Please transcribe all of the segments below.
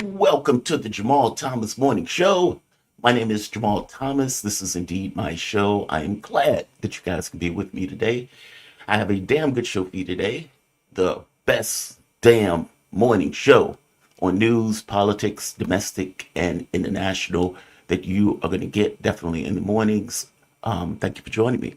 Welcome to the Jamal Thomas Morning Show. My name is Jamal Thomas. This is indeed my show. I am glad that you guys can be with me today. I have a damn good show for you today. The best damn morning show on news, politics, domestic, and international that you are going to get definitely in the mornings. Thank you for joining me.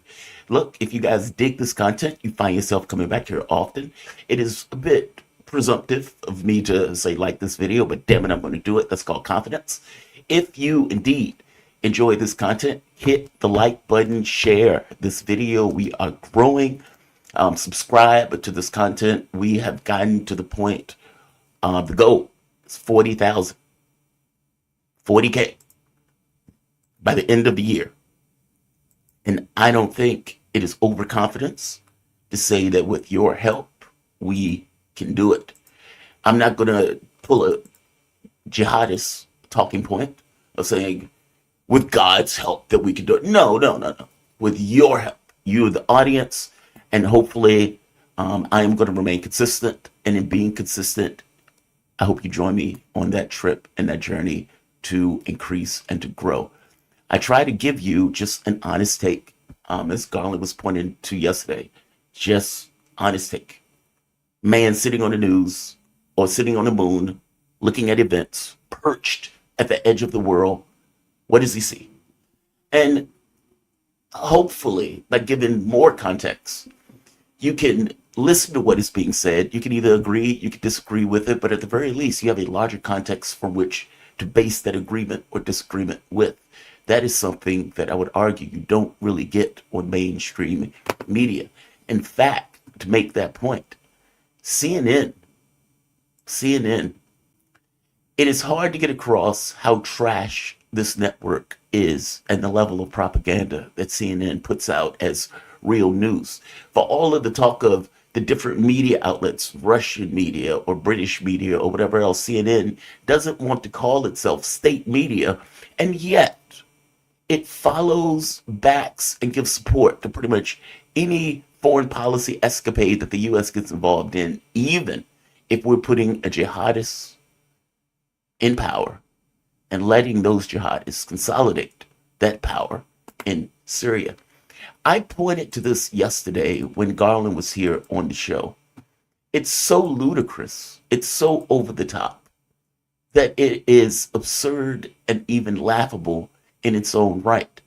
Look, if you guys dig this content, you find yourself coming back here often. It is a bit presumptive of me to say like this video, but damn it, I'm going to do it. That's called confidence. If you indeed enjoy this content, hit the like button, share this video. We are growing. Subscribe to this content. We have gotten to the point. The goal is 40,000, 40K by the end of the year. And I don't think it is overconfidence to say that with your help, we can do it. I'm not going to pull a jihadist talking point of saying, with God's help, that we can do it. No. With your help, you, the audience, and hopefully I am going to remain consistent. And in being consistent, I hope you join me on that trip and that journey to increase and to grow. I try to give you just an honest take, as Garland was pointing to yesterday, just honest take. Man sitting on the news or sitting on the moon, looking at events, perched at the edge of the world. What does he see? And hopefully, by giving more context, you can listen to what is being said. You can either agree, you can disagree with it, but at the very least, you have a larger context from which to base that agreement or disagreement with. That is something that I would argue you don't really get on mainstream media. In fact, to make that point, CNN, it is hard to get across how trash this network is and the level of propaganda that CNN puts out as real news. For all of the talk of the different media outlets, Russian media or British media or whatever else, CNN doesn't want to call itself state media, and yet it follows, backs, and gives support to pretty much any foreign policy escapade that the U.S. gets involved in, even if we're putting a jihadist in power and letting those jihadists consolidate that power in Syria. I pointed to this yesterday when Garland was here on the show. It's so ludicrous, it's so over the top, that it is absurd and even laughable in its own right.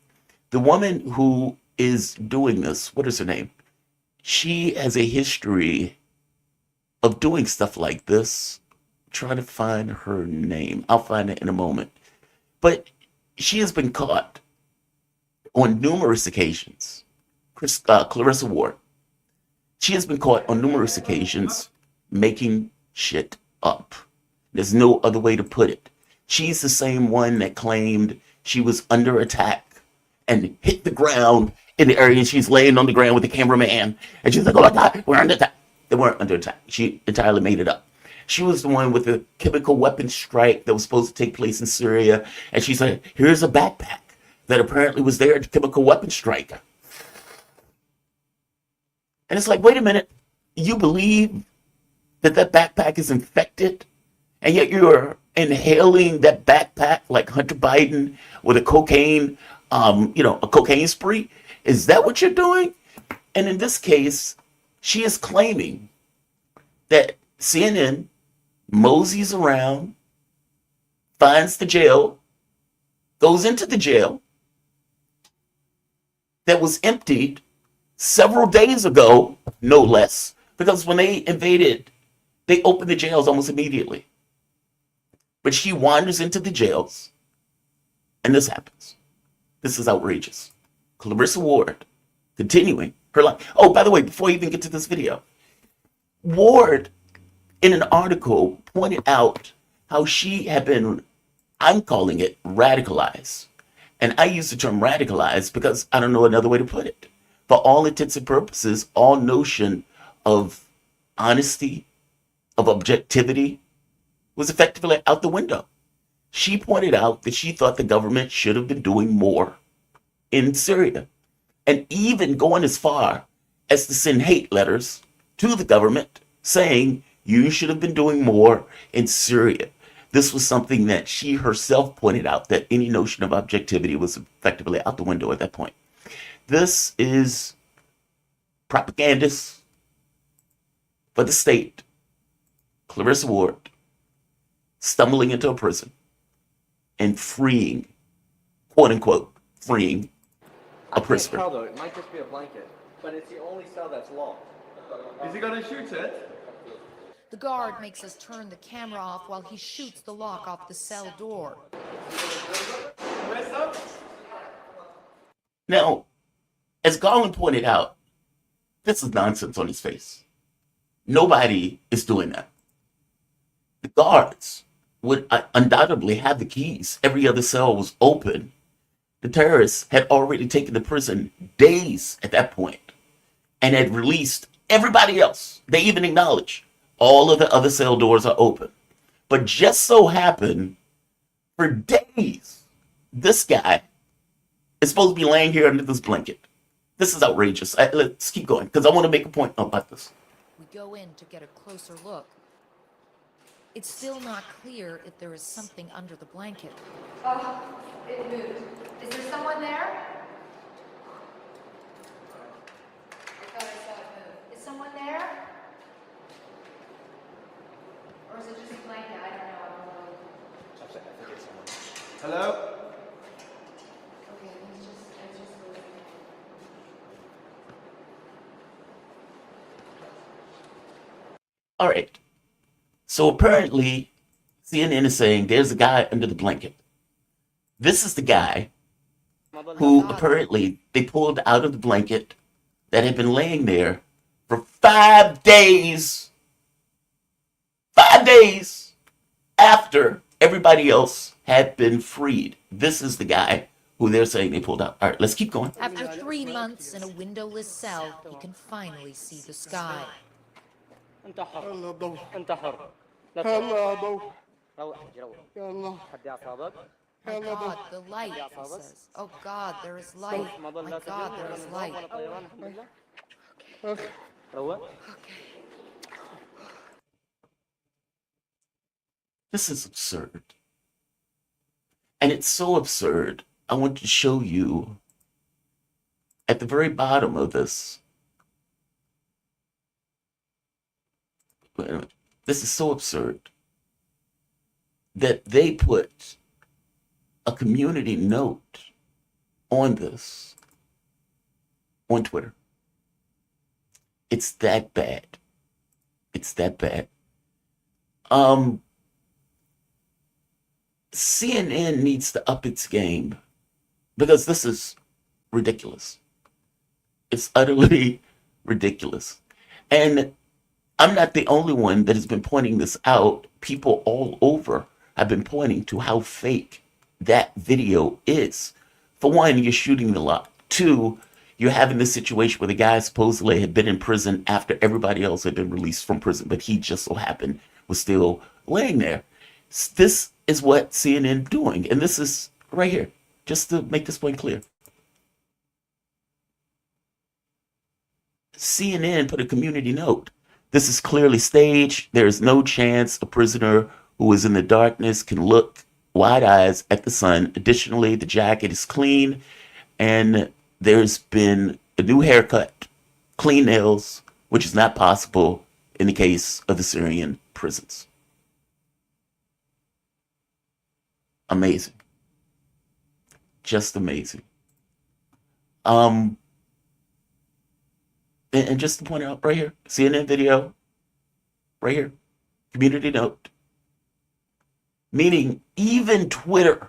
The woman who is doing this, what is her name? She has a history of doing stuff like this. I'm trying to find her name. I'll find it in a moment. But she has been caught on numerous occasions. Clarissa Ward. She has been caught on numerous occasions making shit up. There's no other way to put it. She's the same one that claimed she was under attack and hit the ground in the area. She's laying on the ground with the cameraman. And she's like, oh my God, we're under attack. They weren't under attack. She entirely made it up. She was the one with the chemical weapons strike that was supposed to take place in Syria. And she said, here's a backpack that apparently was there at the chemical weapons strike. And it's like, wait a minute. You believe that that backpack is infected? And yet you're inhaling that backpack like Hunter Biden with a cocaine, a cocaine spree? Is that what you're doing? And in this case, she is claiming that CNN moseys around, finds the jail, goes into the jail that was emptied several days ago, no less, because when they invaded, they opened the jails almost immediately. But she wanders into the jails, and this happens. This is outrageous. Clarissa Ward, continuing her life. Oh, by the way, before I even get to this video, Ward, in an article, pointed out how she had been, I'm calling it radicalized. And I use the term radicalized because I don't know another way to put it. For all intents and purposes, all notion of honesty, of objectivity, was effectively out the window. She pointed out that she thought the government should have been doing more in Syria, and even going as far as to send hate letters to the government saying you should have been doing more in Syria. This was something that she herself pointed out, that any notion of objectivity was effectively out the window at that point. This is propagandist for the state, Clarissa Ward, stumbling into a prison and freeing, quote unquote, freeing a prisoner. I can't tell though, it might just be a blanket, but it's the only cell that's locked. Is he gonna shoot it? The guard makes us turn the camera off while he shoots the lock off the cell door. Now, as Garland pointed out, this is nonsense on his face. Nobody is doing that. The guards would undoubtedly have the keys. Every other cell was open. The terrorists had already taken the prison days at that point and had released everybody else. They even acknowledged all of the other cell doors are open. But just so happened, for days, this guy is supposed to be laying here under this blanket. This is outrageous. Let's keep going, because I want to make a point about this. We go in to get a closer look. It's still not clear if there is something under the blanket. Oh, it moved. Is there someone there? I thought I saw it move. Is someone there? Or is it just a blanket? I don't know. I think it's someone. Hello? Okay, it's just moving. All right. So apparently, CNN is saying there's a guy under the blanket. This is the guy who apparently they pulled out of the blanket that had been laying there for 5 days. 5 days after everybody else had been freed. This is the guy who they're saying they pulled out. All right, let's keep going. After 3 months in a windowless cell, he can finally see the sky. انت حر انت حر لا روح روح يلا هدي اعصابك My God, the light, he says. Oh God, there is light. My God, there is light. روق This is absurd. And it's so absurd, I want to show you at the very bottom of this. Wait a minute. This is so absurd that they put a community note on this on Twitter. It's that bad. It's that bad. CNN needs to up its game because this is ridiculous. It's utterly ridiculous. And I'm not the only one that has been pointing this out. People all over have been pointing to how fake that video is. For one, you're shooting the lot. Two, you're having this situation where the guy supposedly had been in prison after everybody else had been released from prison, but he just so happened was still laying there. This is what CNN doing, and this is right here, just to make this point clear. CNN put a community note. This is clearly staged. There is no chance a prisoner who is in the darkness can look wide eyes at the sun. Additionally, the jacket is clean, and there's been a new haircut, clean nails, which is not possible in the case of the Syrian prisons. Amazing. Just amazing. And just to point out right here, CNN video, right here, community note. Meaning even Twitter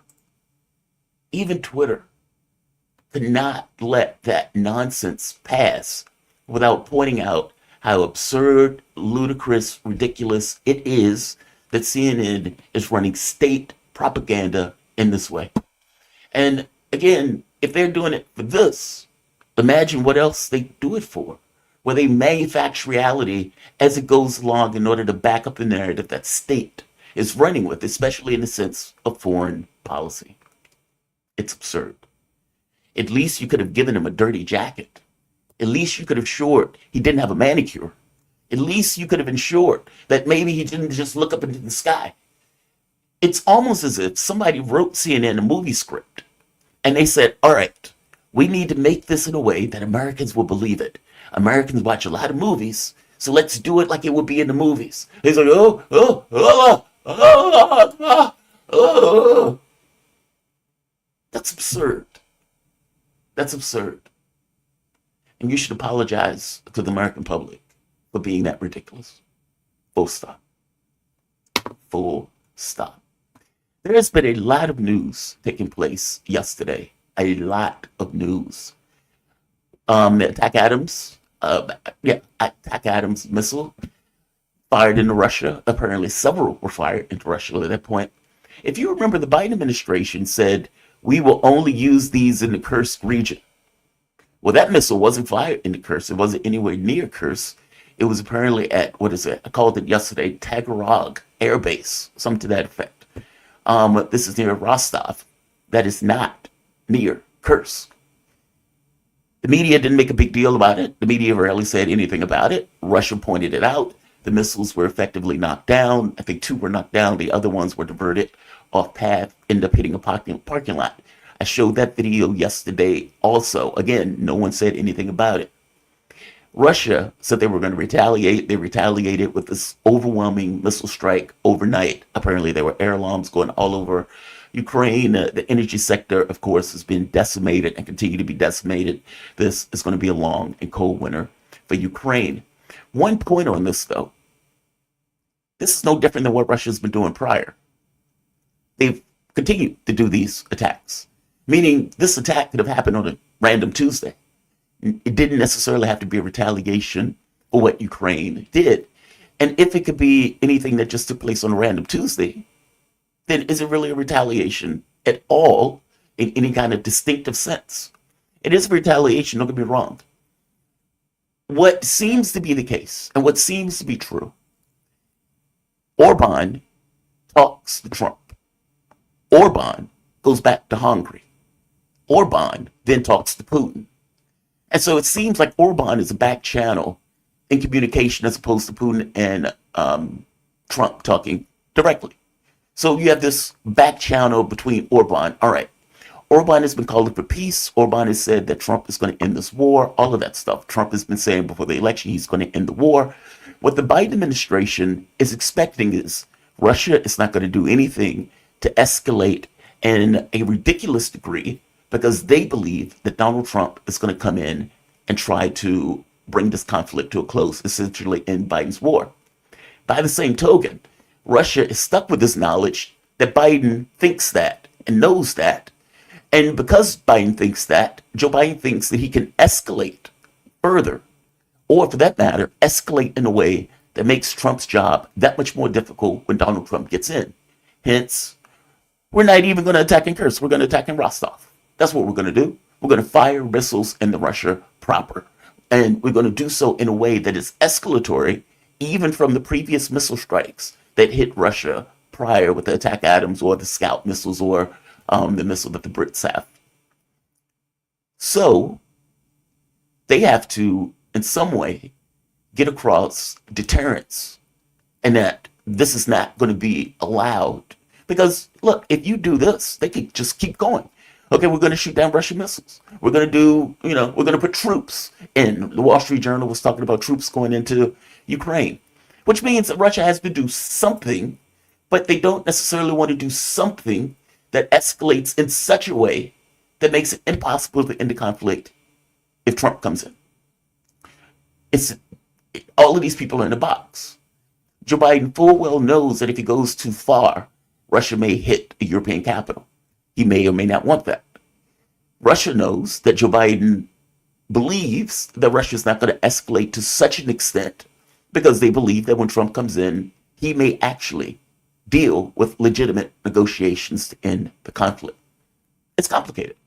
could not let that nonsense pass without pointing out how absurd, ludicrous, ridiculous it is that CNN is running state propaganda in this way. And again, if they're doing it for this, imagine what else they do it for, where they manufacture reality as it goes along in order to back up the narrative that state is running with, especially in the sense of foreign policy. It's absurd. At least you could have given him a dirty jacket. At least you could have ensured he didn't have a manicure. At least you could have ensured that maybe he didn't just look up into the sky. It's almost as if somebody wrote CNN a movie script and they said, all right, we need to make this in a way that Americans will believe it. Americans watch a lot of movies, so let's do it like it would be in the movies. He's like, oh. That's absurd. That's absurd. And you should apologize to the American public for being that ridiculous. Full stop. Full stop. There has been a lot of news taking place yesterday. A lot of news. The Attack Adams missile fired into Russia. Apparently several were fired into Russia at that point. If you remember, the Biden administration said, we will only use these in the Kursk region. Well, that missile wasn't fired into Kursk. It wasn't anywhere near Kursk. It was apparently at, I called it yesterday, Tagarog Air Base, something to that effect. This is near Rostov. That is not near Kursk. The media didn't make a big deal about it. The media rarely said anything about it. Russia pointed it out. The missiles were effectively knocked down. I think 2 were knocked down. The other ones were diverted off path, ended up hitting a parking lot. I showed that video yesterday also. Again, no one said anything about it. Russia said they were going to retaliate. They retaliated with this overwhelming missile strike overnight. Apparently, there were air alarms going all over Ukraine. The energy sector, of course, has been decimated and continue to be decimated. This is going to be a long and cold winter for Ukraine. One point on this, though. This is no different than what Russia's been doing prior. They've continued to do these attacks, meaning this attack could have happened on a random Tuesday. It didn't necessarily have to be a retaliation for what Ukraine did. And if it could be anything that just took place on a random Tuesday, then is it really a retaliation at all in any kind of distinctive sense? It is a retaliation, don't get me wrong. What seems to be the case, and what seems to be true, Orban talks to Trump. Orban goes back to Hungary. Orban then talks to Putin. And so it seems like Orban is a back channel in communication as opposed to Putin and Trump talking directly. So you have this back channel between Orban. All right. Orban has been calling for peace. Orban has said that Trump is going to end this war, all of that stuff. Trump has been saying before the election he's going to end the war. What the Biden administration is expecting is Russia is not going to do anything to escalate in a ridiculous degree because they believe that Donald Trump is going to come in and try to bring this conflict to a close, essentially end Biden's war. By the same token, Russia is stuck with this knowledge that Biden thinks that and knows that. And because Biden thinks that, Joe Biden thinks that he can escalate further, or for that matter, escalate in a way that makes Trump's job that much more difficult when Donald Trump gets in. Hence, we're not even going to attack in Kursk. We're going to attack in Rostov. That's what we're going to do. We're going to fire missiles into Russia proper. And we're going to do so in a way that is escalatory, even from the previous missile strikes that hit Russia prior with the Attack Adams or the Scout missiles or the missile that the Brits have. So they have to, in some way, get across deterrence and that this is not going to be allowed. Because, look, if you do this, they could just keep going. Okay, we're going to shoot down Russian missiles. We're going to do, we're going to put troops in. The Wall Street Journal was talking about troops going into Ukraine, which means that Russia has to do something, but they don't necessarily want to do something that escalates in such a way that makes it impossible to end the conflict if Trump comes in. All of these people are in a box. Joe Biden full well knows that if he goes too far, Russia may hit a European capital. He may or may not want that. Russia knows that Joe Biden believes that Russia is not going to escalate to such an extent because they believe that when Trump comes in, he may actually deal with legitimate negotiations to end the conflict. It's complicated.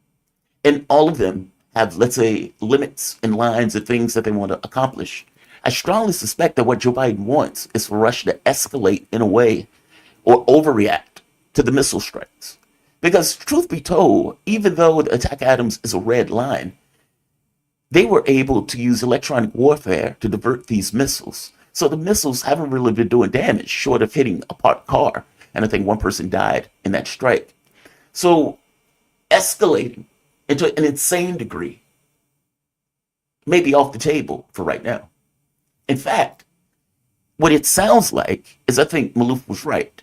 And all of them have, let's say, limits and lines of things that they want to accomplish. I strongly suspect that what Joe Biden wants is for Russia to escalate in a way or overreact to the missile strikes. Because truth be told, even though the Attack Adams is a red line, they were able to use electronic warfare to divert these missiles. So the missiles haven't really been doing damage short of hitting a parked car and I think one person died in that strike. So escalating into an insane degree may be off the table for right now. In fact, what it sounds like is I think Maluf was right.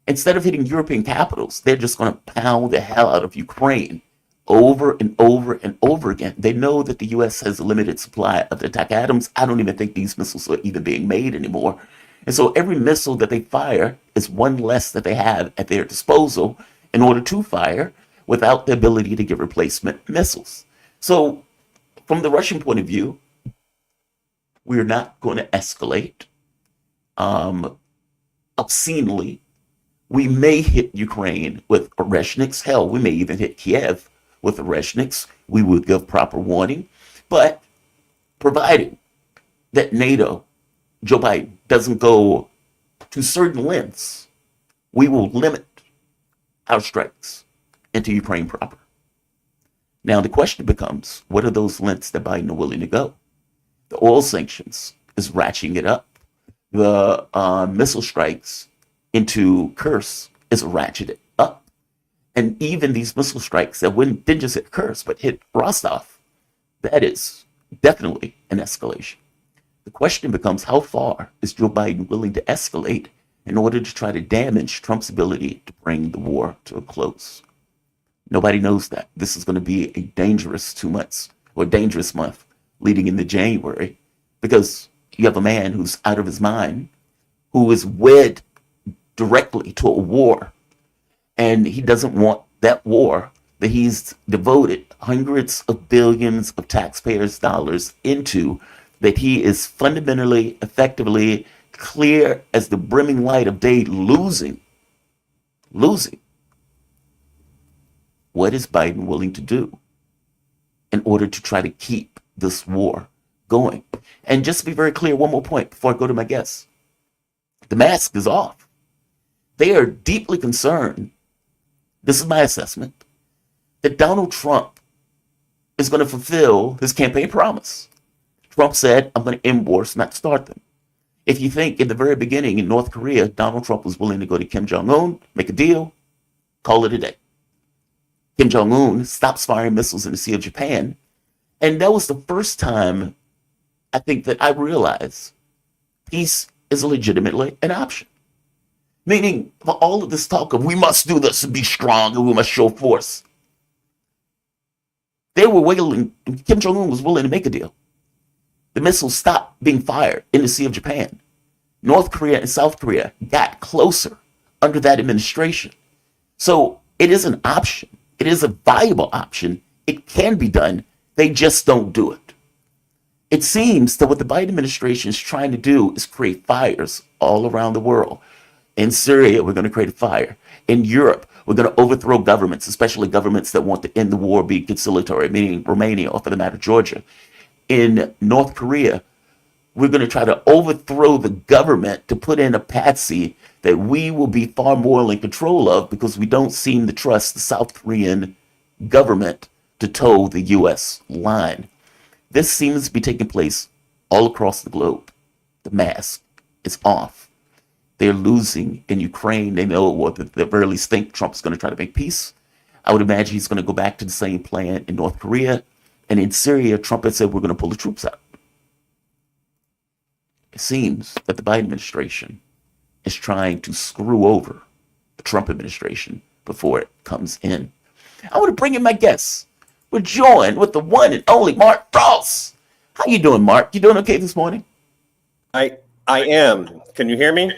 Instead of hitting European capitals, they're just going to pound the hell out of Ukraine over and over and over again. They know that the U.S. has a limited supply of the TACADMs. I don't even think these missiles are even being made anymore. And so every missile that they fire is one less that they have at their disposal in order to fire without the ability to get replacement missiles. So from the Russian point of view, we're not going to escalate obscenely. We may hit Ukraine with Oreshniks. Hell, we may even hit Kiev with Oreshniks. We would give proper warning. But providing that NATO, Joe Biden, doesn't go to certain lengths, we will limit our strikes into Ukraine proper. Now, the question becomes, what are those lengths that Biden are willing to go? The oil sanctions is ratcheting it up. The missile strikes into Kursk is ratcheted up. And even these missile strikes that didn't just hit Kursk, but hit Rostov, that is definitely an escalation. The question becomes, how far is Joe Biden willing to escalate in order to try to damage Trump's ability to bring the war to a close? Nobody knows that. This is going to be a dangerous 2 months, or dangerous month leading into January, because you have a man who's out of his mind, who is wed directly to a war, and he doesn't want that war that he's devoted hundreds of billions of taxpayers' dollars into, that he is fundamentally, effectively, clear as the brimming light of day, losing. What is Biden willing to do in order to try to keep this war going? And just to be very clear, one more point before I go to my guests. The mask is off. They are deeply concerned, this is my assessment, that Donald Trump is going to fulfill his campaign promise. Trump said, I'm going to end wars, not start them. If you think in the very beginning in North Korea, Donald Trump was willing to go to Kim Jong-un, make a deal, call it a day. Kim Jong-un stops firing missiles in the Sea of Japan. And that was the first time I think that I realized peace is legitimately an option. Meaning, for all of this talk of we must do this and be strong and we must show force, they were willing, Kim Jong-un was willing to make a deal. The missiles stopped being fired in the Sea of Japan. North Korea and South Korea got closer under that administration. So it is an option. It is a viable option. It can be done. They just don't do it. It seems that what the Biden administration is trying to do is create fires all around the world. In Syria, we're going to create a fire. In Europe, we're going to overthrow governments, especially governments that want to end the war, be conciliatory, meaning Romania, or for the matter, Georgia. In North Korea, we're going to try to overthrow the government to put in a patsy that we will be far more in control of, because we don't seem to trust the South Korean government to toe the U.S. line. This seems to be taking place all across the globe. The mask is off. They're losing in Ukraine. They know, or at the very least think, Trump's going to try to make peace. I would imagine he's going to go back to the same plan in North Korea. And in Syria, Trump had said, we're going to pull the troops out. It seems that the Biden administration is trying to screw over the Trump administration before it comes in. I want to bring in my guests. We're joined with the one and only Mark Frost. How you doing, Mark? You doing okay this morning? I am. Can you hear me?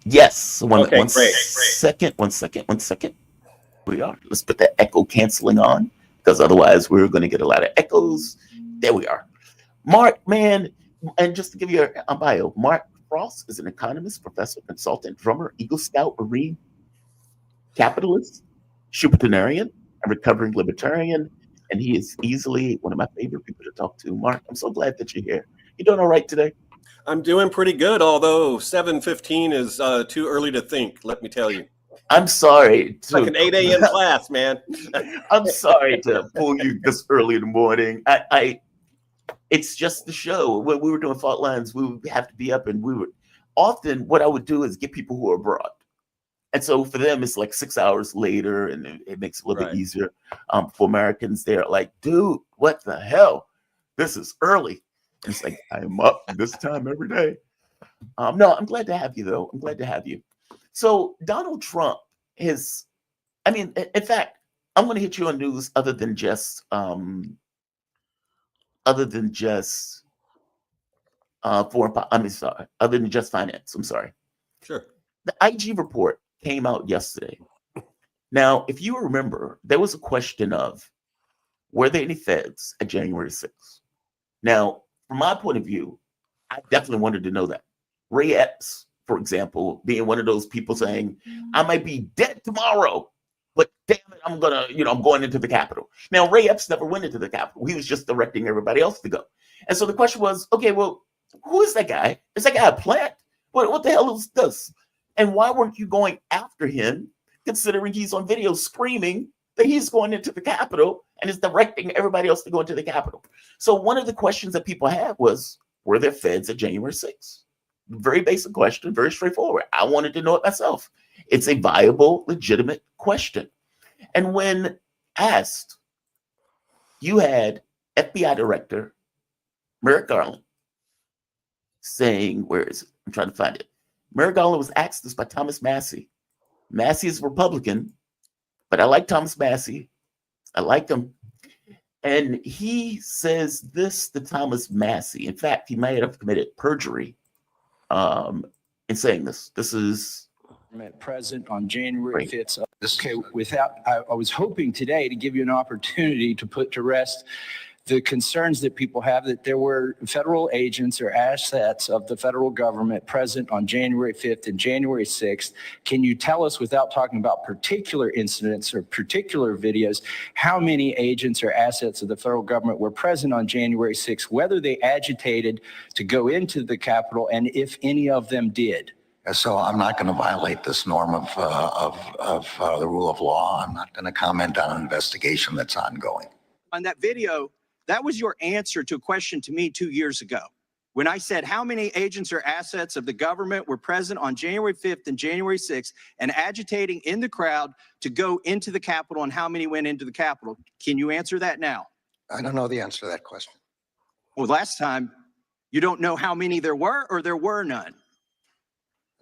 Yes. One great. second. We are. Let's put that echo canceling on, because otherwise we're going to get a lot of echoes. There we are. Mark, man, and just to give you a bio, Mark Frost is an economist, professor, consultant, drummer, Eagle Scout, Marine, capitalist, Schumpeterian, a recovering libertarian, and he is easily one of my favorite people to talk to. Mark, I'm so glad that you're here. You doing all right today? I'm doing pretty good, although 7:15 is too early to think, let me tell you. I'm sorry. It's like an 8 a.m. class, man. I'm sorry to pull you this early in the morning. It's just the show. When we were doing Fault Lines, we would have to be up, and we would often, what I would do is get people who are abroad. And so for them, it's like 6 hours later, and it makes it a little bit Right. easier. For Americans, they're like, dude, what the hell? This is early. And it's like, I'm up this time every day. No, I'm glad to have you, though. I'm glad to have you. So Donald Trump in fact, I'm going to hit you on news other than just other than just finance. I'm sorry. Sure. The IG report came out yesterday. Now, if you remember, there was a question of, were there any feds at January 6th? Now, from my point of view, I definitely wanted to know that. Ray Epps, for example, being one of those people saying, I might be dead tomorrow, but damn it, I'm going into the Capitol. Now, Ray Epps never went into the Capitol. He was just directing everybody else to go. And so the question was, okay, well, who is that guy? Is that guy a plant? What the hell is this? And why weren't you going after him, considering he's on video screaming that he's going into the Capitol and is directing everybody else to go into the Capitol? So one of the questions that people had was, were there feds at January 6th? Very basic question, very straightforward. I wanted to know it myself. It's a viable, legitimate question. And when asked, you had FBI Director Merrick Garland saying, where is it? I'm trying to find it. Merrick Garland was asked this by Thomas Massie. Massie is a Republican, but I like Thomas Massie. I like him. And he says this to Thomas Massie. In fact, he may have committed perjury in saying this. This is present on January Right. 5th. Okay, I was hoping today to give you an opportunity to put to rest the concerns that people have that there were federal agents or assets of the federal government present on January 5th and January 6th. Can you tell us, without talking about particular incidents or particular videos, how many agents or assets of the federal government were present on January 6th, whether they agitated to go into the Capitol, and if any of them did? So I'm not going to violate this norm of the rule of law. I'm not going to comment on an investigation that's ongoing. On that video, that was your answer to a question to me 2 years ago. When I said how many agents or assets of the government were present on January 5th and January 6th and agitating in the crowd to go into the Capitol, and how many went into the Capitol. Can you answer that now? I don't know the answer to that question. Well, last time, you don't know how many there were, or there were none?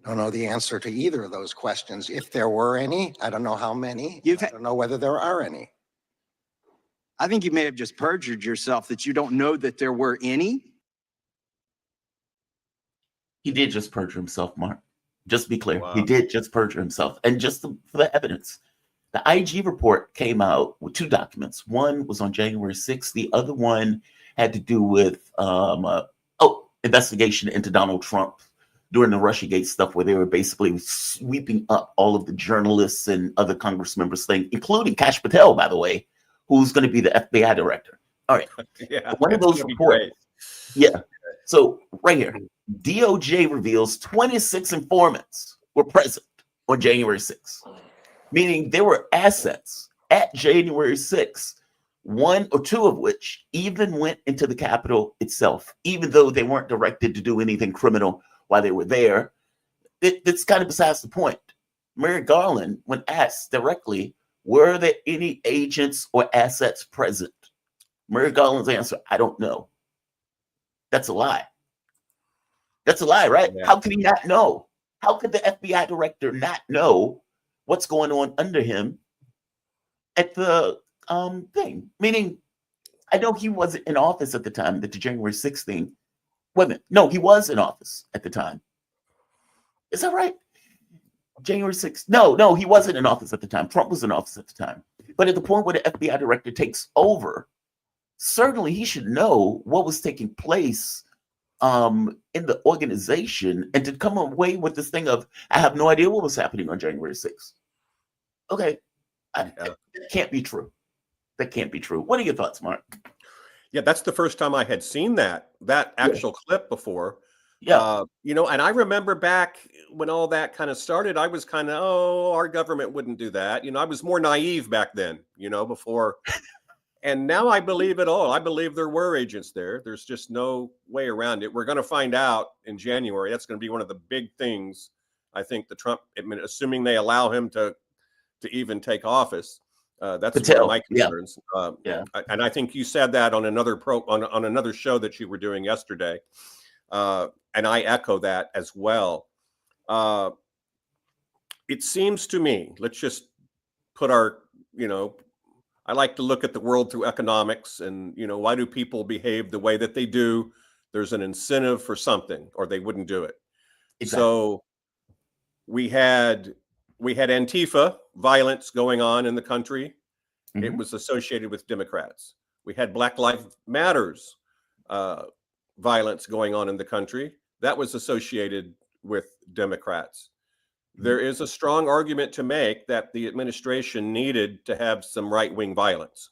I don't know the answer to either of those questions. If there were any, I don't know how many. I don't know whether there are any. I think you may have just perjured yourself that you don't know that there were any. He did just perjure himself, Mark. Just to be clear, Wow. He did just perjure himself. And just for the evidence, the IG report came out with two documents. One was on January 6th. The other one had to do with investigation into Donald Trump during the Russiagate stuff, where they were basically sweeping up all of the journalists and other Congress members thing, including Kash Patel, by the way, who's going to be the FBI director. All right. Yeah. One of it's those gonna be reports. great. Yeah. So right here, DOJ reveals 26 informants were present on January 6th, meaning there were assets at January 6th, one or two of which even went into the Capitol itself, even though they weren't directed to do anything criminal while they were there. It's kind of besides the point. Merrick Garland, when asked directly, were there any agents or assets present? Merrick Garland's answer, I don't know. That's a lie. That's a lie, right? Yeah. How could he not know? How could the FBI director not know what's going on under him at the thing? Meaning, I know he wasn't in office at the time that the January 6th thing. Wait a minute. No, he was in office at the time. Is that right? January 6th. No, he wasn't in office at the time. Trump was in office at the time. But at the point where the FBI director takes over, certainly he should know what was taking place in the organization, and to come away with this thing of, I have no idea what was happening on January 6th. Okay. That can't be true. That can't be true. What are your thoughts, Mark? Yeah, that's the first time I had seen that actual clip before. Yeah. And I remember back when all that kind of started, I was kind of, our government wouldn't do that. I was more naive back then, before. And now I believe it all. I believe there were agents there. There's just no way around it. We're going to find out in January. That's going to be one of the big things I think the Trump, assuming they allow him to even take office, that's one of my concerns. And I think you said that on another on another show that you were doing yesterday, and I echo that as well. It seems to me, let's just put our, I like to look at the world through economics, and why do people behave the way that they do? There's an incentive for something, or they wouldn't do it. Exactly. So we had Antifa violence going on in the country. Mm-hmm. It was associated with Democrats. We had Black Lives Matters violence going on in the country. That was associated with Democrats. Mm-hmm. There is a strong argument to make that the administration needed to have some right-wing violence.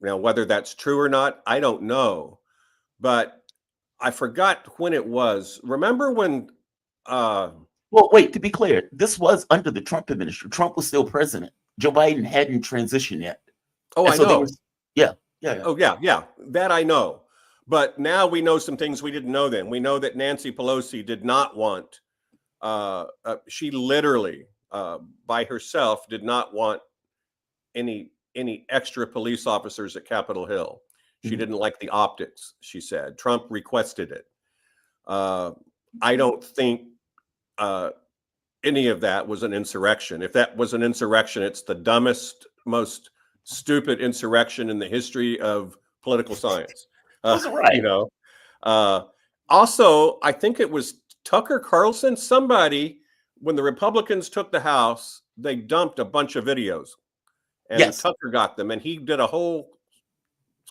Now, whether that's true or not, I don't know. But I forgot when it was. Remember when... well, wait, to be clear, this was under the Trump administration. Trump was still president. Joe Biden hadn't transitioned yet. Oh, I know. Yeah. Oh, yeah. That I know. But now we know some things we didn't know then. We know that Nancy Pelosi did not want, she literally, by herself, did not want any extra police officers at Capitol Hill. She didn't like the optics, she said. Trump requested it. I don't think any of that was an insurrection. If that was an insurrection, it's the dumbest, most stupid insurrection in the history of political science. Right. Also, I think it was Tucker Carlson, somebody, when the Republicans took the House, they dumped a bunch of videos. And yes. Tucker got them, and he did a whole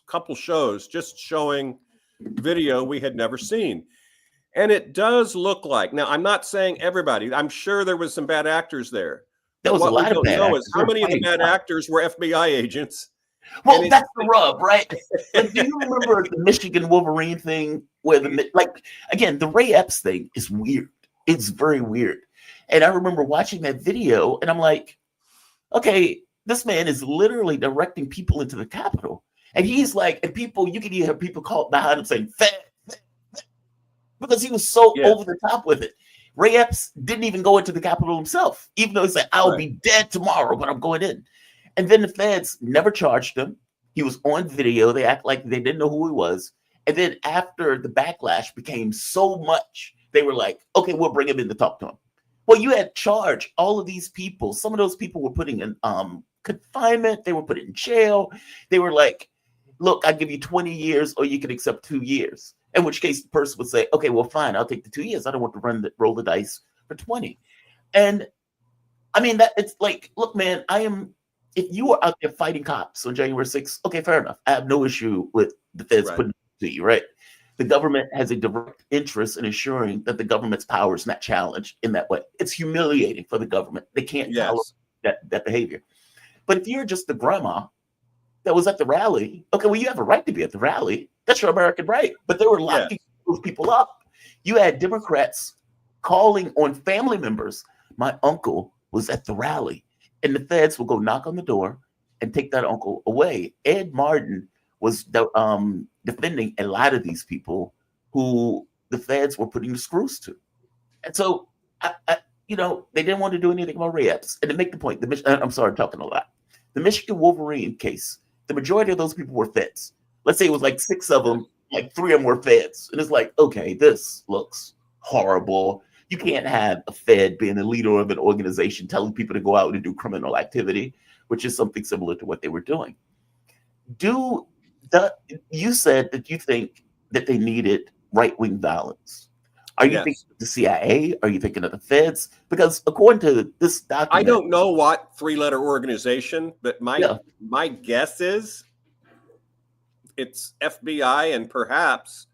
couple shows just showing video we had never seen. And it does look like, now I'm not saying everybody, I'm sure there was some bad actors there. There was a lot of bad actors. How many of the bad actors were FBI agents? Well, that's the rub, right? Like, do you remember the Michigan Wolverine thing where again, the Ray Epps thing is weird. It's very weird. And I remember watching that video and I'm like, okay, this man is literally directing people into the Capitol. And he's like, and people, you can hear people call behind him saying, Fed, because he was so over the top with it. Ray Epps didn't even go into the Capitol himself, even though he said, I'll be dead tomorrow, but I'm going in. And then the feds never charged him. He was on video. They act like they didn't know who he was. And then after the backlash became so much, they were like, okay, we'll bring him in to talk to him. Well, you had charged all of these people. Some of those people were putting in confinement. They were put in jail. They were like, look, I'll give you 20 years or you can accept 2 years. In which case the person would say, okay, well, fine, I'll take the 2 years. I don't want to roll the dice for 20. And I mean, that it's like, look, man, if you were out there fighting cops on January 6th, okay, fair enough. I have no issue with the feds putting it to you, right? The government has a direct interest in ensuring that the government's power is not challenged in that way. It's humiliating for the government. They can't tolerate that behavior. But if you're just the grandma that was at the rally, okay, well, you have a right to be at the rally. That's your American right. But they were locking those people up. You had Democrats calling on family members. My uncle was at the rally. And the feds will go knock on the door and take that uncle away. Ed Martin was defending a lot of these people who the feds were putting the screws to. And so, they didn't want to do anything about Ray Epps. And to make the point, I'm sorry, I'm talking a lot. The Michigan Wolverine case, the majority of those people were feds. Let's say it was like 6 of them, like 3 of them were feds. And it's like, okay, this looks horrible. You can't have a Fed being the leader of an organization telling people to go out and do criminal activity, which is something similar to what they were doing. You said that you think that they needed right-wing violence. Are you thinking of the CIA? Are you thinking of the feds? Because according to this document... I don't know what 3-letter organization, but my guess is it's FBI and perhaps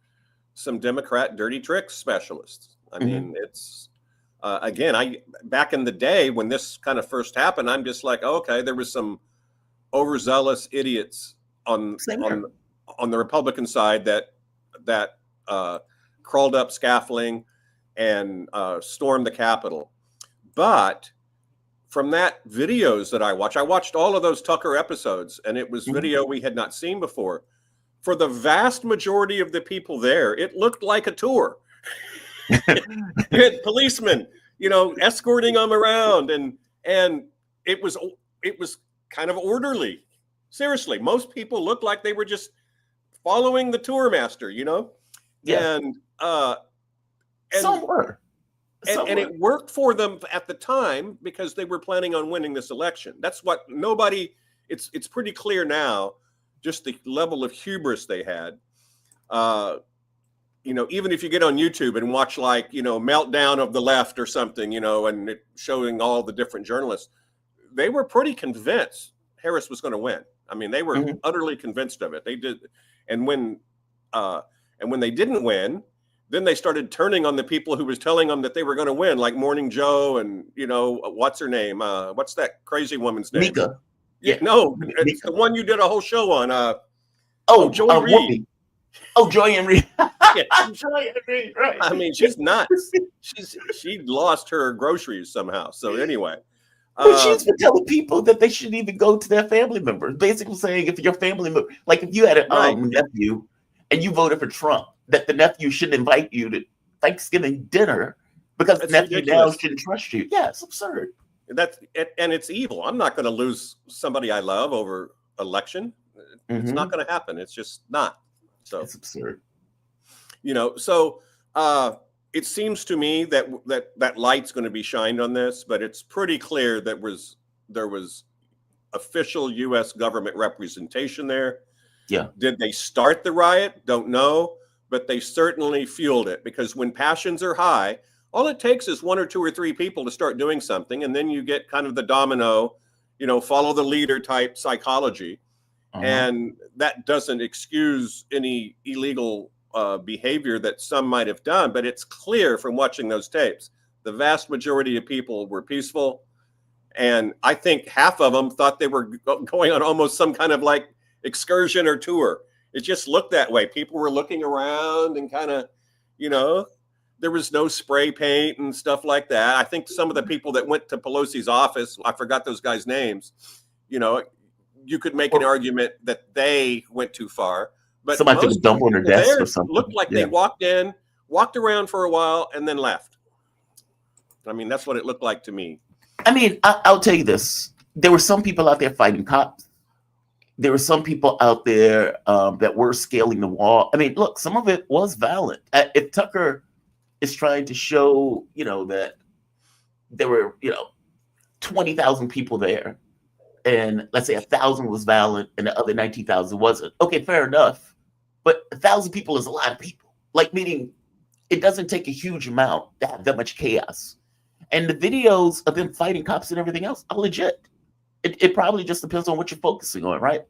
some Democrat dirty tricks specialists. I mean, it's, again, back in the day when this kind of first happened, I'm just like, okay, there was some overzealous idiots on the Republican side that crawled up scaffolding and stormed the Capitol. But from that videos that I watched all of those Tucker episodes, and it was video we had not seen before. For the vast majority of the people there, it looked like a tour. You had policemen, escorting them around, and it was kind of orderly. Seriously, most people looked like they were just following the tour master, Yeah. and Some were. And it worked for them at the time because they were planning on winning this election. That's what it's pretty clear now, just the level of hubris they had. Even if you get on YouTube and watch Meltdown of the Left or something, and it showing all the different journalists, they were pretty convinced Harris was going to win. I mean, they were utterly convinced of it. They did. And when they didn't win, then they started turning on the people who was telling them that they were going to win, like Morning Joe and, what's her name? What's that crazy woman's name? Mika. Yeah, no, it's the one you did a whole show on. Joy Reid. Whoopi. Oh, Joy and Reid. Yeah. Joy and Reid, right. I mean, she's nuts. She lost her groceries somehow. So anyway. But she's been telling people that they shouldn't even go to their family members. Basically saying if your family member, like if you had a nephew and you voted for Trump, that the nephew shouldn't invite you to Thanksgiving dinner because the nephew now shouldn't trust you. Yeah, it's absurd. And it's evil. I'm not going to lose somebody I love over election. It's not going to happen. It's just not. So it's absurd. So it seems to me that light's going to be shined on this, but it's pretty clear that there was official U.S. government representation there. Yeah. Did they start the riot? Don't know, but they certainly fueled it, because when passions are high, all it takes is one or two or three people to start doing something, and then you get kind of the domino, follow the leader type psychology. And that doesn't excuse any illegal behavior that some might have done, but it's clear from watching those tapes, the vast majority of people were peaceful. And I think half of them thought they were going on almost some kind of like excursion or tour. It just looked that way. People were looking around and kind of, there was no spray paint and stuff like that. I think some of the people that went to Pelosi's office, I forgot those guys' names, you could make an argument that they went too far. But somebody took a dump on their desk or something. Looked like they walked around for a while, and then left. I mean, that's what it looked like to me. I mean, I'll tell you this. There were some people out there fighting cops. There were some people out there that were scaling the wall. I mean, look, some of it was violent. If Tucker is trying to show, that there were, 20,000 people there, and let's say 1,000 was violent and the other 19,000 wasn't. Okay, fair enough. But 1,000 people is a lot of people. Like, meaning it doesn't take a huge amount to have that much chaos. And the videos of them fighting cops and everything else are legit. It probably just depends on what you're focusing on, right?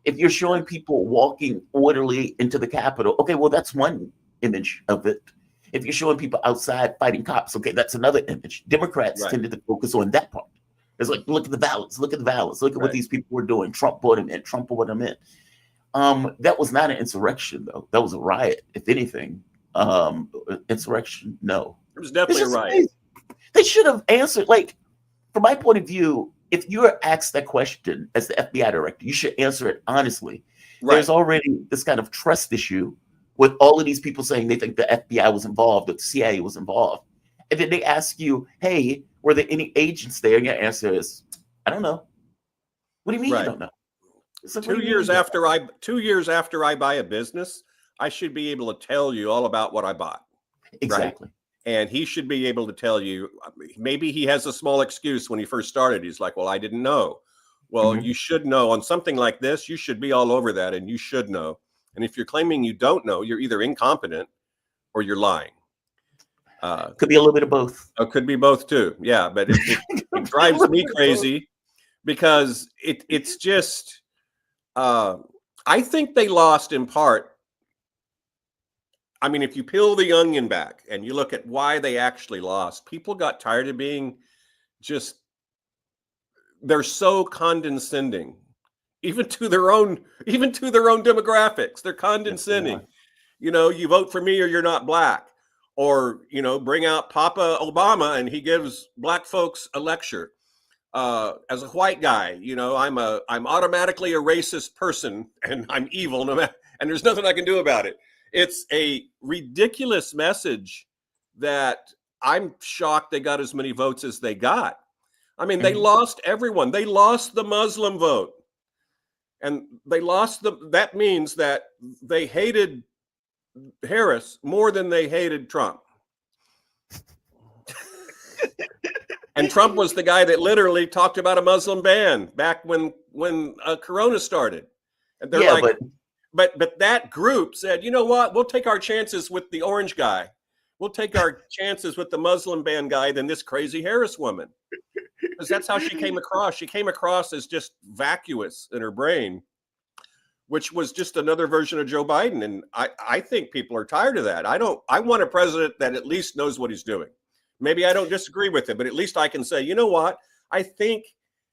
If you're showing people walking orderly into the Capitol, okay, well, that's one image of it. If you're showing people outside fighting cops, okay, that's another image. Democrats tended to focus on that part. It's like, look at the violence, look at what these people were doing. Trump brought them in, Trump brought them in. That was not an insurrection, though. That was a riot, if anything. Insurrection, no. It was definitely a riot. Crazy. They should have answered, like, from my point of view, if you're asked that question as the FBI director, you should answer it honestly. Right. There's already this kind of trust issue with all of these people saying they think the FBI was involved, that the CIA was involved. And then they ask you, hey, were there any agents there? And your answer is, I don't know. What do you mean you don't know? Like, 2 years after I buy a business, I should be able to tell you all about what I bought. Exactly. Right? And he should be able to tell you, maybe he has a small excuse when he first started. He's like, well, I didn't know. Well, you should know on something like this. You should be all over that, and you should know. And if you're claiming you don't know, you're either incompetent or you're lying. Could be a little bit of both. It could be both too. Yeah, but it drives me crazy because it's just, I think they lost in part. I mean, if you peel the onion back and you look at why they actually lost, people got tired of being they're so condescending, even to their own demographics. They're condescending. Yes, you vote for me or you're not black. Or, bring out Papa Obama and he gives black folks a lecture. As a white guy, I'm automatically a racist person and I'm evil, and there's nothing I can do about it. It's a ridiculous message that I'm shocked they got as many votes as they got. I mean, they Mhm. lost everyone. They lost the Muslim vote. And they lost that means that they hated Harris more than they hated Trump. And Trump was the guy that literally talked about a Muslim ban back when Corona started. And they're Yeah, like, but but that group said, you know what? We'll take our chances with the orange guy. We'll take our chances with the Muslim ban guy than this crazy Harris woman. Because that's how she came across. She came across as just vacuous in her brain, which was just another version of Joe Biden. And I think people are tired of that. I want a president that at least knows what he's doing. Maybe I don't disagree with it, but at least I can say, you know what? I think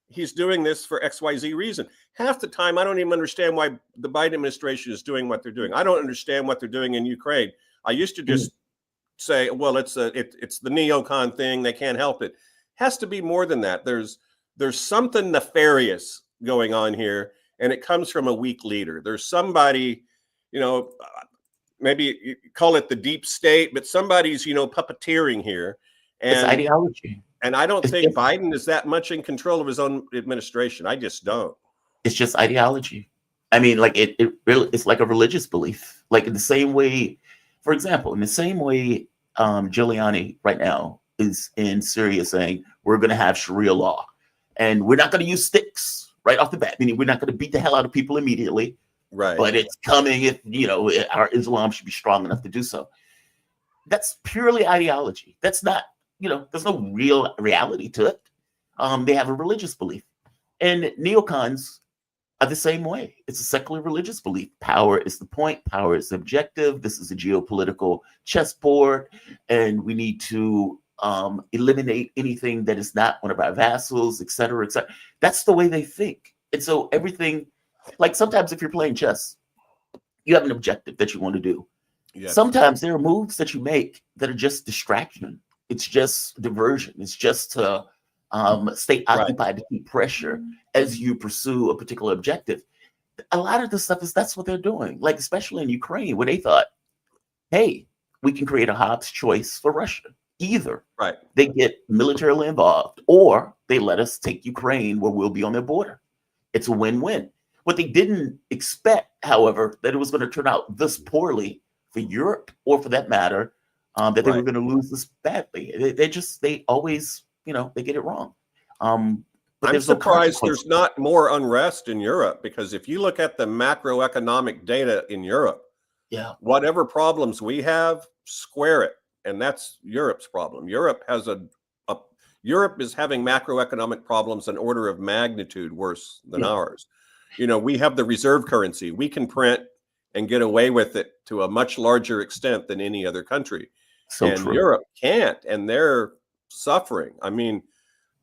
he's doing this for XYZ reason. Half the time, I don't even understand why the Biden administration is doing what they're doing. I don't understand what they're doing in Ukraine. I used to just say, well, it's the neocon thing. They can't help it. Has to be more than that. There's something nefarious going on here, and it comes from a weak leader. There's somebody, maybe you call it the deep state, but somebody's, puppeteering here. it's And ideology. and I don't It's think just, Biden is that much in control of his own administration. I just don't. it's just ideology. I mean, like it really, it's like a religious belief. Like in the same way, for example, in the same way, Giuliani right now is in Syria saying we're going to have Sharia law, and we're not going to use sticks right off the bat. Meaning we're not going to beat the hell out of people immediately. Right. But it's coming if our Islam should be strong enough to do so. That's purely ideology. That's not, there's no real reality to it. They have a religious belief. And neocons are the same way. It's a secular religious belief. Power is the point, power is the objective. This is a geopolitical chessboard, and we need to eliminate anything that is not one of our vassals, et cetera, et cetera. That's the way they think. And so everything, like sometimes if you're playing chess, you have an objective that you want to do. Yes. Sometimes there are moves that you make that are just distraction. It's just diversion. It's just to stay occupied, to keep pressure as you pursue a particular objective. A lot of this stuff that's what they're doing. Like especially in Ukraine, where they thought, hey, we can create a Hobbes choice for Russia. Either they get militarily involved, or they let us take Ukraine where we'll be on their border. It's a win-win. What they didn't expect, however, that it was going to turn out this poorly for Europe, or for that matter, that they were going to lose this badly. They always, they get it wrong. But I'm surprised there's not more unrest in Europe, because if you look at the macroeconomic data in Europe, whatever problems we have, square it. And that's Europe's problem. Europe is having macroeconomic problems an order of magnitude worse than ours. We have the reserve currency. We can print and get away with it to a much larger extent than any other country. And Europe can't, and they're suffering. I mean,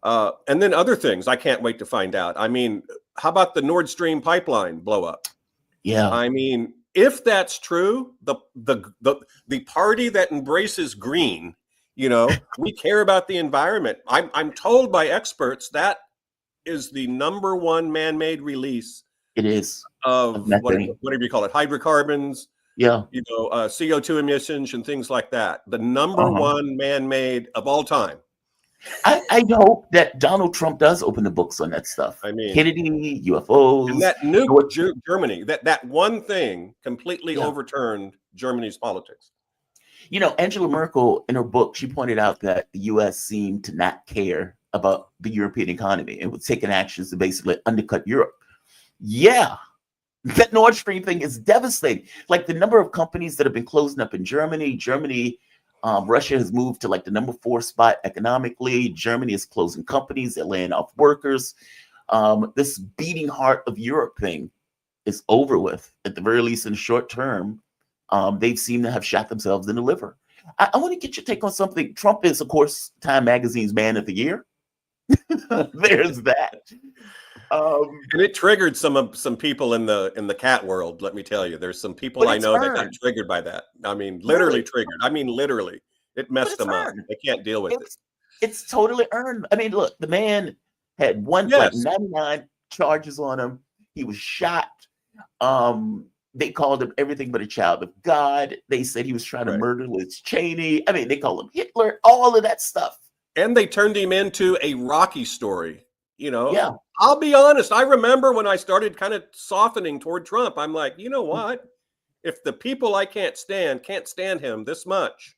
and then other things I can't wait to find out. I mean, how about the Nord Stream pipeline blow up? Yeah. I mean, if that's true, the party that embraces green, we care about the environment. I'm told by experts that is the number one man-made release. It is of whatever you call it, hydrocarbons. Yeah. CO2 emissions and things like that. The number one man-made of all time. I hope that Donald Trump does open the books on that stuff. I mean, Kennedy, UFOs, and that nuke Germany. That one thing completely overturned Germany's politics. Angela Merkel, in her book, she pointed out that the U.S. seemed to not care about the European economy and was taking actions to basically undercut Europe. Yeah, that Nord Stream thing is devastating. Like the number of companies that have been closing up in Germany. Russia has moved to like the number 4 spot economically. Germany is closing companies. They're laying off workers. This beating heart of Europe thing is over with, at the very least in the short term. They seem to have shot themselves in the liver. I want to get your take on something. Trump is, of course, Time Magazine's Man of the Year. There's that. And it triggered some people in the cat world. Let me tell you, there's some people I know that got triggered by that. I mean, literally triggered. I mean, literally, it messed them up. They can't deal with it. It's totally earned. I mean, look, the man had like 99 charges on him. He was shot. They called him everything but a child of God. They said he was trying to Right. murder Liz Cheney. I mean, they call him Hitler, all of that stuff. And they turned him into a Rocky story. You know, Yeah. I'll be honest. I remember when I started kind of softening toward Trump, I'm like, you know what? If the people I can't stand him this much,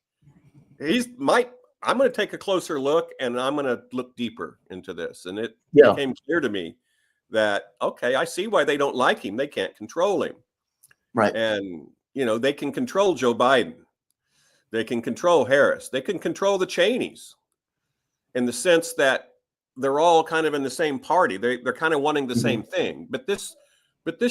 I'm going to take a closer look, and I'm going to look deeper into this. And it became clear to me that, okay, I see why they don't like him. They can't control him. Right. And, you know, they can control Joe Biden. They can control Harris. They can control the Cheneys in the sense that they're all kind of in the same party. They're kind of wanting the same thing. But this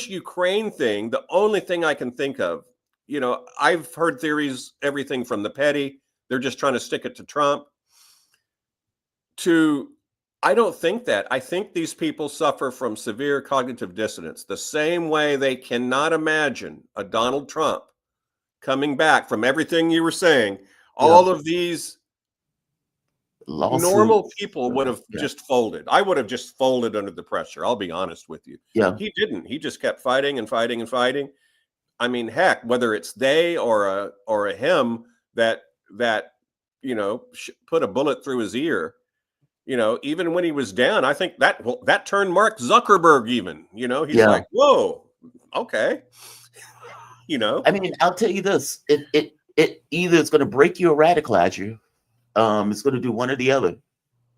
Ukraine thing, the only thing I can think of, you know, I've heard theories, everything from the petty, they're just trying to stick it to Trump, to I don't think that. I think these people suffer from severe cognitive dissonance, the same way they cannot imagine a Donald Trump coming back from everything you were saying. All of these lawsuits. Normal people would have just folded. I would have just folded under the pressure. I'll be honest with you. Yeah. He didn't. He just kept fighting and fighting and fighting. I mean, heck, whether it's they or a him that you know put a bullet through his ear, you know, even when he was down, I think that turned Mark Zuckerberg even. You know, he's like, whoa, okay. You know, I mean, I'll tell you this: it either it's going to break you or radicalize you. It's going to do one or the other.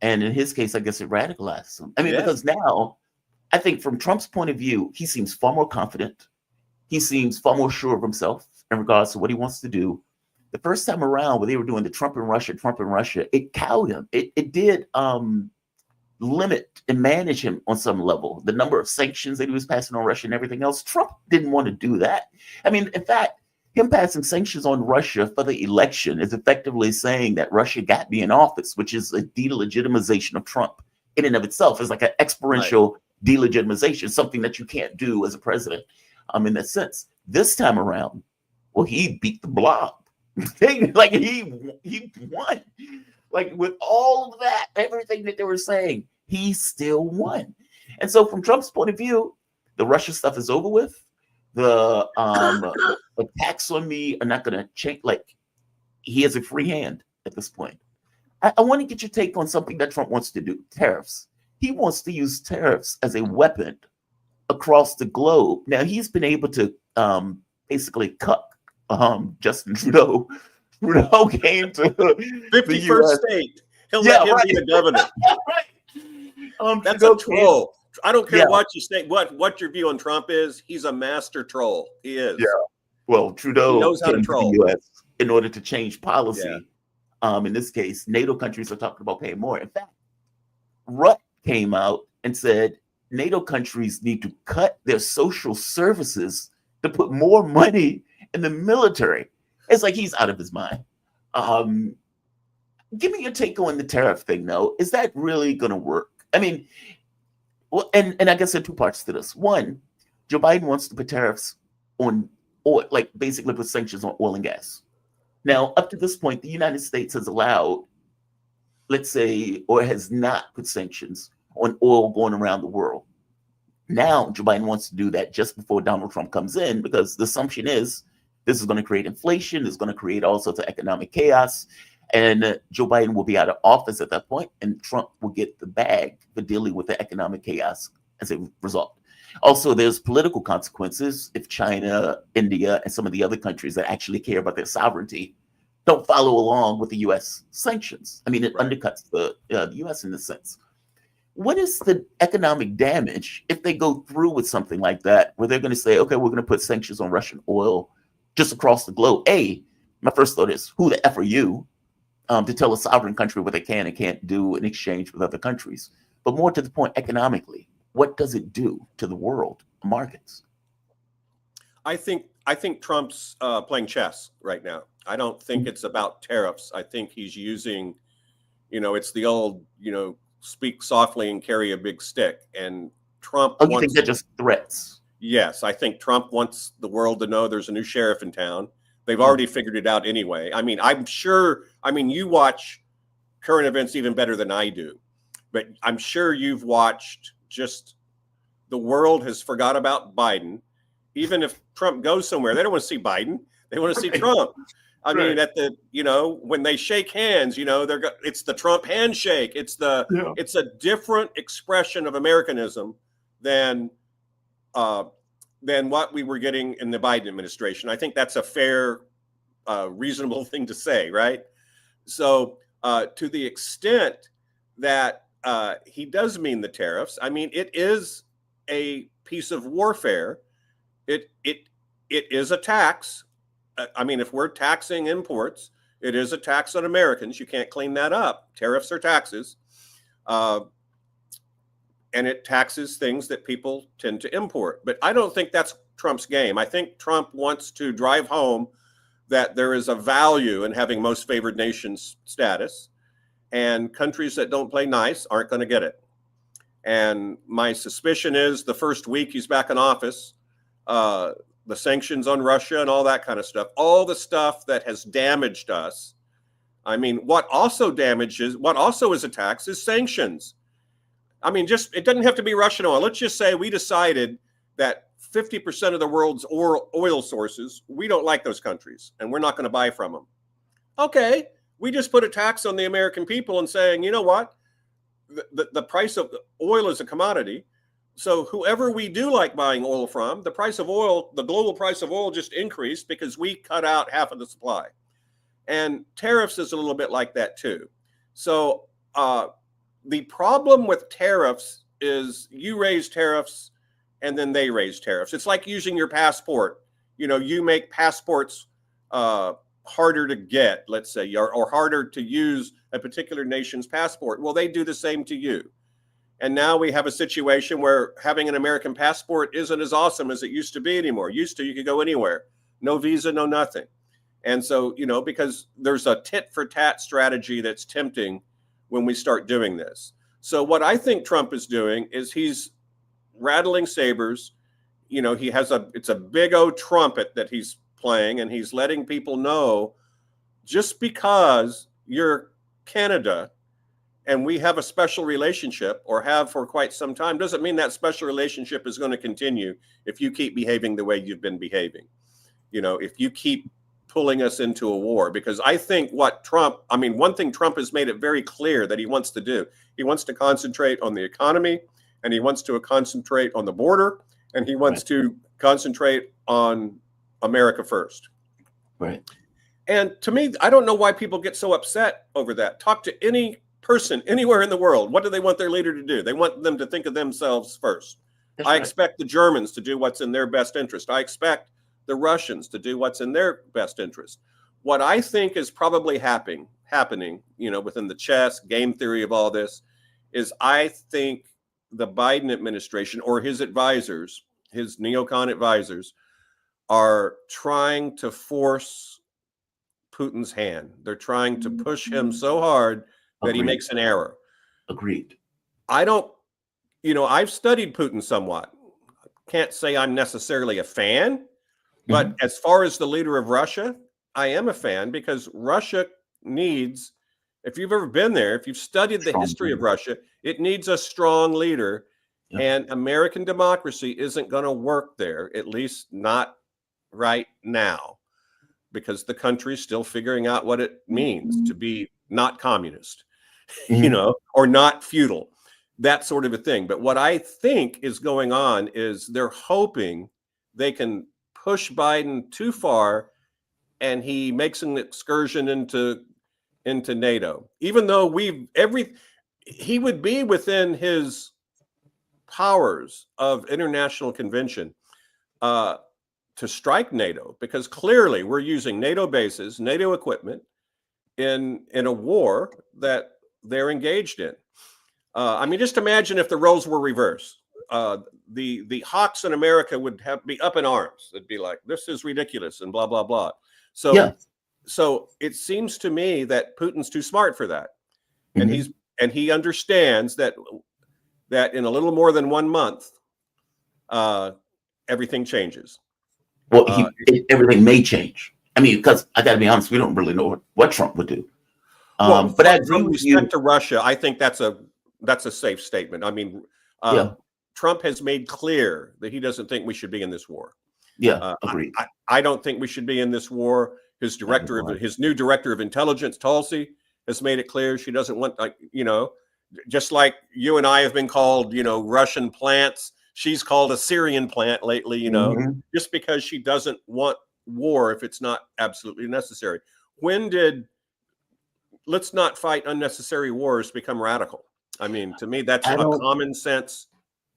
And in his case, I guess it radicalized him. I mean, because now I think from Trump's point of view, he seems far more confident. He seems far more sure of himself in regards to what he wants to do. The first time around when they were doing the Trump and Russia, it cowed him. It did limit and manage him on some level. The number of sanctions that he was passing on Russia and everything else, Trump didn't want to do that. I mean, in fact, him passing sanctions on Russia for the election is effectively saying that Russia got me in office, which is a delegitimization of Trump in and of itself. It's like an exponential delegitimization, something that you can't do as a president in that sense. This time around, well, he beat the blob. Like he won. Like with all of that, everything that they were saying, he still won. And so from Trump's point of view, the Russia stuff is over with. The attacks on me are not going to change. Like he has a free hand at this point. I want to get your take on something that Trump wants to do: tariffs. He wants to use tariffs as a weapon across the globe. Now he's been able to basically cut Justin Trudeau. Trudeau came to 51st state. He'll let him be the governor. That's Trudeau a troll. I don't care what you say, what your view on Trump is. He's a master troll. He is. Yeah. Well, Trudeau knows how to troll the U.S. in order to change policy. In this case, NATO countries are talking about paying more. In fact, Rutt came out and said NATO countries need to cut their social services to put more money in the military. It's like he's out of his mind. Give me your take on the tariff thing, though. Is that really going to work? I mean, well, and I guess there are two parts to this. One, Joe Biden wants to put tariffs on oil, like basically put sanctions on oil and gas. Now, up to this point, the United States has allowed, let's say, or has not put sanctions on oil going around the world. Now, Joe Biden wants to do that just before Donald Trump comes in, because the assumption is this is going to create inflation, it's going to create all sorts of economic chaos, and Joe Biden will be out of office at that point, and Trump will get the bag for dealing with the economic chaos as a result. Also, there's political consequences if China, India, and some of the other countries that actually care about their sovereignty don't follow along with the U.S. sanctions. I mean, it undercuts the U.S. in this sense. What is the economic damage if they go through with something like that, where they're going to say, okay, we're going to put sanctions on Russian oil just across the globe? My first thought is, who the F are you to tell a sovereign country what they can and can't do in exchange with other countries? But more to the point, economically, what does it do to the world markets? I think Trump's playing chess right now. I don't think it's about tariffs. I think he's using, it's the old, speak softly and carry a big stick. And Trump you think they're just threats? Yes, I think Trump wants the world to know there's a new sheriff in town. They've already figured it out anyway. I mean, I'm sure, you watch current events even better than I do, but I'm sure you've watched just the world has forgot about Biden. even if Trump goes somewhere, they don't want to see Biden. They want to see Trump. I mean, at the, when they shake hands, it's the Trump handshake. It's a different expression of Americanism than what we were getting in the Biden administration. I think that's a fair, reasonable thing to say, right? So to the extent that he does mean the tariffs, I mean, it is a piece of warfare. It is a tax. I mean, if we're taxing imports, it is a tax on Americans. You can't clean that up. Tariffs are taxes. And it taxes things that people tend to import. But I don't think that's Trump's game. I think Trump wants to drive home that there is a value in having most favored nations status, and countries that don't play nice aren't going to get it. And my suspicion is the first week he's back in office, the sanctions on Russia and all that kind of stuff, all the stuff that has damaged us. I mean, what also is a tax is sanctions. I mean, it doesn't have to be Russian oil. Let's just say we decided that 50% of the world's oil sources, we don't like those countries and we're not going to buy from them. Okay, we just put a tax on the American people and saying, you know what? The price of oil is a commodity. So whoever we do like buying oil from, the price of oil, the global price of oil just increased because we cut out half of the supply. And tariffs is a little bit like that too. So the problem with tariffs is you raise tariffs and then they raise tariffs. It's like using your passport. You make passports harder to get, let's say, or harder to use a particular nation's passport. Well, they do the same to you. And now we have a situation where having an American passport isn't as awesome as it used to be anymore. Used to, you could go anywhere, no visa, no nothing. And so, because there's a tit for tat strategy that's tempting when we start doing this. So what I think Trump is doing is he's rattling sabers. It's a big old trumpet that he's playing, and he's letting people know, just because you're Canada and we have a special relationship, or have for quite some time, doesn't mean that special relationship is going to continue if you keep behaving the way you've been behaving. If you keep pulling us into a war, because I think one thing Trump has made it very clear that he wants to do, he wants to concentrate on the economy, and he wants to concentrate on the border, and he wants to concentrate on America first. Right. And to me, I don't know why people get so upset over that. Talk to any person anywhere in the world. What do they want their leader to do? They want them to think of themselves first. I expect the Germans to do what's in their best interest. I expect the Russians to do what's in their best interest. What I think is probably happening, within the chess game theory of all this, is I think the Biden administration or his advisors, his neocon advisors, are trying to force Putin's hand. They're trying to push him so hard that he makes an error. Agreed. I've studied Putin somewhat. Can't say I'm necessarily a fan, but as far as the leader of Russia, I am a fan, because Russia needs, if you've ever been there, if you've studied the history of Russia, it needs a strong leader. Yep. And American democracy isn't going to work there, at least not right now, because the country's still figuring out what it means to be not communist, or not feudal, that sort of a thing. But what I think is going on is they're hoping they can push Biden too far and he makes an excursion into NATO, even though he would be within his powers of international convention to strike NATO, because clearly we're using NATO bases, NATO equipment in a war that they're engaged in. Just imagine if the roles were reversed. The hawks in America would be up in arms. It'd be like, this is ridiculous and blah, blah, blah. So it seems to me that Putin's too smart for that. And he understands that in a little more than 1 month, everything changes. Well, everything may change. Because I got to be honest, we don't really know what Trump would do. But I agree with you. To Russia, I think that's a safe statement. Trump has made clear that he doesn't think we should be in this war. Yeah, agreed. I don't think we should be in this war. His new director of intelligence, Tulsi, has made it clear she doesn't want, just like you and I have been called, Russian plants. She's called a Syrian plant lately, just because she doesn't want war if it's not absolutely necessary. Let's not fight unnecessary wars become radical? I mean, to me, that's a common sense.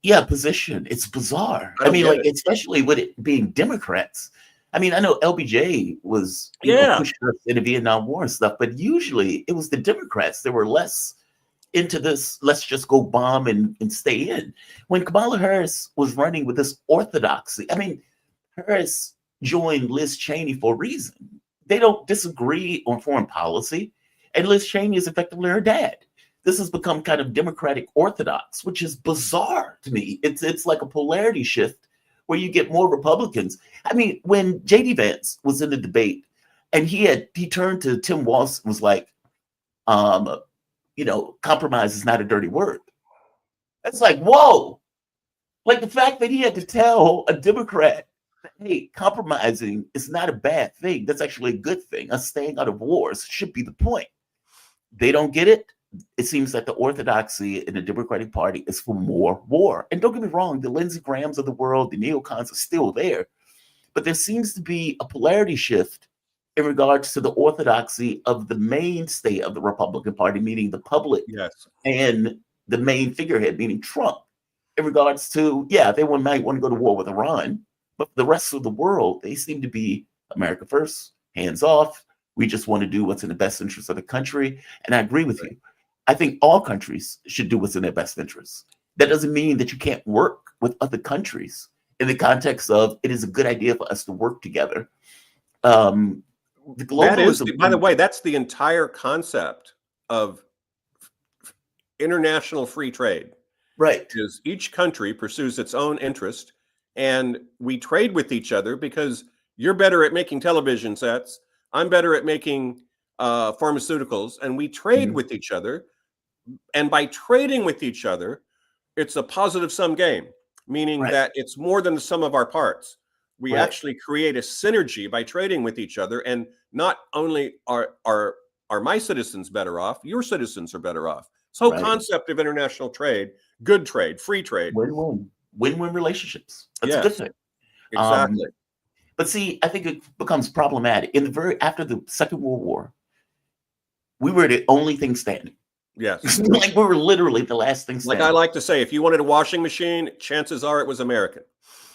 Yeah, position. It's bizarre. I mean, like, especially with it being Democrats. I mean, I know LBJ was pushing us into Vietnam War and stuff, but usually it was the Democrats that were less into this. Let's just go bomb and stay in. When Kamala Harris was running with this orthodoxy, I mean, Harris joined Liz Cheney for a reason. They don't disagree on foreign policy, and Liz Cheney is effectively her dad. This has become kind of Democratic orthodox, which is bizarre to me. It's like a polarity shift where you get more Republicans. I mean, when J.D. Vance was in the debate and he turned to Tim Walz and was like, compromise is not a dirty word. That's like, whoa. Like the fact that he had to tell a Democrat, hey, compromising is not a bad thing. That's actually a good thing. Us staying out of wars should be the point. They don't get it. It seems that the orthodoxy in the Democratic Party is for more war. And don't get me wrong, the Lindsey Grahams of the world, the neocons are still there. But there seems to be a polarity shift in regards to the orthodoxy of the mainstay of the Republican Party, meaning the public, and the main figurehead, meaning Trump, in regards to, they might want to go to war with Iran, but the rest of the world, they seem to be America first, hands off. We just want to do what's in the best interest of the country. And I agree with you. I think all countries should do what's in their best interest. That doesn't mean that you can't work with other countries in the context of it is a good idea for us to work together. The globalism, by the way, that's the entire concept of international free trade. Right. Is each country pursues its own interest, and we trade with each other because you're better at making television sets. I'm better at making pharmaceuticals, and we trade with each other. And by trading with each other, it's a positive sum game, meaning that it's more than the sum of our parts. We actually create a synergy by trading with each other. And not only are my citizens better off, your citizens are better off. This whole concept of international trade, good trade, free trade. Win-win relationships. That's a good thing. Exactly. But see, I think it becomes problematic. After the Second World War, we were the only thing standing. Yes. Like we were literally the last thing standing. Like I like to say, if you wanted a washing machine, chances are it was American.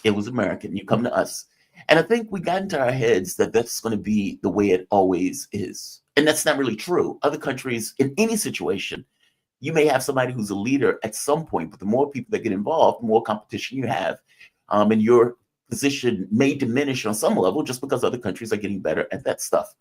It was American. You come to us. And I think we got into our heads that that's going to be the way it always is. And that's not really true. Other countries, in any situation, you may have somebody who's a leader at some point, but the more people that get involved, the more competition you have. And your position may diminish on some level just because other countries are getting better at that stuff.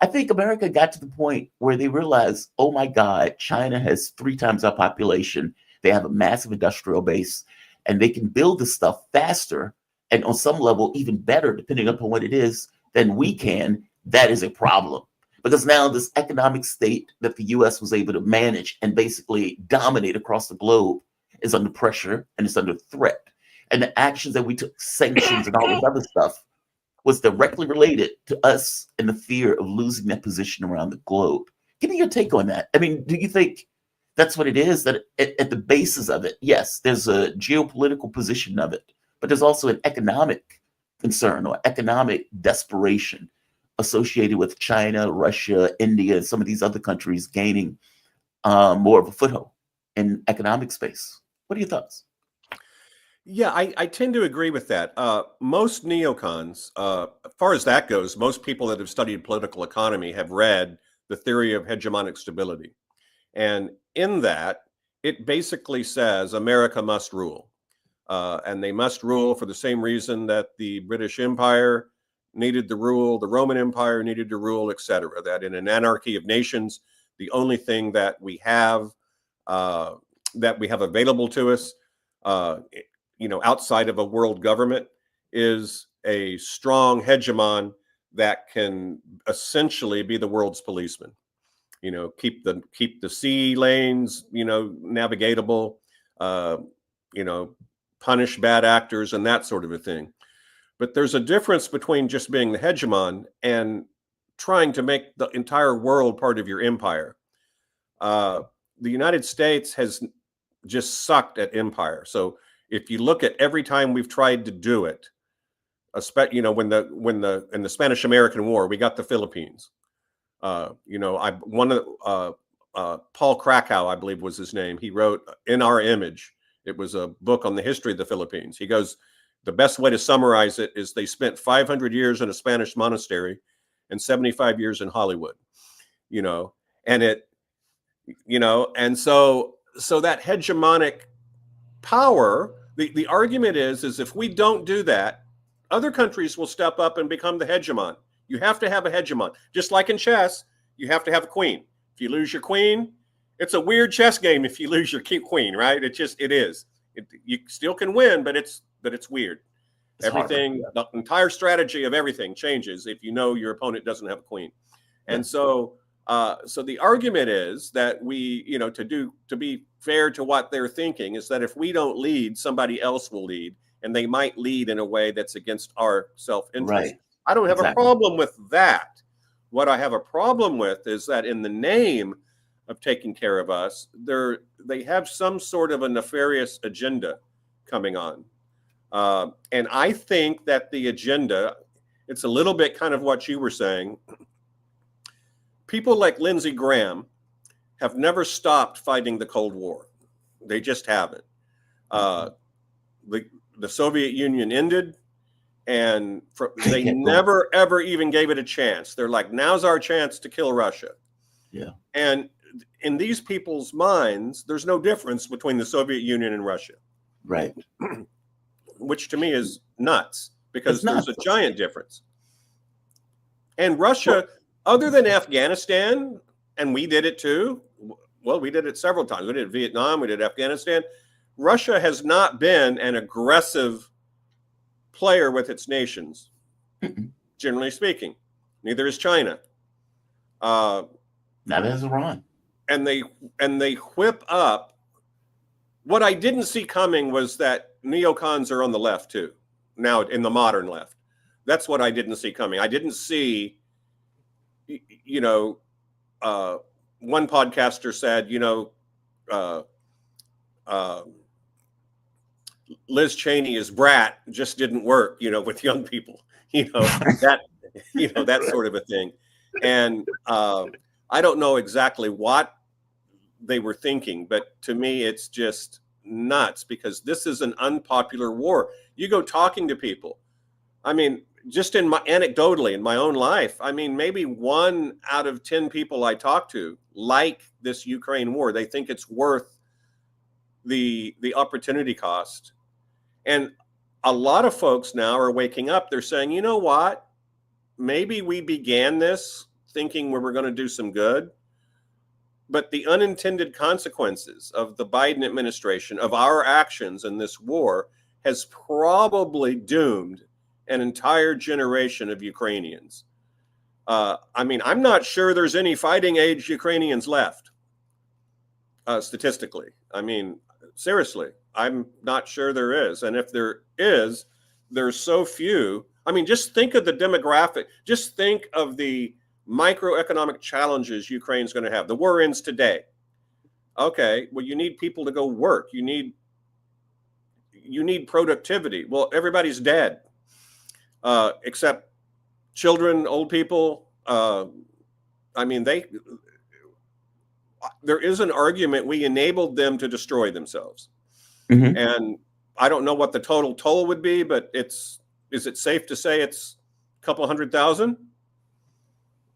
I think America got to the point where they realized, oh my God, China has 3 times our population. They have a massive industrial base and they can build this stuff faster and on some level even better, depending upon what it is, than we can. That is a problem. Because now this economic state that the US was able to manage and basically dominate across the globe is under pressure and it's under threat. And the actions that we took, sanctions and all this other stuff, was directly related to us and the fear of losing that position around the globe. Give me your take on that. I mean, do you think that's what it is? That at the basis of it, yes, there's a geopolitical position of it, but there's also an economic concern or economic desperation associated with China, Russia, India, and some of these other countries gaining more of a foothold in economic space. What are your thoughts? Yeah, I tend to agree with that. Most neocons, as far as that goes, most people that have studied political economy have read the theory of hegemonic stability. And in that, it basically says America must rule. And they must rule for the same reason that the British Empire needed to rule, the Roman Empire needed to rule, etc. That in an anarchy of nations, the only thing that we have available to us, outside of a world government, is a strong hegemon that can essentially be the world's policeman. Keep the sea lanes, navigatable, punish bad actors and that sort of a thing. But there's a difference between just being the hegemon and trying to make the entire world part of your empire. The United States has just sucked at empire. So if you look at every time we've tried to do it, when in the Spanish American War, we got the Philippines. Paul Krakow, I believe was his name. He wrote In Our Image. It was a book on the history of the Philippines. He goes, the best way to summarize it is they spent 500 years in a Spanish monastery and 75 years in Hollywood, and so that hegemonic power, the argument is if we don't do that, other countries will step up and become the hegemon. You have to have a hegemon. Just like in chess, you have to have a queen. If you lose your queen, it's a weird chess game if you lose your queen, right? It is. You still can win, but it's weird. It's everything, harder. The entire strategy of everything changes if you know your opponent doesn't have a queen. And so the argument is that we, to be fair to what they're thinking, is that if we don't lead, somebody else will lead, and they might lead in a way that's against our self-interest. Right. I don't have a Exactly. problem with that. What I have a problem with is that in the name of taking care of us, they have some sort of a nefarious agenda coming on. And I think that the agenda, it's a little bit kind of what you were saying. People like Lindsey Graham have never stopped fighting the Cold War. They just haven't. The Soviet Union ended, and they never, ever even gave it a chance. They're like, now's our chance to kill Russia. Yeah. And in these people's minds, there's no difference between the Soviet Union and Russia. Right. Which to me is nuts, because It's nuts. there's a giant difference. And Russia, other than Afghanistan, and we did it too. Well, we did it several times. We did Vietnam, we did Afghanistan. Russia has not been an aggressive player with its nations, generally speaking. Neither is China. Neither is Iran. And they whip up. What I didn't see coming was that neocons are on the left too, now in the modern left. That's what I didn't see coming. I didn't see, one podcaster said, Liz Cheney's brat just didn't work, with young people, that sort of a thing. And I don't know exactly what they were thinking, but to me, it's just nuts, because this is an unpopular war. You go talking to people. I mean, just anecdotally in my own life, I mean, maybe 1 out of 10 people I talk to like this Ukraine war. They think it's worth the opportunity cost. And a lot of folks now are waking up. They're saying, you know what? Maybe we began this thinking we were going to do some good, but the unintended consequences of the Biden administration, of our actions in this war, has probably doomed an entire generation of Ukrainians. I mean, I'm not sure there's any fighting age Ukrainians left, statistically. I mean, seriously, I'm not sure there is. And if there is, there's so few. I mean, just think of the demographic. Just think of the microeconomic challenges Ukraine's going to have. The war ends today. Okay, well, you need people to go work. You need productivity. Well, everybody's dead, except children, old people. I mean, there is an argument we enabled them to destroy themselves. Mhm. And I don't know what the total toll would be, but is it safe to say it's a couple 100,000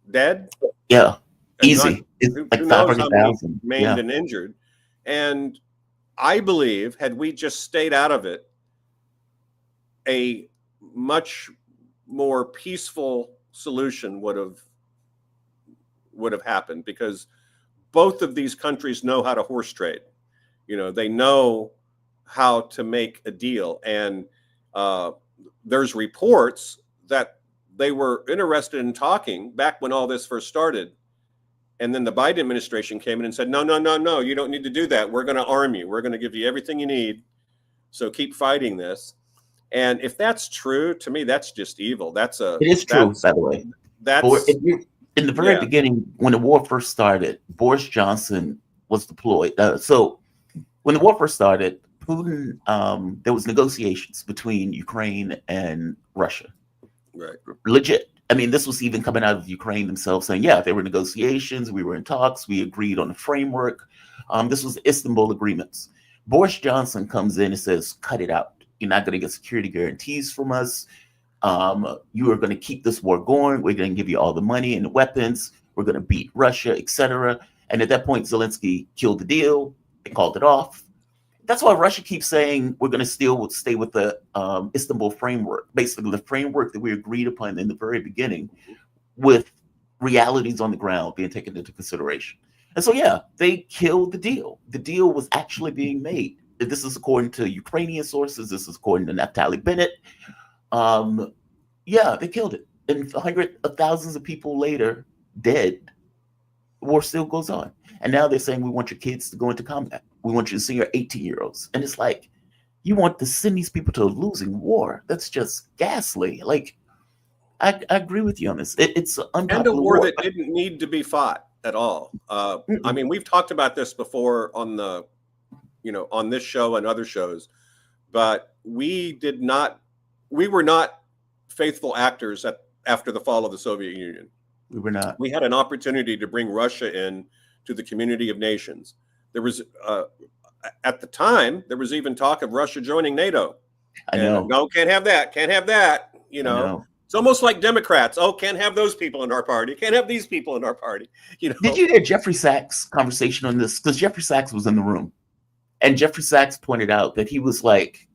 dead? Yeah. And Easy. It's who like knows how many 500,000. maimed Yeah. and injured. And I believe, had we just stayed out of it, a much more peaceful solution would have happened, because both of these countries know how to horse trade. They know how to make a deal. And there's reports that they were interested in talking back when all this first started. And then the Biden administration came in and said, no, you don't need to do that. We're going to arm you. We're going to give you everything you need. So keep fighting this. And if that's true, to me, that's just evil. It is true, by the way. That's In the very yeah, beginning, when the war first started, Boris Johnson was deployed. So when the war first started, Putin, there was negotiations between Ukraine and Russia. right. Legit. I mean, this was even coming out of Ukraine themselves saying, yeah, there were negotiations. We were in talks. We agreed on a framework. This was the Istanbul agreements. Boris Johnson comes in and says, cut it out. You're not going to get security guarantees from us. You are going to keep this war going. We're going to give you all the money and the weapons. We're going to beat Russia, etc. And at that point, Zelensky killed the deal. They called it off. That's why Russia keeps saying we're going to still stay with the Istanbul framework, basically the framework that we agreed upon in the very beginning, with realities on the ground being taken into consideration. And so, yeah, they killed the deal. The deal was actually being made. This is according to Ukrainian sources. This is according to Naftali Bennett. Yeah, they killed it. And hundreds of thousands of people later dead, the war still goes on. And now they're saying we want your kids to go into combat. We want you to send your 18-year-olds. And it's like, you want to send these people to a losing war. That's just ghastly. Like, I agree with you on this. It's an unpopular And a war that didn't need to be fought at all. I mean, we've talked about this before on the, on this show and other shows, but we were not faithful actors after the fall of the Soviet Union. We were not. We had an opportunity to bring Russia in to the community of nations. There was, at the time, there was even talk of Russia joining NATO. I know. No, can't have that. Can't have that. It's almost like Democrats. Oh, can't have those people in our party. Can't have these people in our party. Did you hear Jeffrey Sachs' conversation on this? Because Jeffrey Sachs was in the room. And Jeffrey Sachs pointed out that he was like,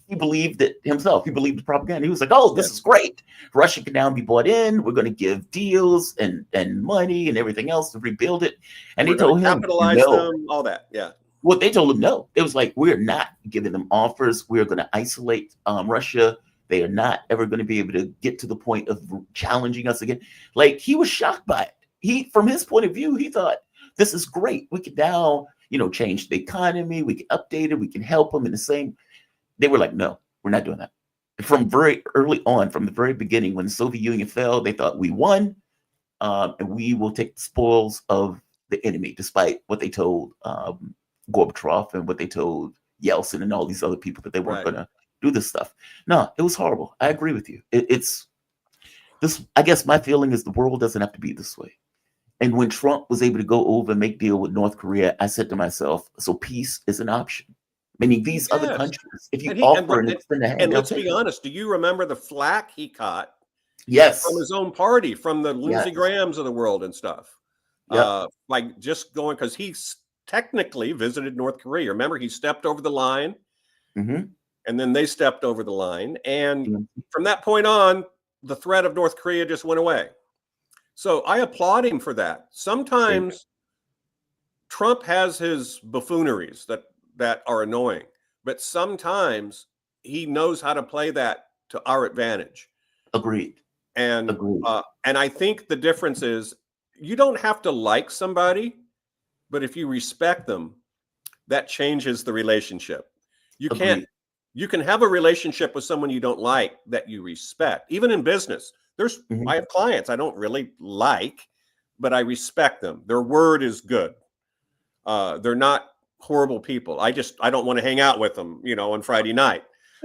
he believed it himself. He believed the propaganda. He was like, oh, this is great. Russia can now be bought in. We're going to give deals and money and everything else to rebuild it. And they told him, capitalize them, all that. Yeah. Well, they told him no. It was like, we're not giving them offers. We're going to isolate Russia. They are not ever going to be able to get to the point of challenging us again. Like, he was shocked by it. From his point of view, he thought, this is great. We can now, change the economy. We can update it. We can help them in the same. They were like, no, we're not doing that. From very early on, from the very beginning, when the Soviet Union fell, they thought we won, and we will take the spoils of the enemy, despite what they told Gorbachev and what they told Yeltsin and all these other people, that they weren't going to do this stuff. No, it was horrible. I agree with you. It's this. I guess my feeling is the world doesn't have to be this way. And when Trump was able to go over and make deal with North Korea, I said to myself, so peace is an option. Meaning these other countries, if you offer and extend a hand, and let's be honest, do you remember the flack he caught? Yes, from his own party, from the Lindsey Grahams of the world and stuff. Like just going, because he technically visited North Korea. Remember, he stepped over the line, and then they stepped over the line, and from that point on, the threat of North Korea just went away. So I applaud him for that. Sometimes Trump has his buffooneries that are annoying, but sometimes he knows how to play that to our advantage. Agreed. And I think the difference is you don't have to like somebody, but if you respect them, that changes the relationship. You can have a relationship with someone you don't like that you respect. Even in business, I have clients I don't really like, but I respect them. Their word is good. They're not horrible people. I don't want to hang out with them, on Friday night,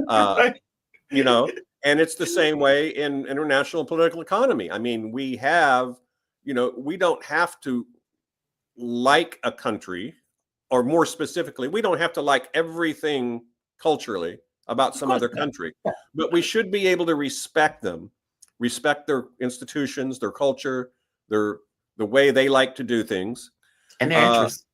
and it's the same way in international political economy. I mean, we don't have to like a country, or more specifically, we don't have to like everything culturally about some other country, but we should be able to respect them, respect their institutions, their culture, the way they like to do things. And their interests.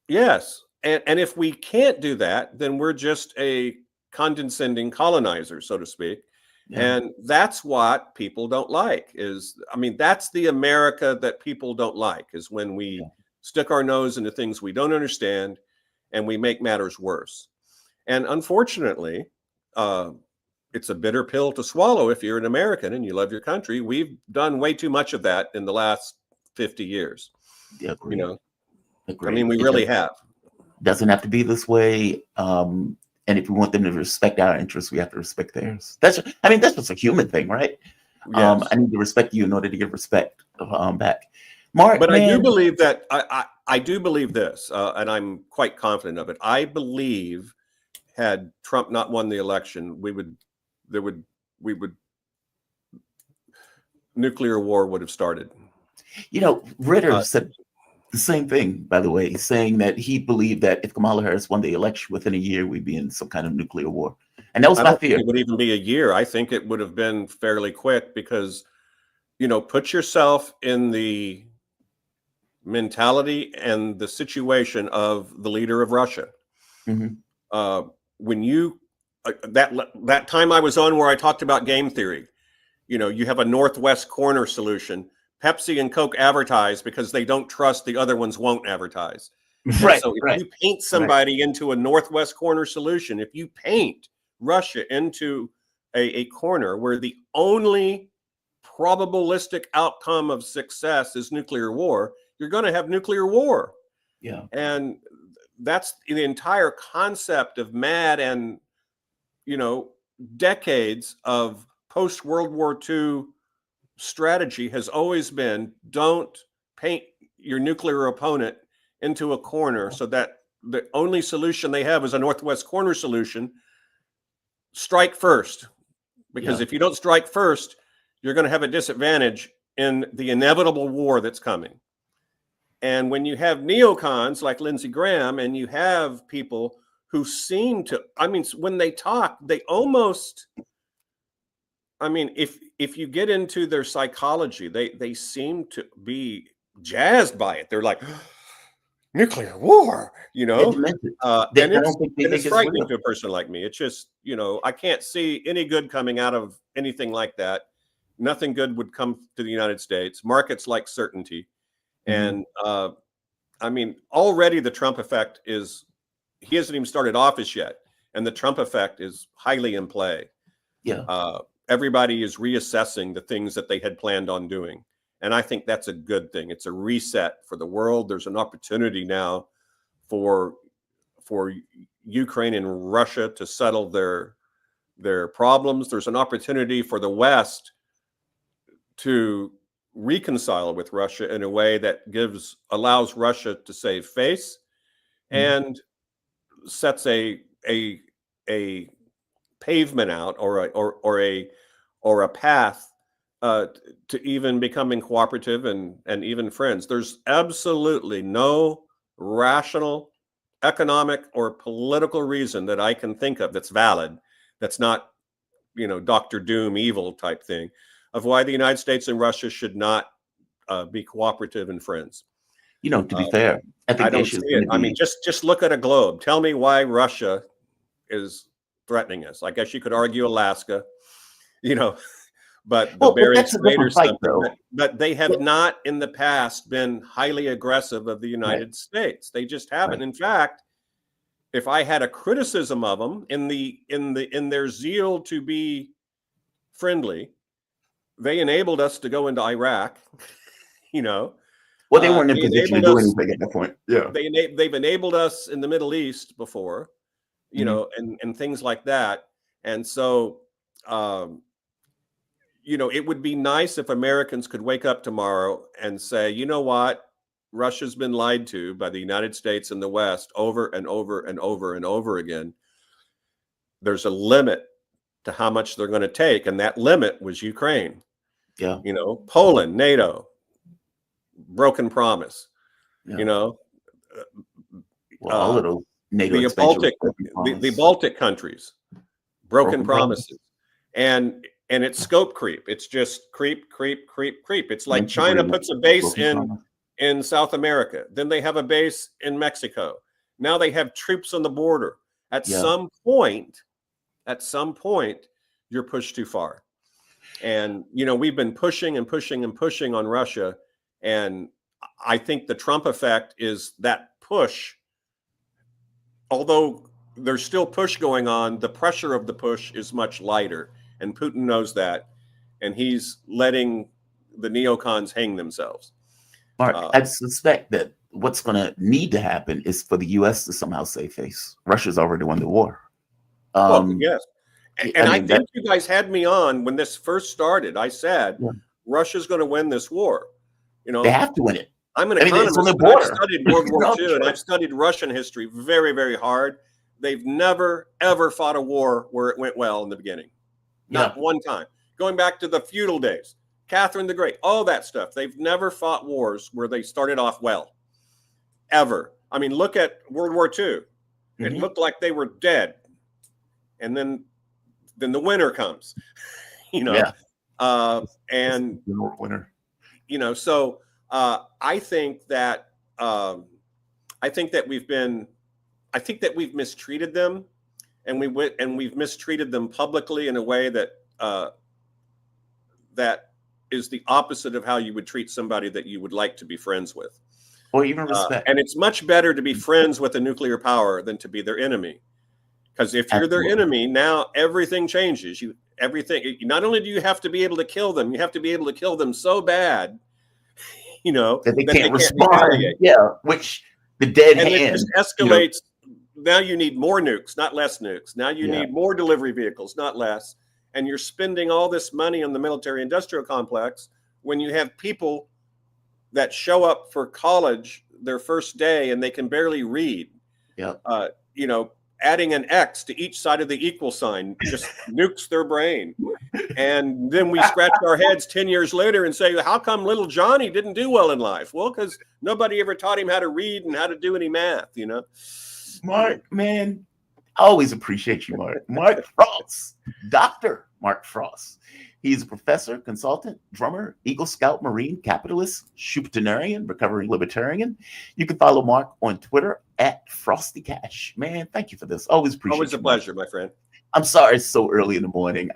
Yes. And if we can't do that, then we're just a condescending colonizer, so to speak. Yeah. And that's what people don't like that's the America that people don't like, is when we stick our nose into things we don't understand and we make matters worse. And unfortunately, it's a bitter pill to swallow if you're an American and you love your country. We've done way too much of that in the last 50 years. Yeah, I mean, we really have. Doesn't have to be this way. And if we want them to respect our interests, we have to respect theirs. That's just a human thing, right? Yes. I need to respect you in order to get respect back. Mark, But man, I do believe that I do believe this, and I'm quite confident of it. I believe had Trump not won the election, nuclear war would have started. Ritter said the same thing, by the way, saying that he believed that if Kamala Harris won the election within a year, we'd be in some kind of nuclear war. And that was I my don't think fear. it would even be a year. I think it would have been fairly quick because, put yourself in the mentality and the situation of the leader of Russia. Mm-hmm. When you that time I was on where I talked about game theory, you have a northwest corner solution. Pepsi and Coke advertise because they don't trust the other ones won't advertise. Right. So if you paint somebody into a northwest corner solution, if you paint Russia into a corner where the only probabilistic outcome of success is nuclear war, you're going to have nuclear war. Yeah. And that's the entire concept of MAD and, decades of post-World War II strategy has always been don't paint your nuclear opponent into a corner so that the only solution they have is a northwest corner solution. Strike first, because if you don't strike first, you're going to have a disadvantage in the inevitable war that's coming. And when you have neocons like Lindsey Graham and you have people who seem to, when they talk, they almost, if you get into their psychology, they seem to be jazzed by it. They're like, nuclear war, and it's frightening to a person like me. It's just, I can't see any good coming out of anything like that. Nothing good would come to the United States. Markets like certainty. And already the Trump effect he hasn't even started office yet. And the Trump effect is highly in play. Yeah. Everybody is reassessing the things that they had planned on doing. And I think that's a good thing. It's a reset for the world. There's an opportunity now for Ukraine and Russia to settle their problems. There's an opportunity for the West to reconcile with Russia in a way that allows Russia to save face and sets a pavement out or a path to even becoming cooperative and even friends. There's absolutely no rational economic or political reason that I can think of that's valid, that's not, Dr. Doom evil type thing, of why the United States and Russia should not be cooperative and friends. To be fair, I don't see it. Just look at a globe. Tell me why Russia is threatening us. I guess you could argue Alaska, but the Bering Strait or something. But they have not in the past been highly aggressive of the United States. They just haven't. In fact, if I had a criticism of them in their zeal to be friendly, they enabled us to go into Iraq. Well, they weren't in position to do anything at that point. Yeah, they've enabled us in the Middle East before, and things like that. And so, it would be nice if Americans could wake up tomorrow and say, you know what, Russia's been lied to by the United States and the West over and over and over and over again. There's a limit to how much they're going to take, and that limit was Ukraine. Yeah, Poland, NATO. Broken promise, all of those NATO the Baltic countries, broken promises, and it's scope creep. It's just creep. It's like China puts a base in South America, then they have a base in Mexico. Now they have troops on the border. At some point, you're pushed too far, and we've been pushing on Russia. And I think the Trump effect is that push. Although there's still push going on, the pressure of the push is much lighter. And Putin knows that. And he's letting the neocons hang themselves. Mark, I suspect that what's going to need to happen is for the U.S. to somehow save face. Russia's already won the war. Well, Um, yes. I And I mean, that, think you guys had me on when this first started. I said, yeah, Russia's going to win this war. You they know, have to win it. I'm an I mean, it's on economist, the but I've border. studied World War No, II and I've studied Russian history very, very hard. They've never, ever fought a war where it went well in the beginning. Not yeah, one time. Going back to the feudal days, Catherine the Great, all that stuff. They've never fought wars where they started off well, ever. I mean, look at World War II. It mhm, looked like they were dead. And then the winter comes, you know. yeah. And The winner. you know, so I think that we've mistreated them, and we've mistreated them publicly in a way that that is the opposite of how you would treat somebody that you would like to be friends with. Or even respect. And it's much better to be friends with a nuclear power than to be their enemy. Because if you're their Absolutely. enemy, now everything changes. Not only do you have to be able to kill them, you have to be able to kill them so bad, you know, That they that they can't can't respond. retaliate. Yeah, which the dead And it hand. just You know, escalates. Now you need more nukes, not less nukes. Now you yeah, need more delivery vehicles, not less. And you're spending all this money on the military industrial complex when you have people that show up for college their first day and they can barely read. yeah. You know, adding an X to each side of the equal sign just nukes their brain. And then we scratch our heads 10 years later and say, how come little Johnny didn't do well in life? Well, because nobody ever taught him how to read and how to do any math, you know? Mark, man, I always appreciate you, Mark. Mark Frost, Dr. Mark Frost. He's a professor, consultant, drummer, Eagle Scout, Marine, capitalist, Schumpeterian, recovering libertarian. You can follow Mark on Twitter at Frosty Cash. Man, thank you for this. Always appreciate Always a you, Mark. pleasure, my friend. I'm sorry it's so early in the morning.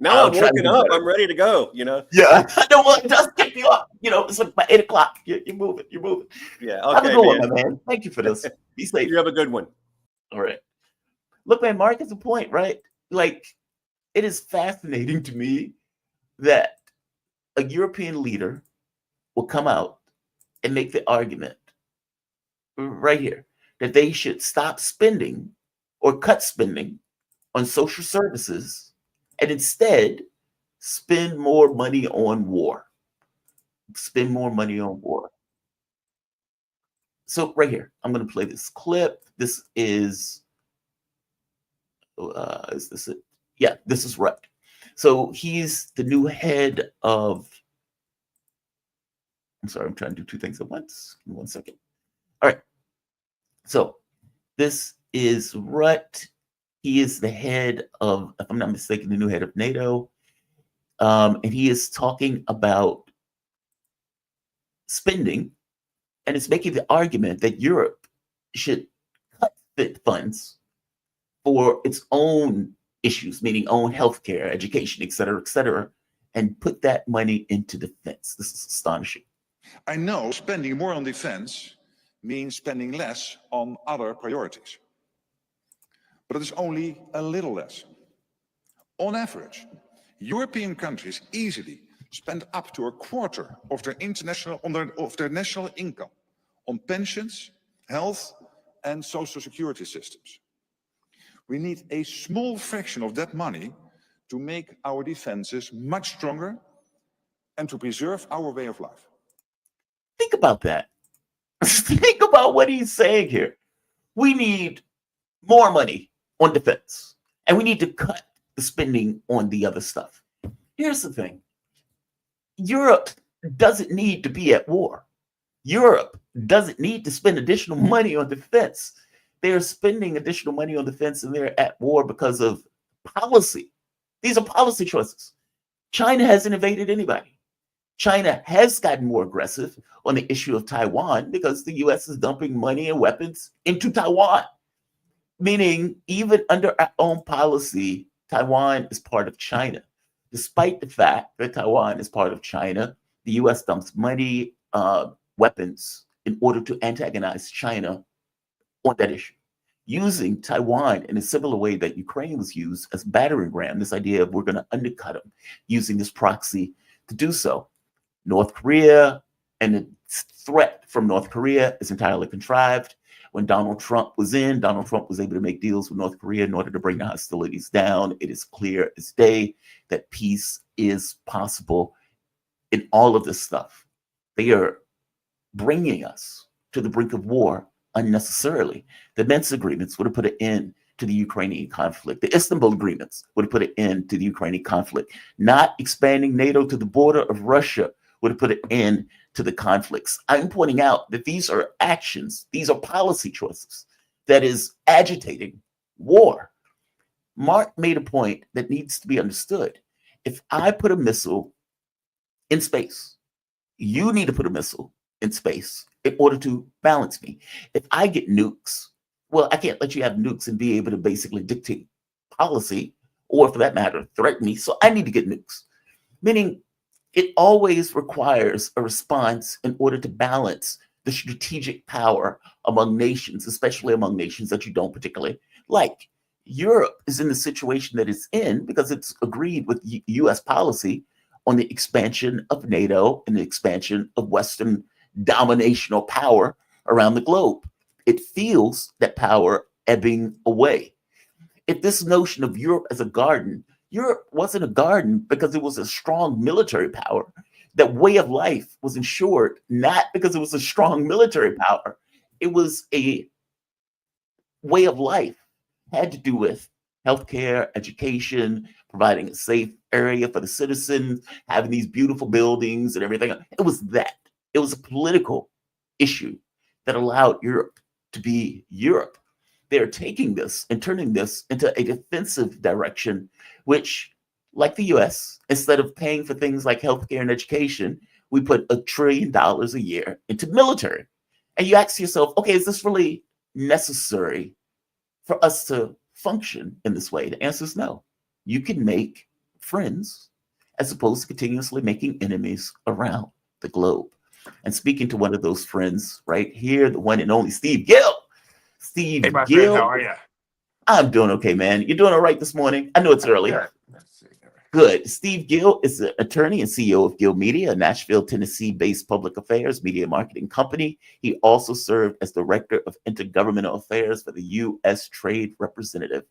Now I'll I'm try to woken do up. better. I'm ready to go, you know? Yeah, I don't want to just get you up. You know, it's like by 8 o'clock. You're moving. You're moving. Yeah. Have a Okay, good one, man. my man. Thank you for this. Be safe. You have a good one. All right. Look, man, Mark has a point, right? Like, it is fascinating to me that a European leader will come out and make the argument right here that they should stop spending or cut spending on social services and instead spend more money on war. Spend more money on war. So right here, I'm going to play this clip. This is this it? Yeah, this is right. So he's the new head of. I'm sorry, I'm trying to do two things at once. Give me 1 second. All right. So this is Rutt. He is the head of, if I'm not mistaken, the new head of NATO. And he is talking about spending and is making the argument that Europe should cut funds for its own issues, meaning own healthcare, education, et cetera, and put that money into defense. This is astonishing. I know spending more on defense means spending less on other priorities. But it is only a little less. On average, European countries easily spend up to a quarter of their national income on pensions, health, and social security systems. We need a small fraction of that money to make our defenses much stronger and to preserve our way of life. Think about that. Think about what he's saying here. We need more money on defense, and we need to cut the spending on the other stuff. Here's the thing. Europe doesn't need to be at war. Europe doesn't need to spend additional money on defense. They're spending additional money on defense and they're at war because of policy. These are policy choices. China hasn't invaded anybody. China has gotten more aggressive on the issue of Taiwan because the US is dumping money and weapons into Taiwan. Meaning, even under our own policy, Taiwan is part of China. Despite the fact that Taiwan is part of China, the US dumps money, weapons in order to antagonize China on that issue, using Taiwan in a similar way that Ukraine was used as battering ram, this idea of we're going to undercut them, using this proxy to do so. North Korea and the threat from North Korea is entirely contrived. When Donald Trump was in, Donald Trump was able to make deals with North Korea in order to bring the hostilities down. It is clear as day that peace is possible in all of this stuff. They are bringing us to the brink of war unnecessarily. The Minsk agreements would have put an end to the Ukrainian conflict. The Istanbul agreements would have put an end to the Ukrainian conflict. Not expanding NATO to the border of Russia would have put an end to the conflicts. I'm pointing out that these are actions, these are policy choices that is agitating war. Mark made a point that needs to be understood. If I put a missile in space, you need to put a missile in space in order to balance me. If I get nukes, well, I can't let you have nukes and be able to basically dictate policy, or for that matter, threaten me. So I need to get nukes. Meaning it always requires a response in order to balance the strategic power among nations, especially among nations that you don't particularly like. Europe is in the situation that it's in because it's agreed with US policy on the expansion of NATO and the expansion of Western dominational power around the globe. It feels that power ebbing away. If this notion of Europe as a garden, Europe wasn't a garden because it was a strong military power. That way of life was ensured not because it was a strong military power. It was a way of life, had to do with healthcare, education, providing a safe area for the citizens, having these beautiful buildings and everything. It was that. It was a political issue that allowed Europe to be Europe. They're taking this and turning this into a defensive direction, which, like the US, instead of paying for things like healthcare and education, we put $1 trillion a year into military. And you ask yourself, okay, is this really necessary for us to function in this way? The answer is no. You can make friends as opposed to continuously making enemies around the globe. And speaking to one of those friends right here, the one and only Steve Gill. Steve Hey, my Gill. friend, how are you? I'm doing okay, man. You're doing all right this morning? I know it's early. Good. Steve Gill is an attorney and CEO of Gill Media, a Nashville, Tennessee-based public affairs media marketing company. He also served as Director of Intergovernmental Affairs for the U.S. Trade Representative.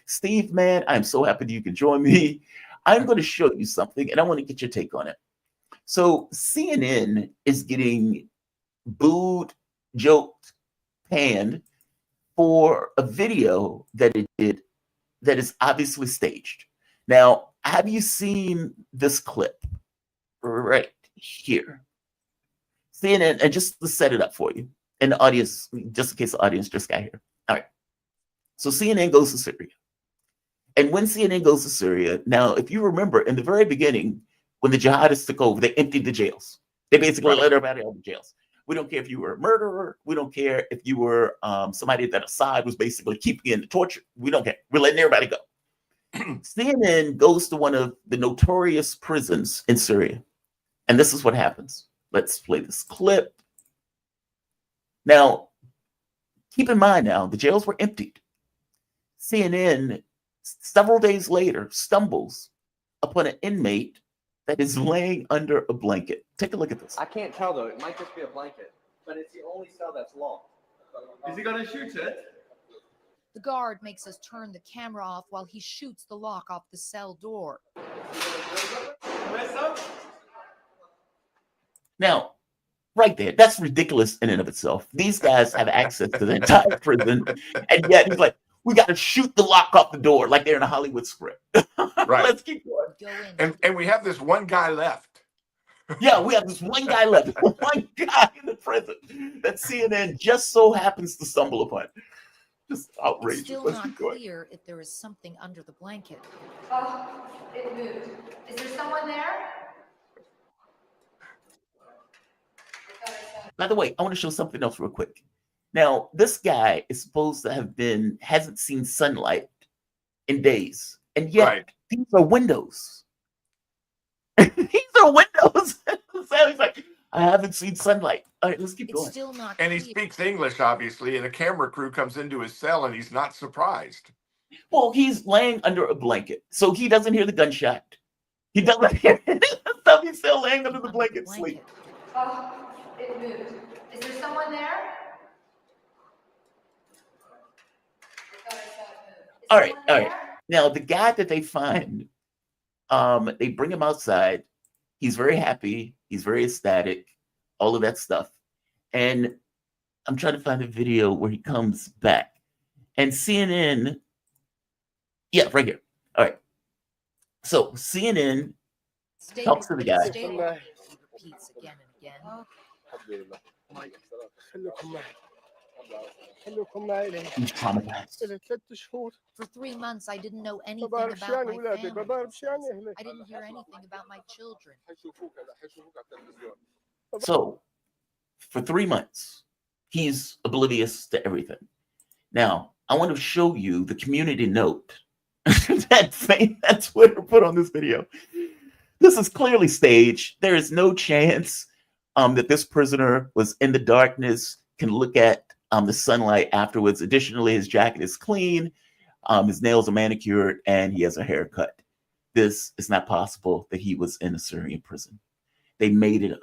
Steve, man, I'm so happy that you can join me. I'm going to show you something, and I want to get your take on it. So CNN is getting booed, joked, panned for a video that it did that is obviously staged. Now, have you seen this clip right here? CNN, and just to set it up for you, and the audience, just in case the audience just got here. All right. So CNN goes to Syria. And when CNN goes to Syria, now, if you remember in the very beginning, when the jihadists took over, they emptied the jails. They basically let everybody out of the jails. We don't care if you were a murderer. We don't care if you were somebody that Assad was basically keeping in the torture. We don't care. We're letting everybody go. CNN goes to one of the notorious prisons in Syria. And this is what happens. Let's play this clip. Now, keep in mind now, the jails were emptied. CNN, several days later, stumbles upon an inmate that is laying under a blanket. Take a look at this. I can't tell though. It might just be a blanket, but it's the only cell that's locked. Is he gonna shoot it? The guard makes us turn the camera off while he shoots the lock off the cell door. Now, right there, that's ridiculous in and of itself. These guys have access to the entire prison, and yet he's like, we got to shoot the lock off the door like they're in a Hollywood script. Right. Let's keep going. And we have this one guy left. Yeah, we have this one guy left, one guy in the prison that CNN just so happens to stumble upon. Just outrageous. It's still Let's not keep going. clear if there is something under the blanket. Oh, it moved. Is there someone there? By the way, I want to show something else real quick. Now, this guy is supposed to have hasn't seen sunlight in days. And yet, these are windows. These are windows. So he's like, I haven't seen sunlight. All right, let's keep going. It's still not And he clear. speaks English, obviously, and a camera crew comes into his cell and he's not surprised. Well, he's laying under a blanket, so he doesn't hear the gunshot. He doesn't hear any of the stuff. He's still laying under the blanket, sleep. Oh, it moved. Is there someone there? All right, someone all right. there? Now the guy that they find, they bring him outside. He's very happy. He's very ecstatic. All of that stuff. And I'm trying to find a video where he comes back. And CNN, yeah, right here. All right. So CNN talks to the guy. Stable repeats again and again. He's traumatized. For 3 months, I didn't know anything about my family. He says. I didn't hear anything about my children. So for 3 months, he's oblivious to everything. Now, I want to show you the community note that's Twitter put on this video. This is clearly staged. There is no chance that this prisoner was in the darkness, can look at the sunlight afterwards. Additionally, his jacket is clean, his nails are manicured, and he has a haircut. This is not possible that he was in a Syrian prison. They made it up.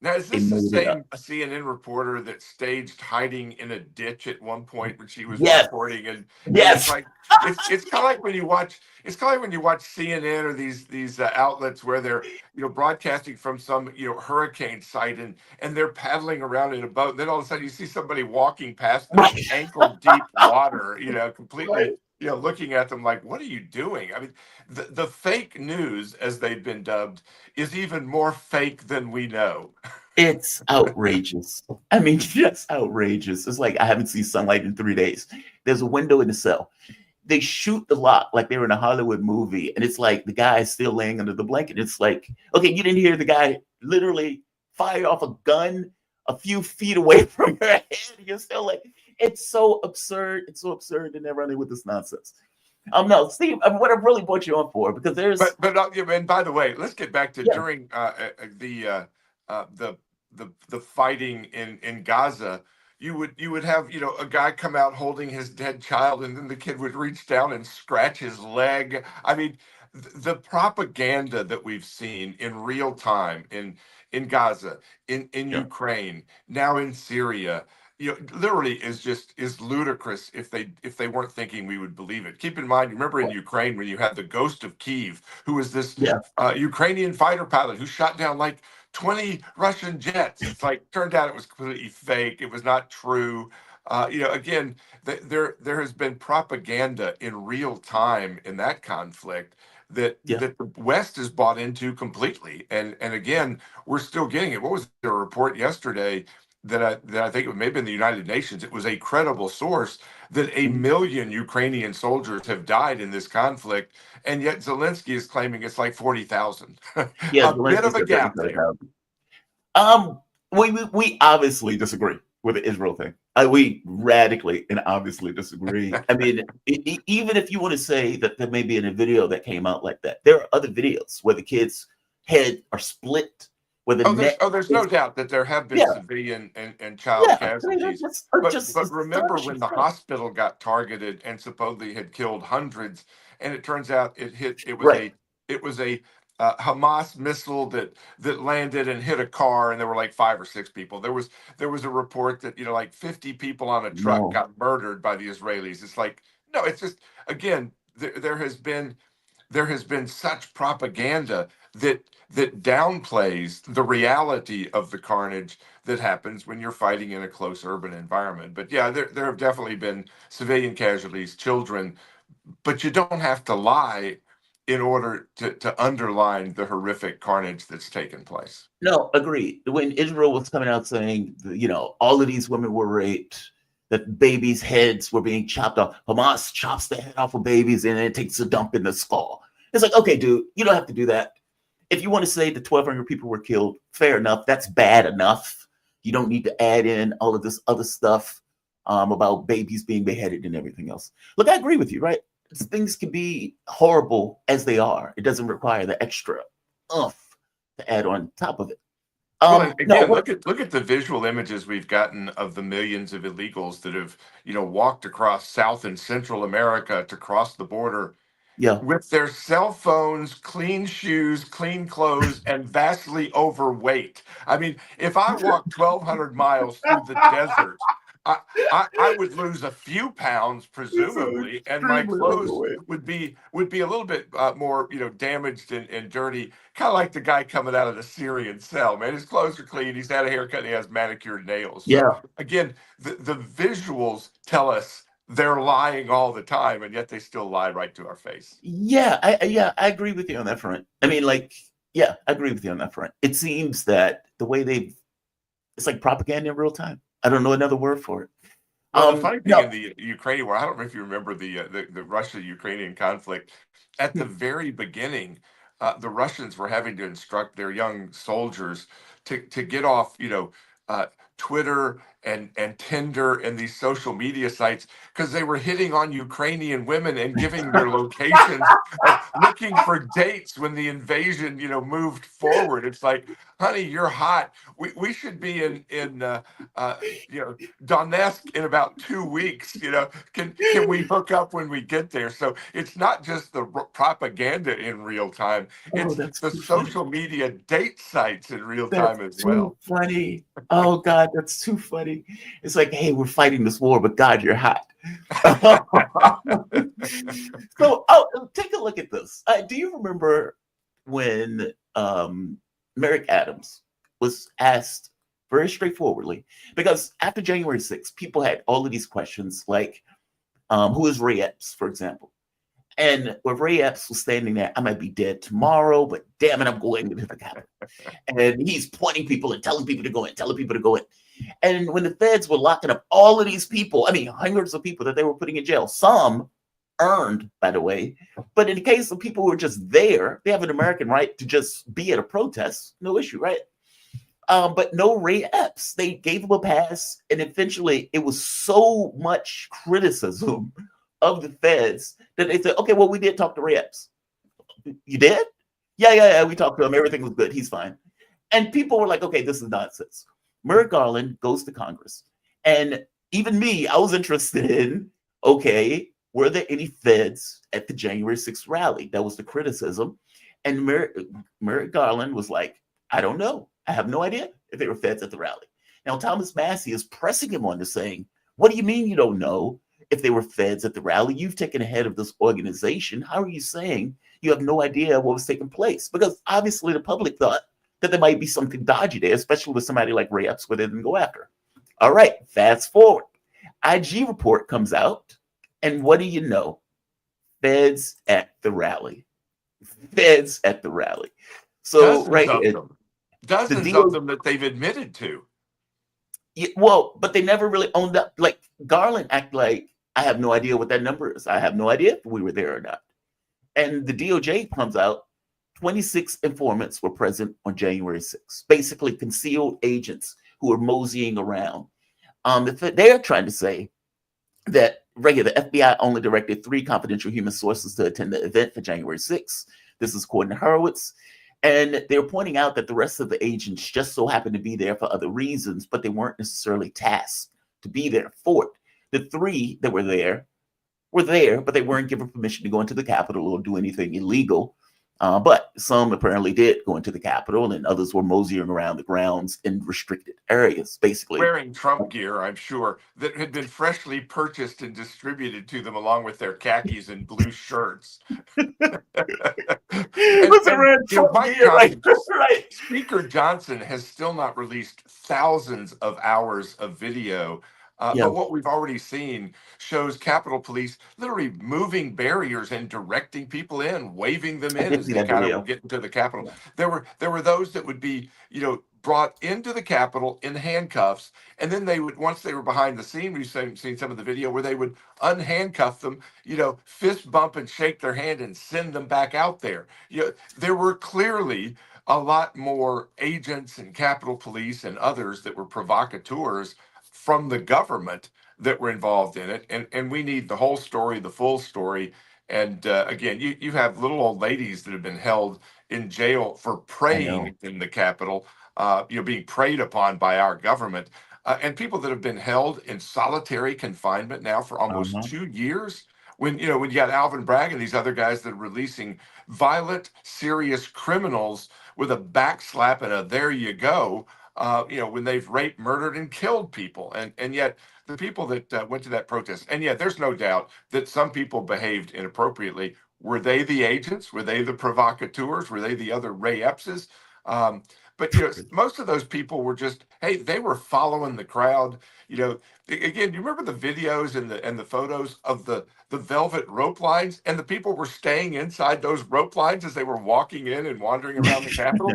Now, is this the same CNN reporter that staged hiding in a ditch at one point when she was reporting? And yes, it's like it's kind of like when you watch CNN or these outlets where they're broadcasting from some hurricane site and they're paddling around in a boat. And then all of a sudden you see somebody walking past this ankle deep water, completely. Looking at them like, what are you doing? I mean, the fake news, as they've been dubbed, is even more fake than we know. It's outrageous. I mean, just outrageous. It's like I haven't seen sunlight in 3 days. There's a window in the cell. They shoot the lot like they were in a Hollywood movie, and it's like the guy is still laying under the blanket. It's like, okay, you didn't hear the guy literally fire off a gun a few feet away from your head. You're still like, it's so absurd. It's so absurd, and they're running with this nonsense. No, Steve, what I've really brought you on for, because there's. But and by the way, let's get back to during the fighting in Gaza. You would have a guy come out holding his dead child, and then the kid would reach down and scratch his leg. I mean, the propaganda that we've seen in real time in Gaza, in Ukraine, now in Syria, literally is ludicrous if they weren't thinking we would believe it. Keep in mind, remember in Ukraine when you had the ghost of Kyiv, who was this Ukrainian fighter pilot who shot down like 20 Russian jets. It's like turned out it was completely fake. It was not true. Again, there has been propaganda in real time in that conflict that the West is bought into completely. And again, we're still getting it. What was the report yesterday that I think it may have been the United Nations? It was a credible source that 1 million Ukrainian soldiers have died in this conflict, and yet Zelensky is claiming it's like 40,000. Yeah, a bit of a gap there. We obviously disagree with the Israel thing. We radically and obviously disagree. I mean, even if you want to say that there may be in a video that came out like that, there are other videos where the kids' head are split. There's no doubt that there have been civilian and child casualties. But remember when the hospital got targeted and supposedly had killed hundreds, and it turns out it was a Hamas missile that landed and hit a car, and there were like 5 or 6 people. There was a report that like 50 people on a truck got murdered by the Israelis. It's like, no, it's just, again, there has been such propaganda that downplays the reality of the carnage that happens when you're fighting in a close urban environment. But yeah, there have definitely been civilian casualties, children, but you don't have to lie in order to underline the horrific carnage that's taken place. No, agreed. When Israel was coming out saying, all of these women were raped, that babies' heads were being chopped off. Hamas chops the head off of babies and then takes a dump in the skull. It's like, okay, dude, you don't have to do that. If you want to say that 1,200 people were killed, fair enough. That's bad enough. You don't need to add in all of this other stuff about babies being beheaded and everything else. Look, I agree with you, right? Things can be horrible as they are. It doesn't require the extra oomph to add on top of it. Look at the visual images we've gotten of the millions of illegals that have, walked across South and Central America to cross the border with their cell phones, clean shoes, clean clothes, and vastly overweight. I mean, if I walk 1,200 miles through the desert I would lose a few pounds It's so presumably, and my extremely clothes overweight. would be a little bit more, damaged and dirty, kind of like the guy coming out of the Syrian cell. Man, his clothes are clean. He's had a haircut. And he has manicured nails. So Yeah. again, the visuals tell us they're lying all the time, and yet they still lie right to our face. Yeah, I agree with you on that front. I mean, like, yeah, I agree with you on that front. It seems that the way it's like propaganda in real time. I don't know another word for it. Well, the funny thing No, in the Ukrainian war, I don't know if you remember the Russia-Ukrainian conflict. At the very beginning, the Russians were having to instruct their young soldiers to get off, Twitter and Tinder and these social media sites because they were hitting on Ukrainian women and giving their locations, looking for dates when the invasion, moved forward. It's like, honey, you're hot. We should be Donetsk in about 2 weeks. Can we hook up when we get there? So it's not just the propaganda in real time; oh, it's that's the too funny. social media date sites in real That's time as too well. funny. Oh God, that's too funny. It's like, hey, we're fighting this war, but God, you're hot. So, take a look at this. Do you remember when Merrick Adams was asked very straightforwardly? Because after January 6th, people had all of these questions, like, who is Ray Epps, for example? And when Ray Epps was standing there, I might be dead tomorrow, but damn it, I'm going into the Capitol. And he's pointing people and telling people to go in, telling people to go in. And when the feds were locking up all of these people, I mean, hundreds of people that they were putting in jail, some earned, by the way. But in the case of people who are just there, they have an American right to just be at a protest, no issue, right? But no Ray Epps. They gave him a pass, and eventually it was so much criticism of the feds that they said, okay, well, we did talk to Ray Epps. You did? Yeah, we talked to him. Everything was good. He's fine. And people were like, okay, this is nonsense. Merrick Garland goes to Congress. And even me, I was interested in, okay, were there any feds at the January 6th rally? That was the criticism. And Merrick Garland was like, I don't know. I have no idea if there were feds at the rally. Now, Thomas Massie is pressing him on this, saying, what do you mean you don't know if they were feds at the rally? You've taken a head of this organization. How are you saying you have no idea what was taking place? Because obviously the public thought that there might be something dodgy there, especially with somebody like Ray Epps, where they didn't go after. All right, fast forward. IG report comes out, and what do you know? Feds at the rally. Feds at the rally. So Dozens right of here, them. the Dozens deal. of them that they've admitted to. Yeah, well, but they never really owned up. Like Garland act like, I have no idea what that number is. I have no idea if we were there or not. And the DOJ comes out, 26 informants were present on January 6th, basically concealed agents who were moseying around. They're trying to say that the FBI only directed 3 confidential human sources to attend the event for January 6th. This is according to Horowitz. And they're pointing out that the rest of the agents just so happened to be there for other reasons, but they weren't necessarily tasked to be there for it. The 3 that were there, but they weren't given permission to go into the Capitol or do anything illegal. But some apparently did go into the Capitol, and others were moseying around the grounds in restricted areas, basically. Wearing Trump gear, I'm sure, that had been freshly purchased and distributed to them along with their khakis and blue shirts. Mike Johnson, right. Speaker Johnson has still not released thousands of hours of video. Yeah. But what we've already seen shows Capitol Police literally moving barriers and directing people in, waving them in as they kind of get into the Capitol. Yeah. There were those that would be, brought into the Capitol in handcuffs, and then they would, once they were behind the scene, we've seen some of the video where they would unhandcuff them, fist bump and shake their hand and send them back out there. There were clearly a lot more agents and Capitol Police and others that were provocateurs from the government that were involved in it. And we need the whole story, the full story. And again, you have little old ladies that have been held in jail for praying in the Capitol, being preyed upon by our government, and people that have been held in solitary confinement now for almost 2 years. When you got Alvin Bragg and these other guys that are releasing violent, serious criminals with a backslap and a there you go, when they've raped, murdered, and killed people, and yet the people that went to that protest, and yeah, there's no doubt that some people behaved inappropriately. Were they the agents? Were they the provocateurs? Were they the other Ray Epses? Um, but most of those people were just, hey, they were following the crowd. Again, do you remember the videos and the photos of the velvet rope lines, and the people were staying inside those rope lines as they were walking in and wandering around the Capitol?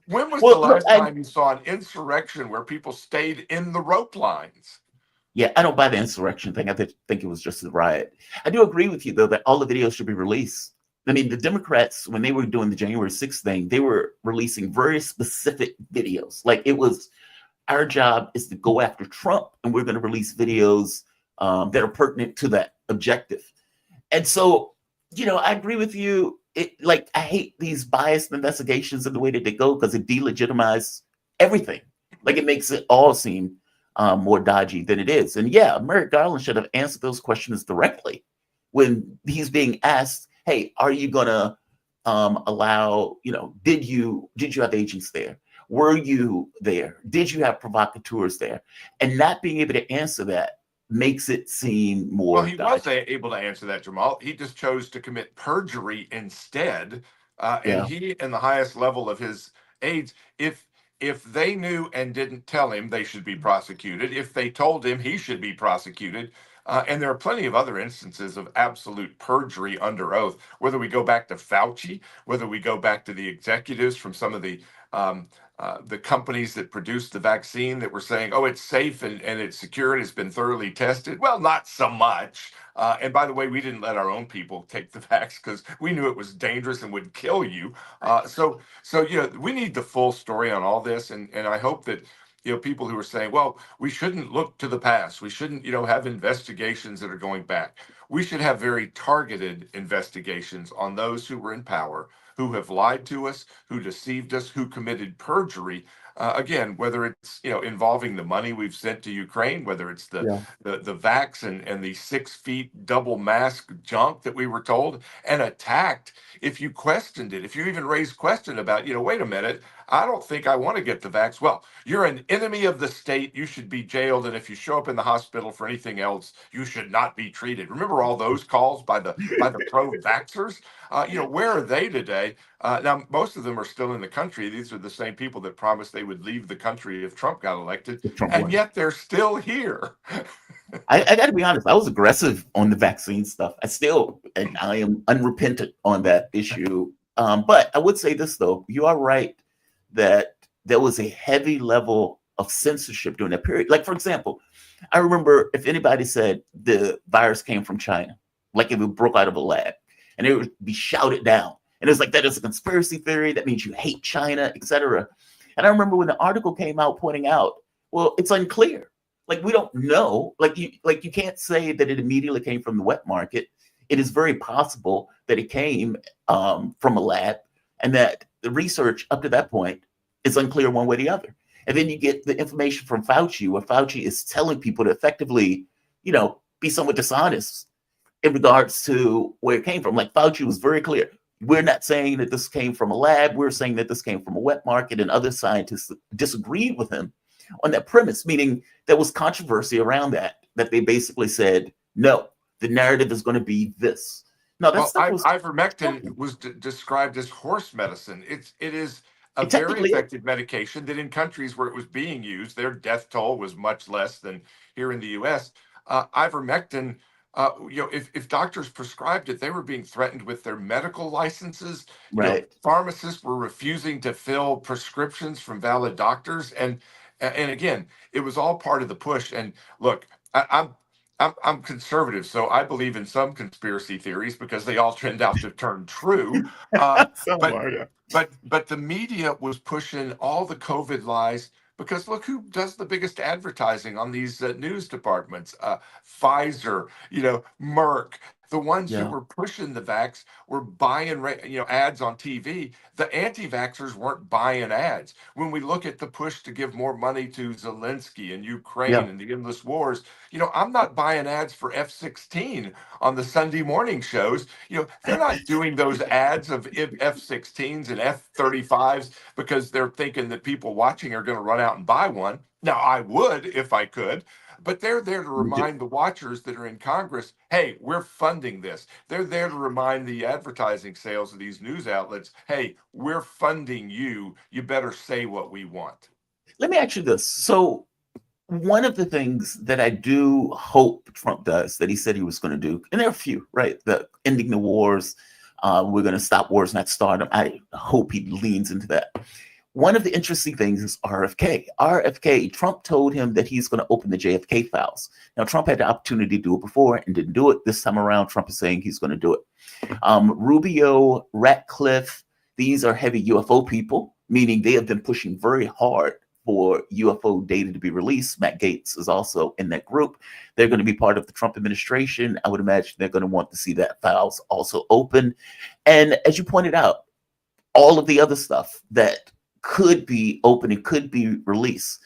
When was the Well, look, last time you saw an insurrection where people stayed in the rope lines? yeah, I don't buy the insurrection thing. I think it was just a riot. I do agree with you, though, that all the videos should be released. I mean, the Democrats, when they were doing the January 6th thing, they were releasing very specific videos. Like, it was, our job is to go after Trump, and we're going to release videos that are pertinent to that objective. And so, I agree with you. I hate these biased investigations and the way that they go, because it delegitimizes everything. Like, it makes it all seem more dodgy than it is. And yeah, Merrick Garland should have answered those questions directly when he's being asked, hey, are you gonna allow, did you have agents there? Were you there? Did you have provocateurs there? And not being able to answer that makes it seem more Well, he was dodgy. able to answer that, Jamal. He just chose to commit perjury instead. And Yeah. he and the highest level of his aides, if they knew and didn't tell him, they should be prosecuted. If they told him, he should be prosecuted. And there are plenty of other instances of absolute perjury under oath, whether we go back to Fauci, whether we go back to the executives from some of the companies that produced the vaccine that were saying, oh, it's safe and it's secure and it's been thoroughly tested. Well, not so much. And by the way, we didn't let our own people take the vax because we knew it was dangerous and would kill you. So we need the full story on all this. And I hope that people who are saying, well, we shouldn't look to the past. We shouldn't, have investigations that are going back. We should have very targeted investigations on those who were in power, who have lied to us, who deceived us, who committed perjury. Again, whether it's involving the money we've sent to Ukraine, whether it's the vax and the 6 feet double mask junk that we were told and attacked. If you questioned it, if you even raised question about, wait a minute, I don't think I want to get the vax. Well, you're an enemy of the state. You should be jailed. And if you show up in the hospital for anything else, you should not be treated. Remember all those calls by the pro-vaxxers? Where are they today? Now, most of them are still in the country. These are the same people that promised they would leave the country if Trump got elected. And yet they're still here. I got to be honest. I was aggressive on the vaccine stuff. And I am unrepentant on that issue. But I would say this, though. You are right that there was a heavy level of censorship during that period. Like, for example, I remember if anybody said the virus came from China, like if it broke out of a lab, and it would be shouted down. And it was like, that is a conspiracy theory. That means you hate China, etc. And I remember when the article came out pointing out, well, it's unclear. Like, we don't know. Like you can't say that it immediately came from the wet market. It is very possible that it came from a lab, and that the research up to that point is unclear one way or the other. And then you get the information from Fauci, where Fauci is telling people to effectively, be somewhat dishonest in regards to where it came from. Like, Fauci was very clear. We're not saying that this came from a lab. We're saying that this came from a wet market, and other scientists disagreed with him on that premise, meaning there was controversy around that they basically said, no, the narrative is going to be this. No, that's ivermectin was described as horse medicine. It is a very effective medication that in countries where it was being used, their death toll was much less than here in the U.S. Ivermectin, if doctors prescribed it, they were being threatened with their medical licenses. Right. Pharmacists were refusing to fill prescriptions from valid doctors, and again, it was all part of the push. And look, I'm conservative, so I believe in some conspiracy theories because they all turned out to turn true. But the media was pushing all the COVID lies because look who does the biggest advertising on these news departments: Pfizer, Merck. The ones who were pushing the vax were buying, ads on TV. The anti-vaxxers weren't buying ads. When we look at the push to give more money to Zelensky and Ukraine and the endless wars, I'm not buying ads for F-16 on the Sunday morning shows. They're not doing those ads of F-16s and F-35s because they're thinking that people watching are going to run out and buy one. Now, I would if I could. but they're there to remind the watchers that are in Congress, hey, we're funding this. They're there to remind the advertising sales of these news outlets, hey, we're funding you. You better say what we want. Let me ask you this. So one of the things that I do hope Trump does that he said he was going to do, and there are a few, right? The ending the wars, we're going to stop wars, not start them. I hope he leans into that. One of the interesting things is RFK. RFK, Trump told him that he's going to open the JFK files. Now, Trump had the opportunity to do it before and didn't do it. This time around, Trump is saying he's going to do it. Rubio, Ratcliffe, these are heavy UFO people, meaning they have been pushing very hard for UFO data to be released. Matt Gaetz is also in that group. They're going to be part of the Trump administration. I would imagine they're going to want to see that files also open. And as you pointed out, all of the other stuff that could be open and could be released.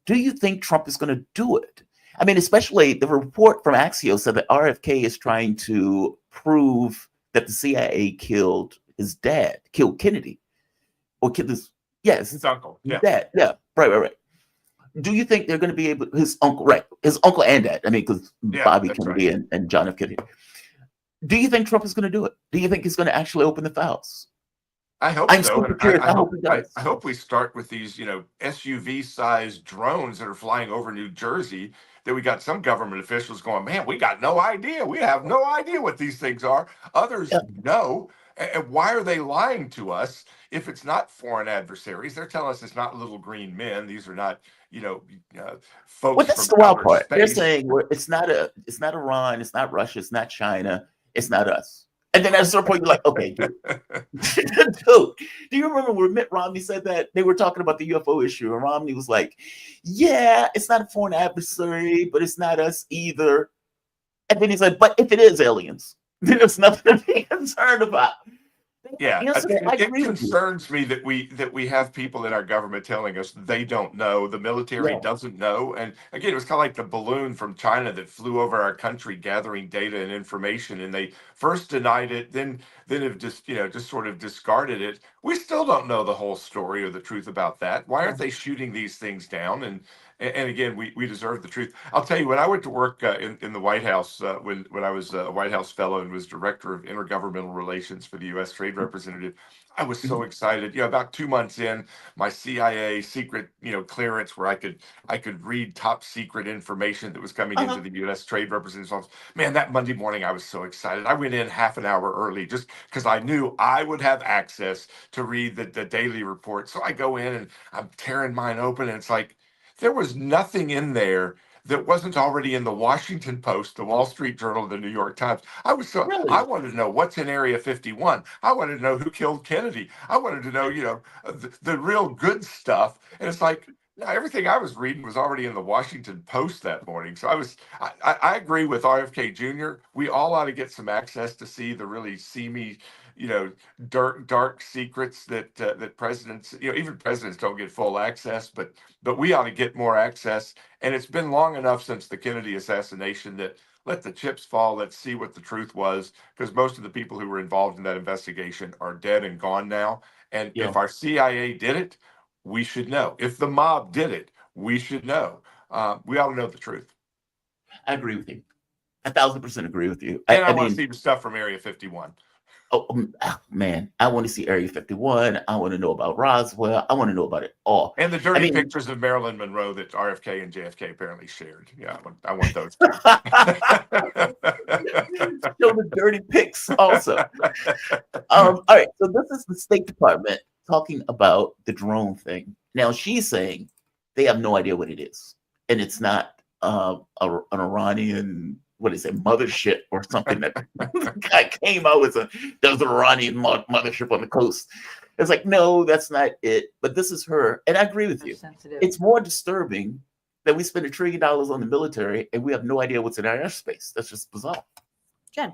Do you think Trump is going to do it? I mean, especially the report from Axios said that RFK is trying to prove that the CIA killed his dad, killed Kennedy, or killed his, yes, His uncle. his Yeah. dad. Yeah, right. Do you think they're going to be able, his uncle and dad? I mean, because Yeah, Bobby that's Kennedy right. and John F. Kennedy. Do you think Trump is going to do it? Do you think he's going to actually open the files? I hope I'm so. super And curious. I I hope hope he does. I hope we start with these, SUV-sized drones that are flying over New Jersey. That we got some government officials going, man, we got no idea. We have no idea what these things are. Others Yeah. know. And why are they lying to us if it's not foreign adversaries? They're telling us it's not little green men. These are not, Well, folks that's from the wild outer part. They're space. saying it's not Iran, it's not Russia, it's not China, it's not us. And then at a certain point, you're like, okay, dude. Dude, do you remember when Mitt Romney said that? They were talking about the UFO issue, and Romney was like, yeah, it's not a foreign adversary, but it's not us either. And then he said, but if it is aliens, then there's nothing to be concerned about. Yeah, Yesterday, I it agree with you. concerns me that we have people in our government telling us they don't know, the military Yeah. doesn't know, and again, it was kind of like the balloon from China that flew over our country gathering data and information, and they first denied it, then have just sort of discarded it. We still don't know the whole story or the truth about that. Why aren't they shooting these things down? And again, we deserve the truth. I'll tell you, when I went to work in the White House, when I was a White House fellow and was director of intergovernmental relations for the U.S. Trade Representative, I was so excited. About 2 months in, my CIA secret, clearance where I could read top secret information that was coming into the U.S. Trade Representative's office. Man, that Monday morning, I was so excited. I went in half an hour early just because I knew I would have access to read the daily report. So I go in and I'm tearing mine open, and it's like, there was nothing in there that wasn't already in the Washington Post, the Wall Street Journal, the New York Times. I Really? wanted to know what's in Area 51. I wanted to know who killed Kennedy. I wanted to know, the real good stuff. And it's like, no, everything I was reading was already in the Washington Post that morning. So I agree with RFK Jr. We all ought to get some access to see the really seamy, dark secrets that presidents, even presidents don't get full access, but we ought to get more access. And it's been long enough since the Kennedy assassination that let the chips fall. Let's see what the truth was, because most of the people who were involved in that investigation are dead and gone now. And Yeah. if our CIA did it, we should know. If the mob did it, we should know. We ought to know the truth. I agree with you. 1,000% agree with you. And I I want to mean, see the stuff from Area 51. Man, I want to see Area 51. I want to know about Roswell. I want to know about it all. And the dirty I mean, pictures of Marilyn Monroe that RFK and JFK apparently shared. Yeah, I want those too. show the dirty pics also. All right, so this is the State Department talking about the drone thing. Now she's saying they have no idea what it is, and it's not an Iranian, what is it, mothership or something that the guy came out with. There's an Iranian mothership on the coast. It's like, no, that's not it. But this is her, and I agree with you. It's more disturbing that we spend $1 trillion on the military and we have no idea what's in our airspace. That's just bizarre. Jen.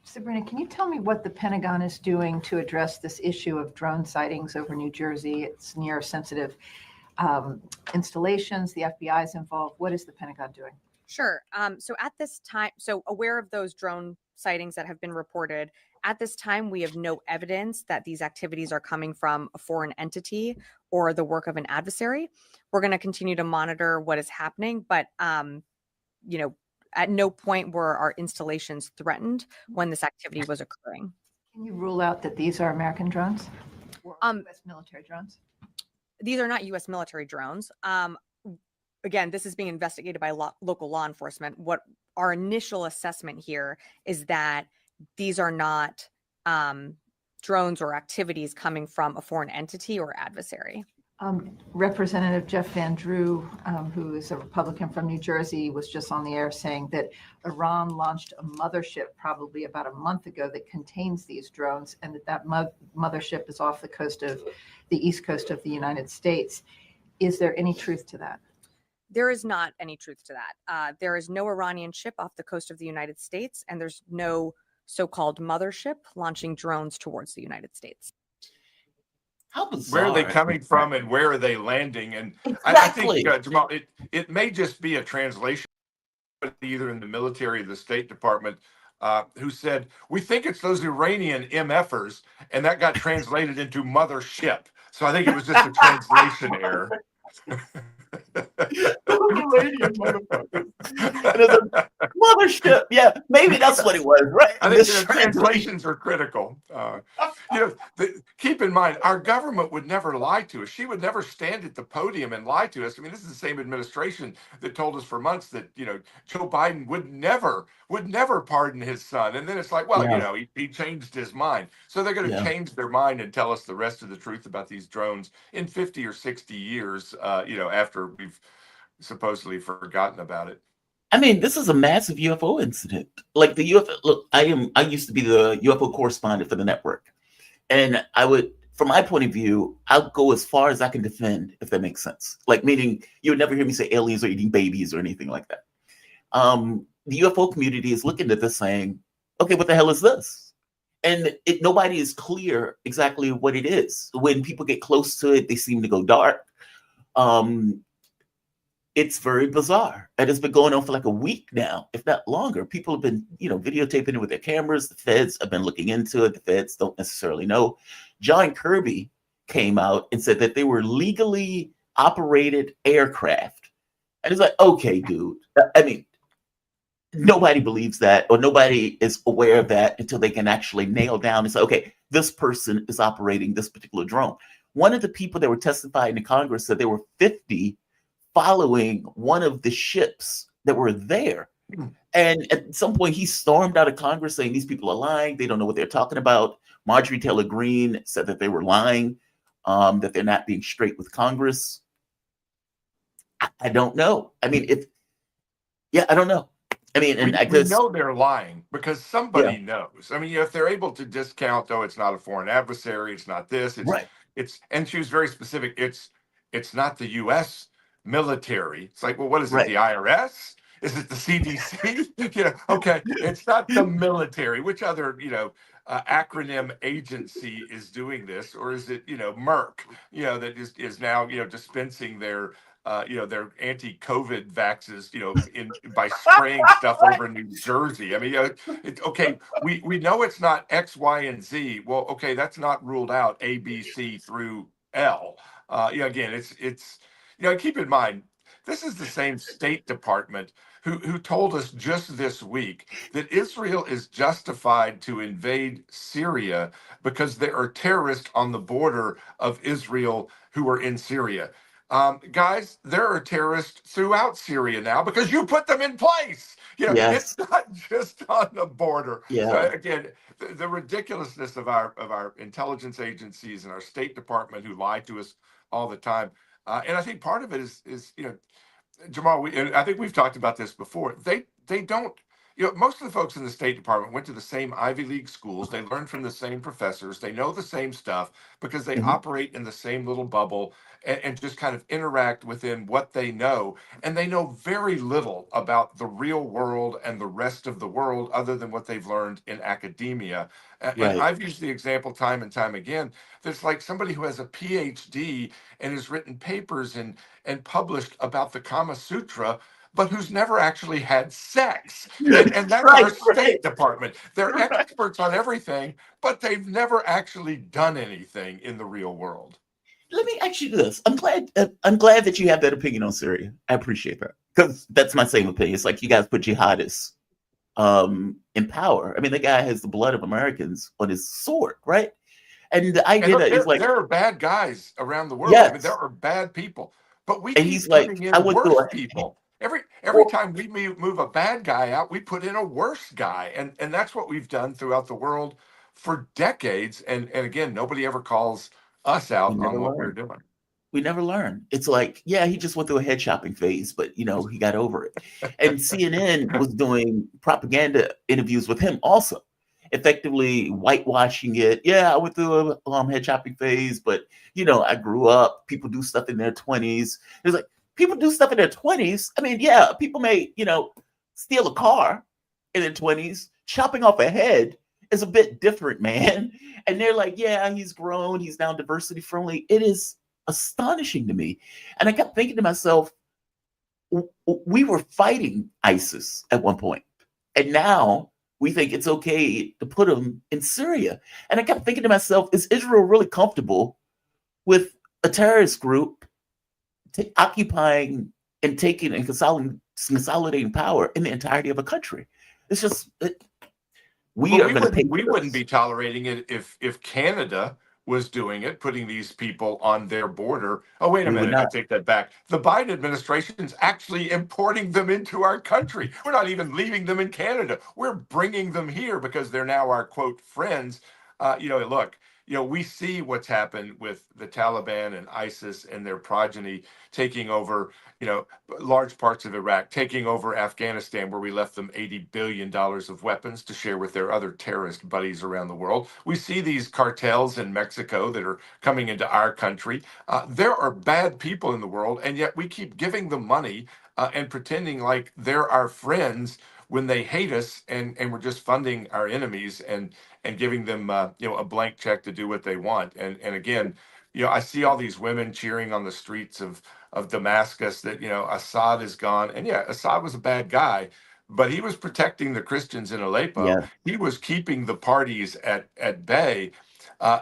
Sabrina, can you tell me what the Pentagon is doing to address this issue of drone sightings over New Jersey? It's near sensitive installations. The FBI is involved. What is the Pentagon doing? Sure. So at this time, aware of those drone sightings that have been reported. At this time, we have no evidence that these activities are coming from a foreign entity or the work of an adversary. We're going to continue to monitor what is happening, but at no point were our installations threatened when this activity was occurring. Can you rule out that these are American drones? Or US military drones? These are not U.S. military drones. Again, this is being investigated by local law enforcement. What our initial assessment here is that these are not drones or activities coming from a foreign entity or adversary. Representative Jeff Van Drew, who is a Republican from New Jersey, was just on the air saying that Iran launched a mothership probably about a month ago that contains these drones, and that mothership is off the coast of the east coast of the United States. Is there any truth to that? There is not any truth to that. There is no Iranian ship off the coast of the United States, and there's no so-called mothership launching drones towards the United States. How bizarre. Where are they coming from and where are they landing? And exactly. I think, Jamal, it may just be a translation, either in the military or the State Department, who said, we think it's those Iranian MFers, and that got translated into mothership. So I think it was just a translation error. Iranian motherfuckers. Mothership. Yeah, maybe that's what it was, right? I think translations are critical. Keep in mind, our government would never lie to us. She would never stand at the podium and lie to us. I mean, this is the same administration that told us for months that, Joe Biden would never pardon his son. And then it's like, well, he changed his mind. So they're going to change their mind and tell us the rest of the truth about these drones in 50 or 60 years, after we've supposedly forgotten about it. I mean, this is a massive UFO incident. Like the UFO, look, I used to be the UFO correspondent for the network. And I would, from my point of view, I'll go as far as I can defend, if that makes sense. Like, meaning you would never hear me say aliens are eating babies or anything like that. The UFO community is looking at this saying, okay, what the hell is this? And nobody is clear exactly what it is. When people get close to it, they seem to go dark. It's very bizarre. And it's been going on for like a week now, if not longer. People have been, videotaping it with their cameras. The feds have been looking into it. The feds don't necessarily know. John Kirby came out and said that they were legally operated aircraft. And it's like, okay, dude. I mean, nobody believes that, or nobody is aware of that until they can actually nail down and say, okay, this person is operating this particular drone. One of the people that were testifying in Congress said there were 50 following one of the ships that were there. And at some point he stormed out of Congress saying these people are lying. They don't know what they're talking about. Marjorie Taylor Greene said that they were lying, that they're not being straight with Congress. I don't know. I mean, I don't know. I mean, and we know they're lying because somebody knows. I mean, if they're able to discount, it's not a foreign adversary, it's not this, and she was very specific. It's not the U.S. military. It's like, well, what is it? The IRS? Is it the CDC? Okay, it's not the military. Which other, acronym agency is doing this, or is it, Merck, that is now, dispensing their their anti-COVID vaxes, by spraying stuff over New Jersey. I mean, okay, we know it's not X, Y, and Z. Well, okay, that's not ruled out A, B, C through L. Again, it's keep in mind, this is the same State Department who told us just this week that Israel is justified to invade Syria because there are terrorists on the border of Israel who are in Syria. Guys, there are terrorists throughout Syria now because you put them in place. It's not just on the border. So again, the ridiculousness of our intelligence agencies and our State Department who lie to us all the time. And I think part of it is Jamal, and I think we've talked about this before. They don't. Most of the folks in the State Department went to the same Ivy League schools. They learned from the same professors. They know the same stuff because they operate in the same little bubble and just kind of interact within what they know. And they know very little about the real world and the rest of the world other than what they've learned in academia. And I've used the example time and time again. There's like somebody who has a PhD and has written papers and published about the Kama Sutra, but who's never actually had sex. And that's our State Department. They're experts on everything, but they've never actually done anything in the real world. Let me ask you this. I'm glad that you have that opinion on Syria. I appreciate that. Because that's my same opinion. It's like you guys put jihadists in power. I mean, the guy has the blood of Americans on his sword, right? And the idea that is like, there are bad guys around the world. yes. I mean, there are bad people, but we And keep he's like, putting in I went through worse people. Every time we move a bad guy out, we put in a worse guy, and that's what we've done throughout the world for decades. And again, nobody ever calls us out on what we're doing. We never learn. It's like, yeah, he just went through a head shopping phase, but you know, he got over it. And CNN was doing propaganda interviews with him also, effectively whitewashing it. Yeah, I went through a head shopping phase, but you know, I grew up. People do stuff in their 20s. It's like people do stuff in their 20s. I mean, yeah, people may, you know, steal a car in their 20s. Chopping off a head is a bit different, man. And they're like, yeah, he's grown. He's now diversity friendly. It is astonishing to me. And I kept thinking to myself, we were fighting ISIS at one point, and now we think it's okay to put them in Syria. And I kept thinking to myself, is Israel really comfortable with a terrorist group occupying and taking and consolidating power in the entirety of a country? It's just we wouldn't be tolerating it if Canada was doing it, putting these people on their border. Oh, wait a minute, I take that back. The Biden administration's actually importing them into our country. We're not even leaving them in Canada. We're bringing them here because they're now our, quote, friends. Look, we see what's happened with the Taliban and ISIS and their progeny taking over, large parts of Iraq, taking over Afghanistan, where we left them $80 billion of weapons to share with their other terrorist buddies around the world. We see these cartels in Mexico that are coming into our country. There are bad people in the world, and yet we keep giving them money and pretending like they're our friends when they hate us, and we're just funding our enemies and giving them a blank check to do what they want. And again, I see all these women cheering on the streets of Damascus that Assad is gone. And yeah, Assad was a bad guy, but he was protecting the Christians in Aleppo. Yeah. He was keeping the parties at bay.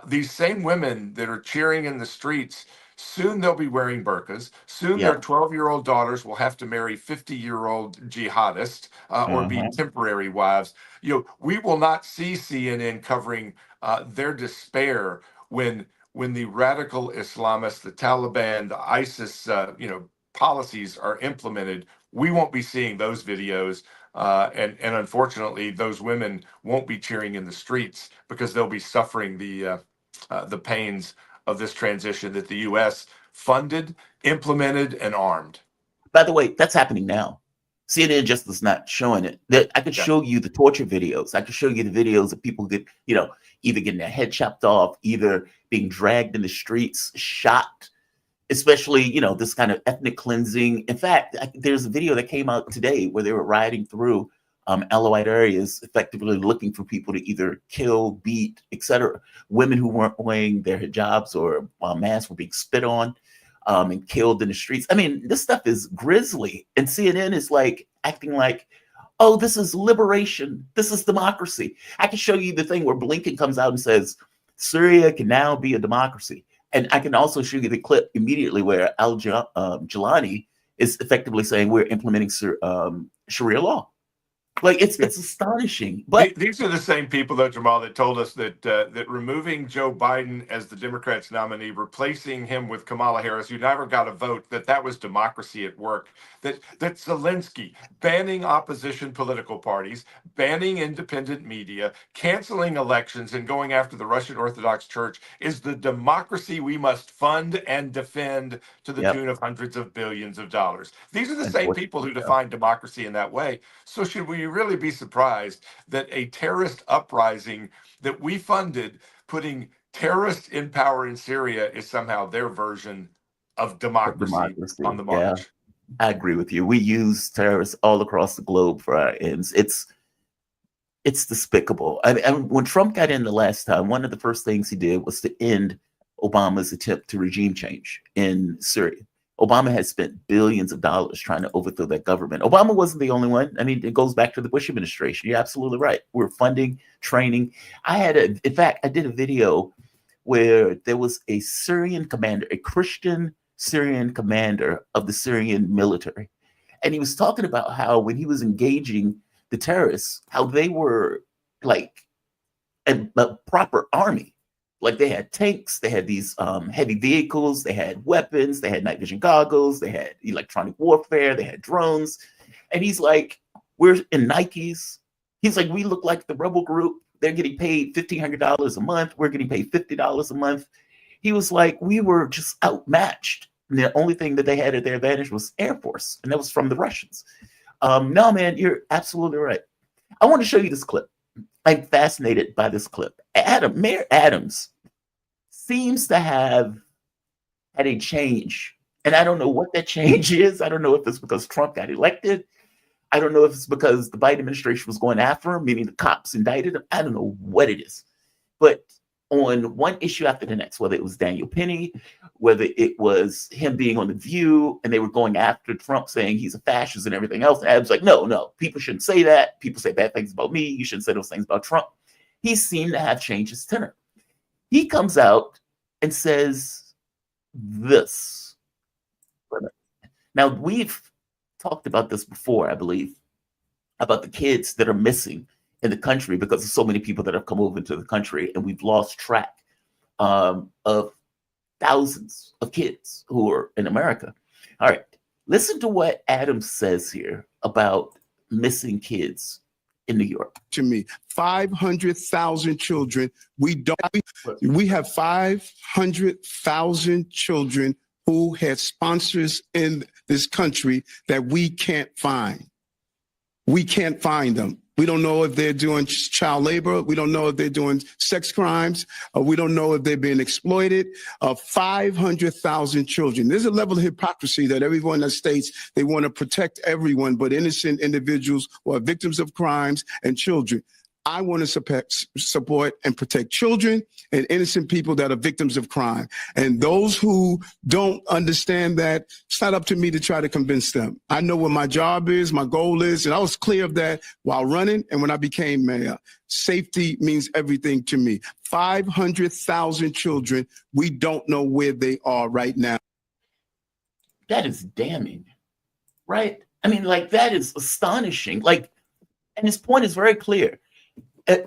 These same women that are cheering in the streets, soon they'll be wearing burqas. Soon their 12-year-old daughters will have to marry 50-year-old jihadists or be temporary wives. We will not see CNN covering their despair when the radical Islamists, the Taliban, the ISIS, policies are implemented. We won't be seeing those videos. And unfortunately, those women won't be cheering in the streets because they'll be suffering the pains of this transition that the U.S. funded, implemented, and armed. By the way, that's happening now. CNN just is not showing it. I could show you the torture videos. I could show you the videos of people get, either getting their head chopped off, either being dragged in the streets, shot, especially, this kind of ethnic cleansing. In fact, there's a video that came out today where they were riding through Alawite areas, effectively looking for people to either kill, beat, etc. Women who weren't wearing their hijabs or masks were being spit on and killed in the streets. I mean, this stuff is grisly. And CNN is like acting like, oh, this is liberation. This is democracy. I can show you the thing where Blinken comes out and says, Syria can now be a democracy. And I can also show you the clip immediately where Al-Jilani is effectively saying we're implementing Sharia law. Like it's astonishing. But these are the same people, though, Jamal, that told us that removing Joe Biden as the Democrats' nominee, replacing him with Kamala Harris, who never got a vote, that was democracy at work. That Zelensky banning opposition political parties, banning independent media, canceling elections, and going after the Russian Orthodox Church is the democracy we must fund and defend to the tune of hundreds of billions of dollars. These are the same people who define democracy in that way. So should we really be surprised that a terrorist uprising that we funded, putting terrorists in power in Syria, is somehow their version of democracy on the march? Yeah, I agree with you. We use terrorists all across the globe for our ends. It's despicable. I mean, when Trump got in the last time, one of the first things he did was to end Obama's attempt to regime change in Syria. Obama has spent billions of dollars trying to overthrow that government. Obama wasn't the only one. I mean, it goes back to the Bush administration. You're absolutely right. We're funding, training. In fact, I did a video where there was a Syrian commander, a Christian Syrian commander of the Syrian military. And he was talking about how when he was engaging the terrorists, how they were like a proper army. Like they had tanks, they had these heavy vehicles, they had weapons, they had night vision goggles, they had electronic warfare, they had drones. And he's like, we're in Nikes. He's like, we look like the rebel group. They're getting paid $1,500 a month. We're getting paid $50 a month. He was like, we were just outmatched. And the only thing that they had at their advantage was Air Force, and that was from the Russians. No, man, you're absolutely right. I want to show you this clip. I'm fascinated by this clip. Mayor Adams seems to have had a change, and I don't know what that change is. I don't know if it's because Trump got elected. I don't know if it's because the Biden administration was going after him, meaning the cops indicted him. I don't know what it is. But on one issue after the next, whether it was Daniel Penny, whether it was him being on The View, and they were going after Trump saying he's a fascist and everything else. And Adams like, no, people shouldn't say that. People say bad things about me. You shouldn't say those things about Trump. He seemed to have changed his tenor. He comes out and says this. Now, we've talked about this before, I believe, about the kids that are missing in the country because of so many people that have come over into the country, and we've lost track of thousands of kids who are in America. All right, listen to what Adams says here about missing kids in New York. To me, 500,000 children. We have 500,000 children who had sponsors in this country that we can't find. We can't find them. We don't know if they're doing child labor. We don't know if they're doing sex crimes. We don't know if they're being exploited. 500,000 children. There's a level of hypocrisy that everyone that states they want to protect everyone, but innocent individuals who are victims of crimes and children. I want to support and protect children and innocent people that are victims of crime. And those who don't understand that, it's not up to me to try to convince them. I know what my job is, my goal is, and I was clear of that while running and when I became mayor. Safety means everything to me. 500,000 children, we don't know where they are right now. That is damning, right? I mean, like, that is astonishing. Like, and his point is very clear.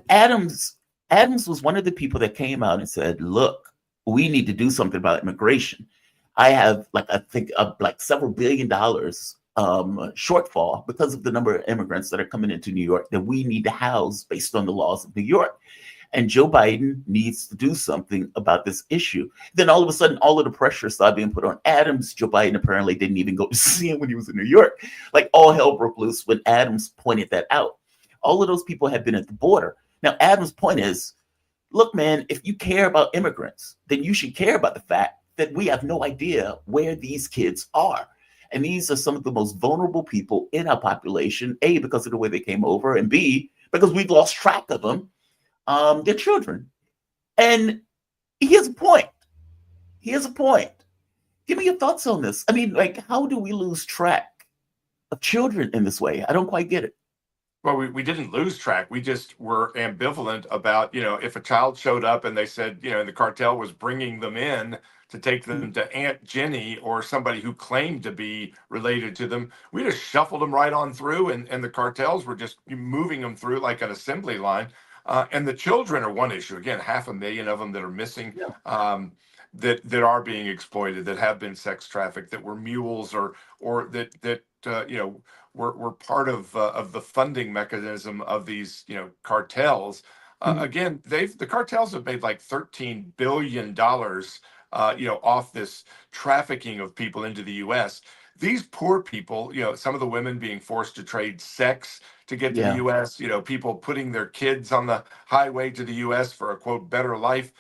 Adams was one of the people that came out and said, look, we need to do something about immigration. I have I think several $1 billion shortfall because of the number of immigrants that are coming into New York that we need to house based on the laws of New York. And Joe Biden needs to do something about this issue. Then all of a sudden, all of the pressure started being put on Adams. Joe Biden apparently didn't even go to see him when he was in New York. Like, all hell broke loose when Adams pointed that out. All of those people have been at the border. Now, Adams' point is, look, man, if you care about immigrants, then you should care about the fact that we have no idea where these kids are. And these are some of the most vulnerable people in our population, A, because of the way they came over, and B, because we've lost track of them. They're children. And he has a point. He has a point. Give me your thoughts on this. I mean, like, how do we lose track of children in this way? I don't quite get it. Well, we didn't lose track. We just were ambivalent about, if a child showed up and they said, the cartel was bringing them in to take them to Aunt Jenny or somebody who claimed to be related to them, we just shuffled them right on through, and the cartels were just moving them through like an assembly line. And the children are one issue. Again, 500,000 of them that are missing, that are being exploited, that have been sex trafficked, that were mules or that were part of the funding mechanism of these cartels. Again, the cartels have made like $13 billion off this trafficking of people into the U.S. These poor people, some of the women being forced to trade sex to get to the U.S., people putting their kids on the highway to the U.S. for a, quote, better life.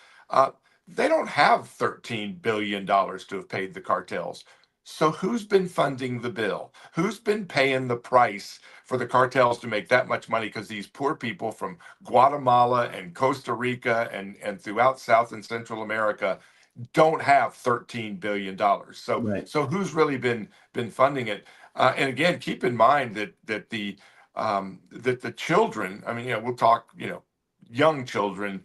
They don't have $13 billion to have paid the cartels. So who's been funding the bill? Who's been paying the price for the cartels to make that much money? Because these poor people from Guatemala and Costa Rica and throughout South and Central America, don't have $13 billion. So Right. so who's really been funding it? And again, keep in mind that the children, I mean, we'll talk, young children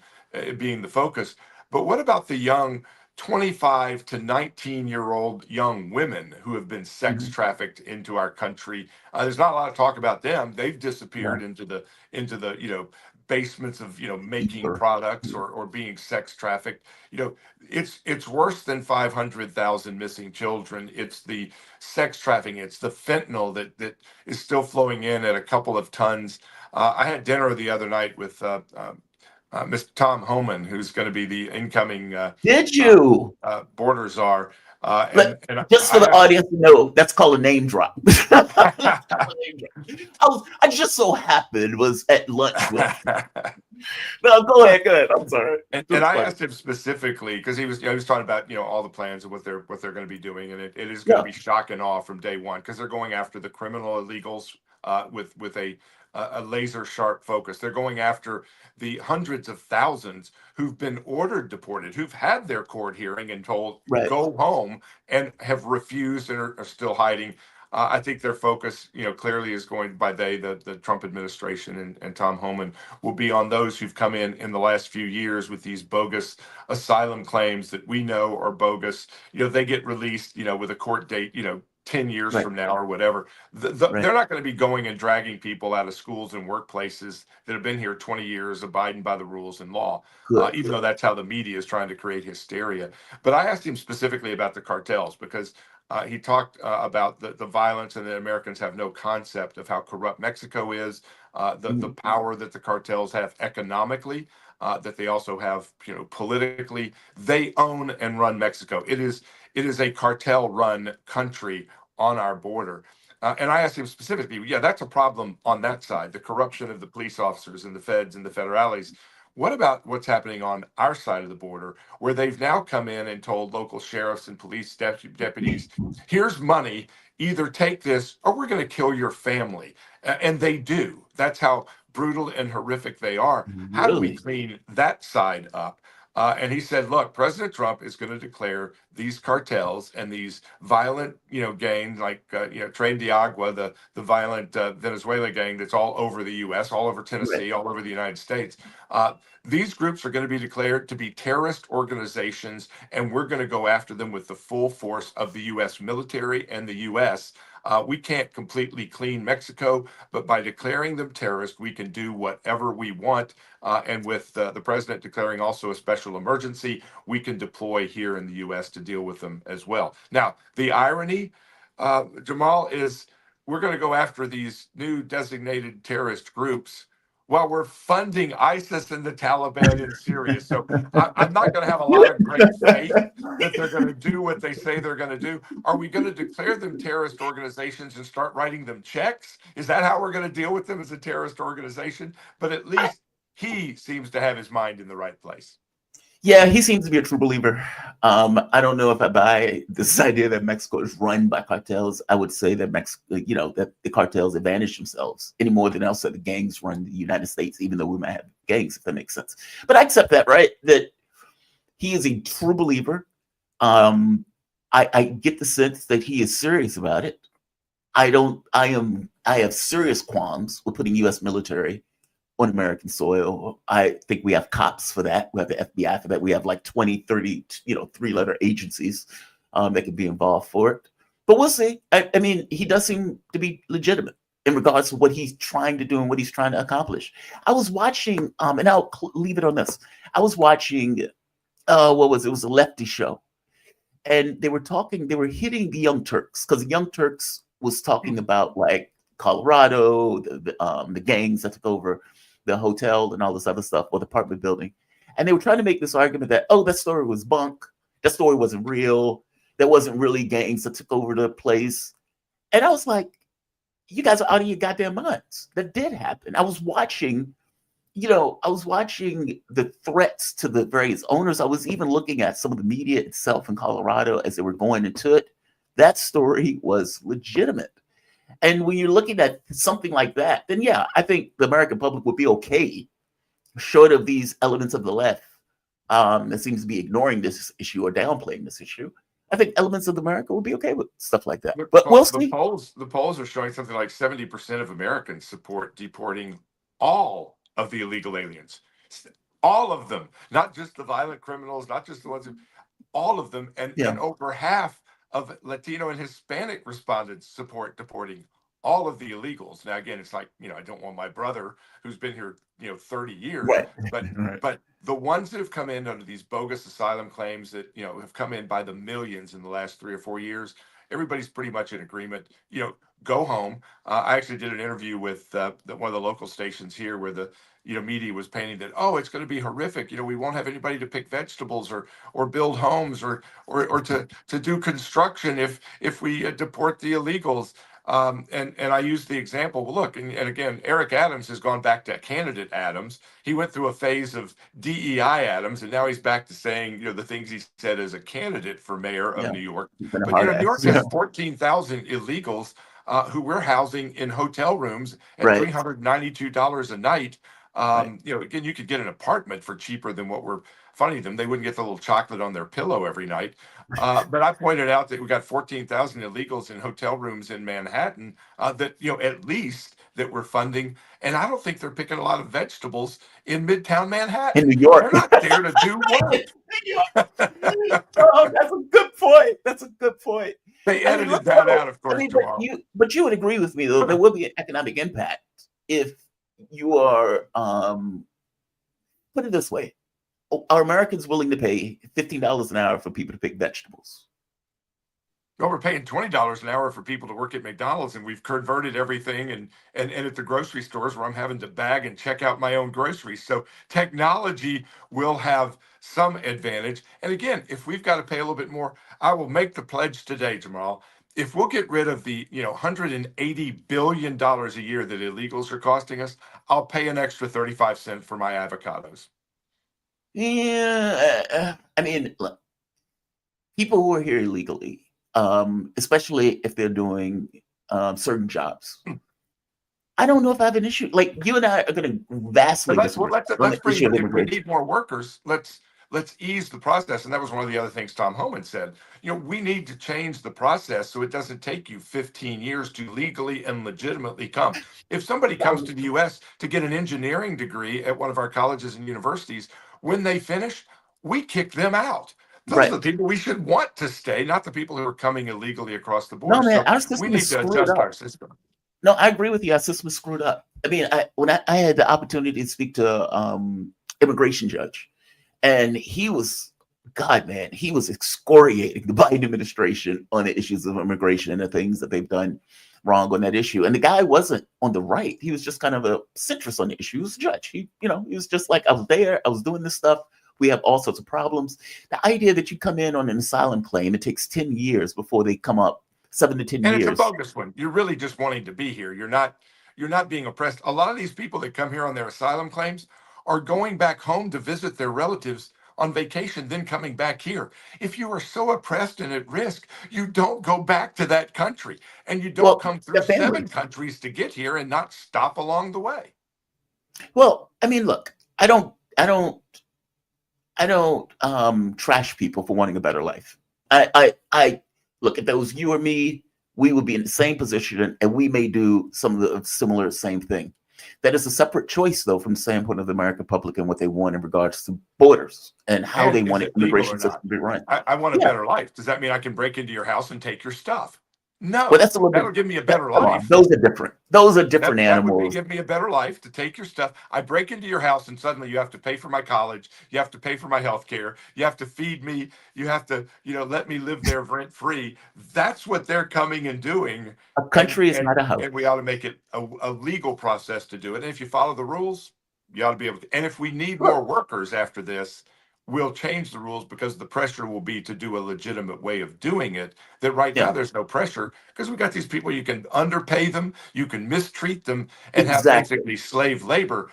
being the focus, but what about the young 25 to 19-year-old young women who have been sex trafficked into our country? There's not a lot of talk about them. They've disappeared into the basements of making products or being sex trafficked. It's worse than 500,000 missing children. It's the sex trafficking. It's the fentanyl that is still flowing in at a couple of tons. I had dinner the other night with Mr. Tom Homan, who's going to be the incoming Did you? border czar. Just for the audience to know, that's called a name drop. I just so happened was at lunch with. No, go ahead. I'm sorry. And I asked him specifically because he was talking about all the plans and what they're going to be doing, and it is going to be shock and awe from day one because they're going after the criminal illegals with a laser sharp focus. They're going after the hundreds of thousands who've been ordered deported, who've had their court hearing and told go home, and have refused and are still hiding. I think their focus, clearly is going by the Trump administration and Tom Homan will be on those who've come in the last few years with these bogus asylum claims that we know are bogus. They get released, with a court date, 10 years from now or whatever. They're not going to be going and dragging people out of schools and workplaces that have been here 20 years, abiding by the rules and law, even though that's how the media is trying to create hysteria. But I asked him specifically about the cartels because he talked about the violence, and that Americans have no concept of how corrupt Mexico is, the power that the cartels have economically, that they also have, politically. They own and run Mexico. It is a cartel-run country on our border. And I asked him specifically, that's a problem on that side, the corruption of the police officers and the feds and the federales. What about what's happening on our side of the border, where they've now come in and told local sheriffs and police deputies, here's money, either take this or we're going to kill your family. And they do. That's how brutal and horrific they are. How do we clean that side up? And he said, look, President Trump is going to declare these cartels and these violent, gangs like, Tren de Agua, the violent Venezuela gang that's all over the U.S., all over Tennessee, all over the United States. These groups are going to be declared to be terrorist organizations, and we're going to go after them with the full force of the U.S. military and the U.S. We can't completely clean Mexico, but by declaring them terrorists, we can do whatever we want. And with the president declaring also a special emergency, we can deploy here in the U.S. to deal with them as well. Now, the irony, Jamal, is we're going to go after these new designated terrorist groups while we're funding ISIS and the Taliban in Syria. So I'm not going to have a lot of great faith that they're going to do what they say they're going to do. Are we going to declare them terrorist organizations and start writing them checks? Is that how we're going to deal with them, as a terrorist organization? But at least he seems to have his mind in the right place. Yeah, he seems to be a true believer. I don't know if I buy this idea that Mexico is run by cartels. I would say that Mexico, that the cartels advantage themselves any more than else that the gangs run the United States, even though we might have gangs, if that makes sense. But I accept that, right? That he is a true believer. I get the sense that he is serious about it. I have serious qualms with putting U.S. military on American soil. I think we have cops for that. We have the FBI for that. We have like 20, 30, 3-letter agencies that could be involved for it. But we'll see. I mean, he does seem to be legitimate in regards to what he's trying to do and what he's trying to accomplish. I was watching, and I'll leave it on this. I was watching, it was a lefty show. And they were hitting the Young Turks, because the Young Turks was talking about like Colorado, the gangs that took over the hotel and all this other stuff, or the apartment building. And they were trying to make this argument that, that story was bunk. That story wasn't real. There wasn't really gangs that took over the place. And I was like, you guys are out of your goddamn minds. That did happen. I was watching the threats to the various owners. I was even looking at some of the media itself in Colorado as they were going into it. That story was legitimate. And when you're looking at something like that, then yeah, I think the American public would be okay, short of these elements of the left that seems to be ignoring this issue or downplaying this issue, I think elements of America will be okay with stuff like that. Look, But we'll the see. polls are showing something like 70% of Americans support deporting all of the illegal aliens, all of them, not just the violent criminals, not just the ones who, all of them, and Yeah. over half of Latino and Hispanic respondents support deporting all of the illegals. Now, again, it's like, I don't want my brother who's been here, 30 years, Right. but Right. but the ones that have come in under these bogus asylum claims that have come in by the millions in the last 3 or 4 years, everybody's pretty much in agreement. Go home. I actually did an interview with one of the local stations here, where the media was painting that, oh, it's going to be horrific. We won't have anybody to pick vegetables or build homes or to do construction if we deport the illegals. And I used the example. Well, look, and again, Eric Adams has gone back to candidate Adams. He went through a phase of DEI Adams, and now he's back to saying the things he said as a candidate for mayor of Yeah. New York. He's been a But hard New York ass. has Yeah. 14,000 illegals who we're housing in hotel rooms at Right. $392 a night. Right. Again, you could get an apartment for cheaper than what we're funding them. They wouldn't get the little chocolate on their pillow every night. But I pointed out that we got 14,000 illegals in hotel rooms in Manhattan that, at least that we're funding. And I don't think they're picking a lot of vegetables in Midtown Manhattan. In New York. They're not there to do work. Oh, that's a good point. That's a good point. They I mean, edited look, that though, out, of course, but tomorrow. you would agree with me, though, there will be an economic impact if you are, put it this way, are Americans willing to pay $15 an hour for people to pick vegetables? Well, we're paying $20 an hour for people to work at McDonald's, and we've converted everything and at the grocery stores where I'm having to bag and check out my own groceries. So technology will have some advantage. And again, if we've got to pay a little bit more, I will make the pledge today, Jamal. If we'll get rid of the $180 billion a year that illegals are costing us, I'll pay an extra 35 cents for my avocados. Yeah, I mean, look, people who are here illegally, especially if they're doing certain jobs, I don't know if I have an issue. Like, you and I are going to vastly disagree on Let's the bring, issue of if we immigration. need more workers, let's ease the process. And that was one of the other things Tom Homan said. We need to change the process so it doesn't take you 15 years to legally and legitimately come. If somebody comes to the U.S. to get an engineering degree at one of our colleges and universities, when they finish, we kick them out. Those Right. are the people we should want to stay, not the people who are coming illegally across the border. No, man, our So we system need is to screwed adjust up. our system. No, I agree with you. Our system is screwed up. I mean, when I had the opportunity to speak to immigration judge, and he was, God, man, he was excoriating the Biden administration on the issues of immigration and the things that they've done wrong on that issue. And the guy wasn't on the right. He was just kind of a centrist on the issue. He was a judge. He was just like, I was there. I was doing this stuff. We have all sorts of problems. The idea that you come in on an asylum claim, it takes 10 years before they come up, 7 to 10 And years. it's a bogus one. You're really just wanting to be here. You're not being oppressed. A lot of these people that come here on their asylum claims are going back home to visit their relatives on vacation, then coming back here. If you are so oppressed and at risk, you don't go back to that country, and you don't come through 7 countries to get here and not stop along the way. Well, I mean, look, I don't trash people for wanting a better life. I look, if that was you or me, we would be in the same position, and we may do some of the similar same thing. That is a separate choice, though, from the standpoint of the American public and what they want in regards to borders and how And they is want it the legal immigration or system not? to be run. I want a Yeah. better life. Does that mean I can break into your house and take your stuff? No, Well, that's a little that'll bit. give me a better Come on, life. those are different. Those are different That would animals. give me a better life to take your stuff. I break into your house and suddenly you have to pay for my college. You have to pay for my health care. You have to feed me. You have to, let me live there rent free. That's what they're coming and doing. A country is not a house. And we ought to make it a legal process to do it. And if you follow the rules, you ought to be able to. And if we need more workers after this, we'll change the rules, because the pressure will be to do a legitimate way of doing it. That right now there's no pressure, because we got these people, you can underpay them, you can mistreat them, and have basically slave labor.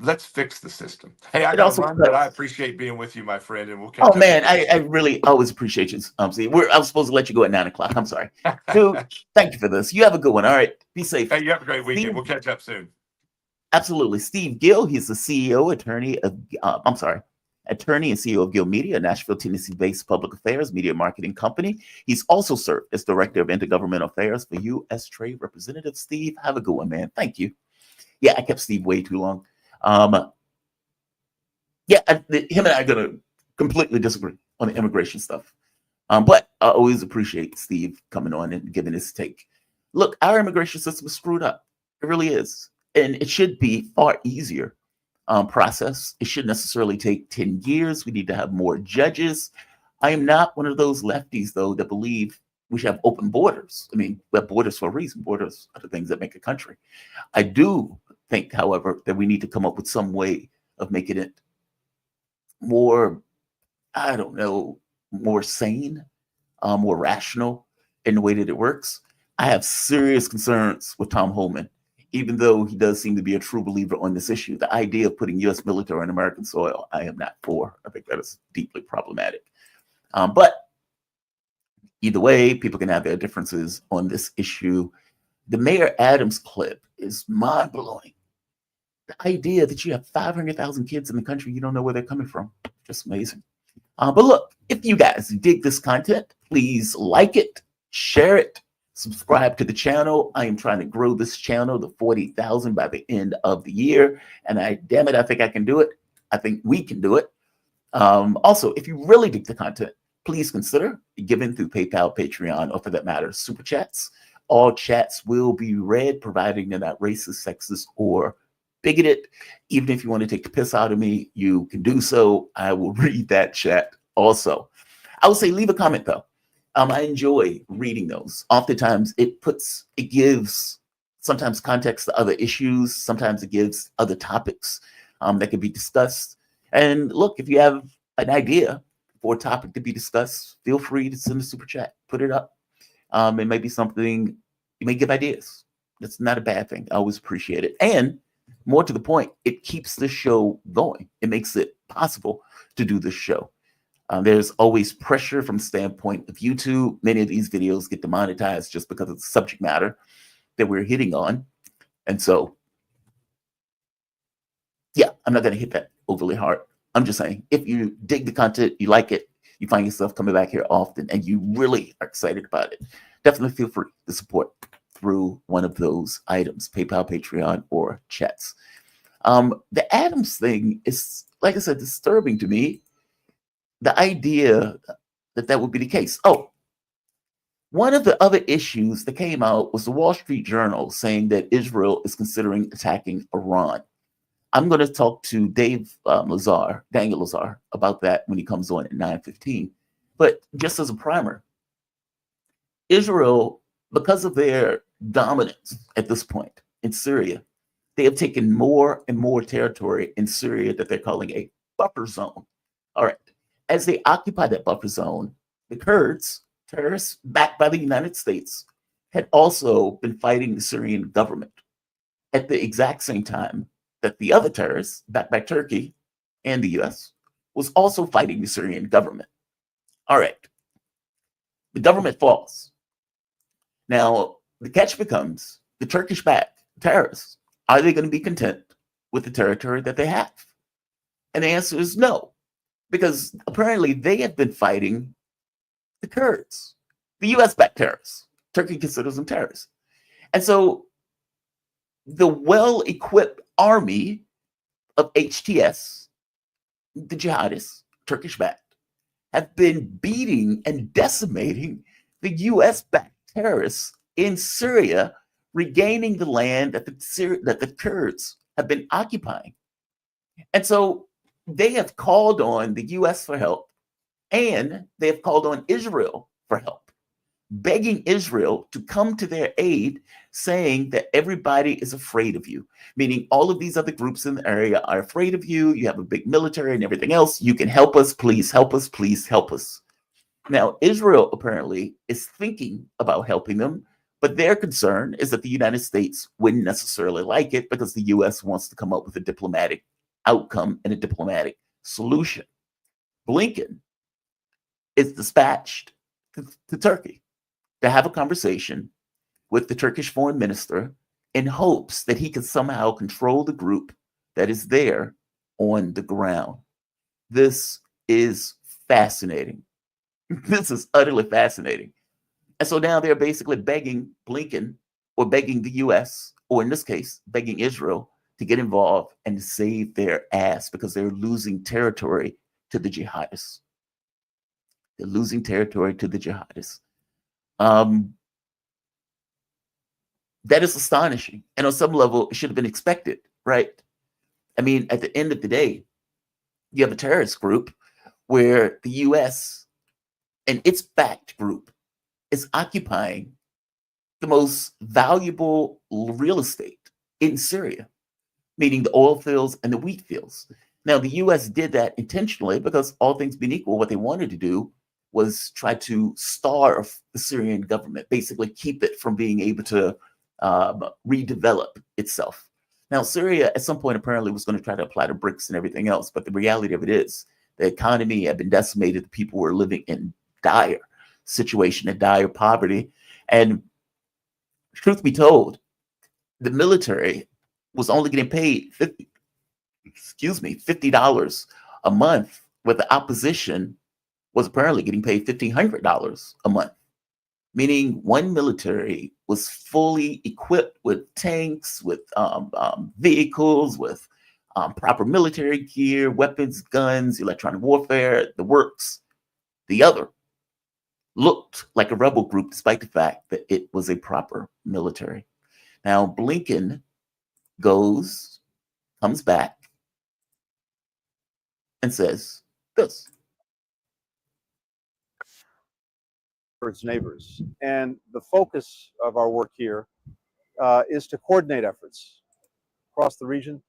Let's fix the system. Hey, I got to run, but I appreciate being with you, my friend, and we'll catch up. Oh man, I really always appreciate you. I was supposed to let you go at 9 o'clock. I'm sorry, dude. Thank you for this. You have a good one. All right, be safe. Hey, you have a great weekend. We'll catch up soon. Absolutely, Steve Gill. He's the CEO, attorney of. attorney and CEO of Guild Media, a Nashville, Tennessee-based public affairs media marketing company. He's also served as Director of Intergovernmental Affairs for U.S. Trade Representative. Steve, have a good one, man. Thank you. Yeah, I kept Steve way too long. Him and I are going to completely disagree on the immigration stuff. But I always appreciate Steve coming on and giving his take. Look, our immigration system is screwed up. It really is. And it should be far easier process. It shouldn't necessarily take 10 years. We need to have more judges. I am not one of those lefties, though, that believe we should have open borders. I mean, we have borders for a reason. Borders are the things that make a country. I do think, however, that we need to come up with some way of making it more, I don't know, more sane, more rational in the way that it works. I have serious concerns with Tom Homan, even though he does seem to be a true believer on this issue. The idea of putting U.S. military on American soil, I am not for. I think that is deeply problematic. But either way, people can have their differences on this issue. The Mayor Adams clip is mind-blowing. The idea that you have 500,000 kids in the country, you don't know where they're coming from. Just amazing. But look, if you guys dig this content, please like it, share it, subscribe to the channel. I am trying to grow this channel to 40,000 by the end of the year. And I think I can do it. I think we can do it. Also, if you really dig the content, please consider giving through PayPal, Patreon, or for that matter, Super Chats. All chats will be read, providing they're not racist, sexist, or bigoted. Even if you want to take the piss out of me, you can do so. I will read that chat also. I would say leave a comment, though. I enjoy reading those. Oftentimes, it gives sometimes context to other issues. Sometimes it gives other topics that can be discussed. And look, if you have an idea for a topic to be discussed, feel free to send a super chat. Put it up. It may be something, you may give ideas. That's not a bad thing. I always appreciate it. And more to the point, it keeps the show going. It makes it possible to do this show. There's always pressure from the standpoint of YouTube. Many of these videos get demonetized just because of the subject matter that we're hitting on. And so, yeah, I'm not going to hit that overly hard. I'm just saying, if you dig the content, you like it, you find yourself coming back here often, and you really are excited about it, definitely feel free to support through one of those items, PayPal, Patreon, or chats. The Adams thing is, like I said, disturbing to me. The idea that that would be the case. Oh, one of the other issues that came out was the Wall Street Journal saying that Israel is considering attacking Iran. I'm going to talk to Daniel Lazar, about that when he comes on at 9:15. But just as a primer, Israel, because of their dominance at this point in Syria, they have taken more and more territory in Syria that they're calling a buffer zone. All right. As they occupy that buffer zone, the Kurds, terrorists backed by the United States, had also been fighting the Syrian government at the exact same time that the other terrorists, backed by Turkey and the US, was also fighting the Syrian government. All right. The government falls. Now, the catch becomes the Turkish-backed terrorists. Are they going to be content with the territory that they have? And the answer is no. Because apparently they have been fighting the Kurds, the US-backed terrorists. Turkey considers them terrorists. And so the well-equipped army of HTS, the jihadists, Turkish-backed, have been beating and decimating the US-backed terrorists in Syria, regaining the land that the Kurds have been occupying. And so they have called on the US for help, and they have called on Israel for help, begging Israel to come to their aid, saying that everybody is afraid of you, meaning all of these other groups in the area are afraid of you. You have a big military and everything else. You can help us. Please help us. Please help us. Now, Israel apparently is thinking about helping them, but their concern is that the United States wouldn't necessarily like it because the US wants to come up with a diplomatic outcome and a diplomatic solution. Blinken is dispatched to Turkey to have a conversation with the Turkish foreign minister in hopes that he can somehow control the group that is there on the ground. This is fascinating. This is utterly fascinating. And so now they're basically begging Blinken or begging the US, or in this case, begging Israel to get involved and to save their ass because they're losing territory to the jihadists. They're losing territory to the jihadists. That is astonishing. And on some level, it should have been expected, right? I mean, at the end of the day, you have a terrorist group where the US and its backed group is occupying the most valuable real estate in Syria, meaning the oil fields and the wheat fields. Now, the US did that intentionally because, all things being equal, what they wanted to do was try to starve the Syrian government, basically keep it from being able to redevelop itself. Now, Syria at some point apparently was going to try to apply the BRICS and everything else, but the reality of it is the economy had been decimated. The people were living in dire situation and dire poverty. And truth be told, the military was only getting paid $50 a month, where the opposition was apparently getting paid $1,500 a month, meaning one military was fully equipped with tanks, with vehicles, with proper military gear, weapons, guns, electronic warfare, the works. The other looked like a rebel group, despite the fact that it was a proper military. Now, Blinken comes back, and says this. For its neighbors. And the focus of our work here is to coordinate efforts across the region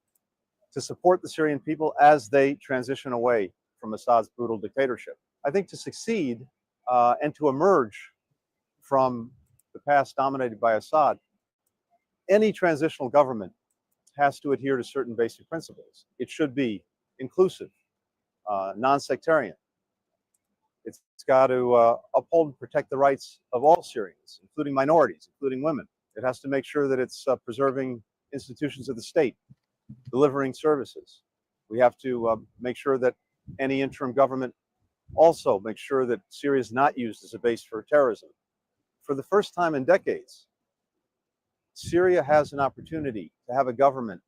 to support the Syrian people as they transition away from Assad's brutal dictatorship. I think to succeed and to emerge from the past dominated by Assad, any transitional government has to adhere to certain basic principles. It should be inclusive, non-sectarian. It's got to uphold and protect the rights of all Syrians, including minorities, including women. It has to make sure that it's preserving institutions of the state, delivering services. We have to make sure that any interim government also makes sure that Syria is not used as a base for terrorism. For the first time in decades, Syria has an opportunity to have a government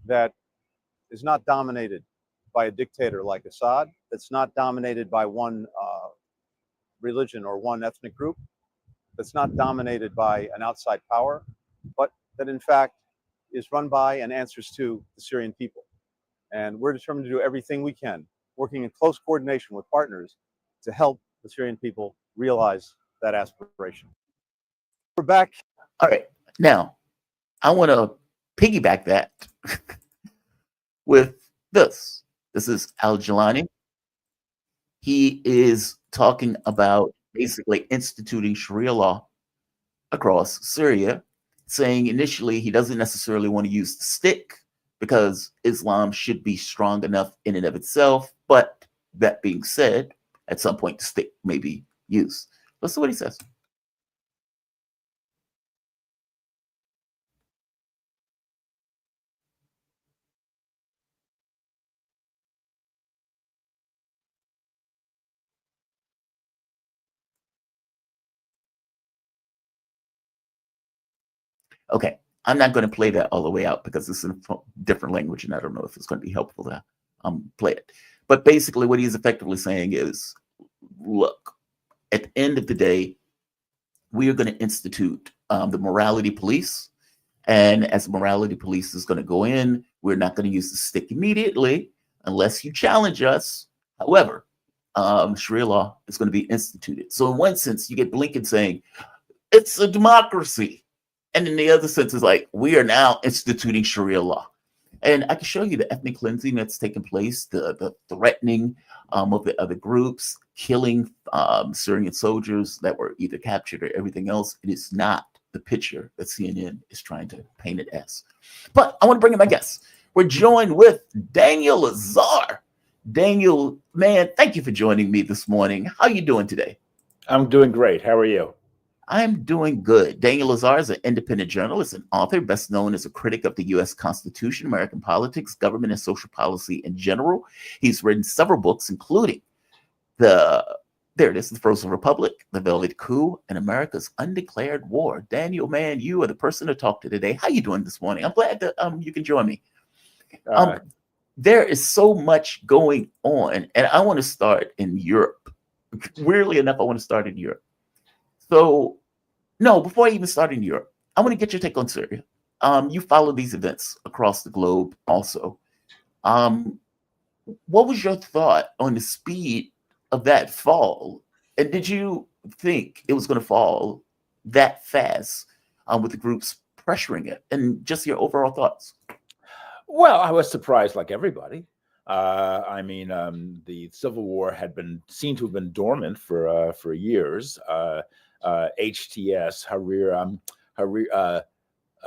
that is not dominated by a dictator like Assad, that's not dominated by one religion or one ethnic group, that's not dominated by an outside power, but that in fact is run by and answers to the Syrian people. And we're determined to do everything we can, working in close coordination with partners to help the Syrian people realize that aspiration. We're back. All right. Now, I want to piggyback that with this. This is Al-Jilani. He is talking about basically instituting Sharia law across Syria, saying initially he doesn't necessarily want to use the stick because Islam should be strong enough in and of itself. But that being said, at some point the stick may be used. Let's see what he says. Okay, I'm not going to play that all the way out because it's in a different language and I don't know if it's going to be helpful to play it. But basically what he's effectively saying is, look, at the end of the day, we are going to institute the morality police. And as the morality police is going to go in, we're not going to use the stick immediately unless you challenge us. However, Sharia law is going to be instituted. So in one sense, you get Blinken saying, it's a democracy. And in the other sense is like, we are now instituting Sharia law. And I can show you the ethnic cleansing that's taken place, the threatening of the other groups, killing Syrian soldiers that were either captured or everything else. It is not the picture that CNN is trying to paint it as. But I want to bring in my guests. We're joined with Daniel Lazar. Daniel, man, thank you for joining me this morning. How are you doing today? I'm doing great. How are you? I'm doing good. Daniel Lazar is an independent journalist and author, best known as a critic of the U.S. Constitution, American politics, government, and social policy in general. He's written several books, including The Frozen Republic, The Velvet Coup, and America's Undeclared War. Daniel, man, you are the person to talk to today. How you doing this morning? I'm glad that you can join me. There is so much going on, and I want to start in Europe. Weirdly enough, I want to start in Europe. So, no, before I even start in Europe, I want to get your take on Syria. You follow these events across the globe also. What was your thought on the speed of that fall? And did you think it was going to fall that fast with the groups pressuring it? And just your overall thoughts. Well, I was surprised like everybody. The civil war had been seen to have been dormant for years. HTS,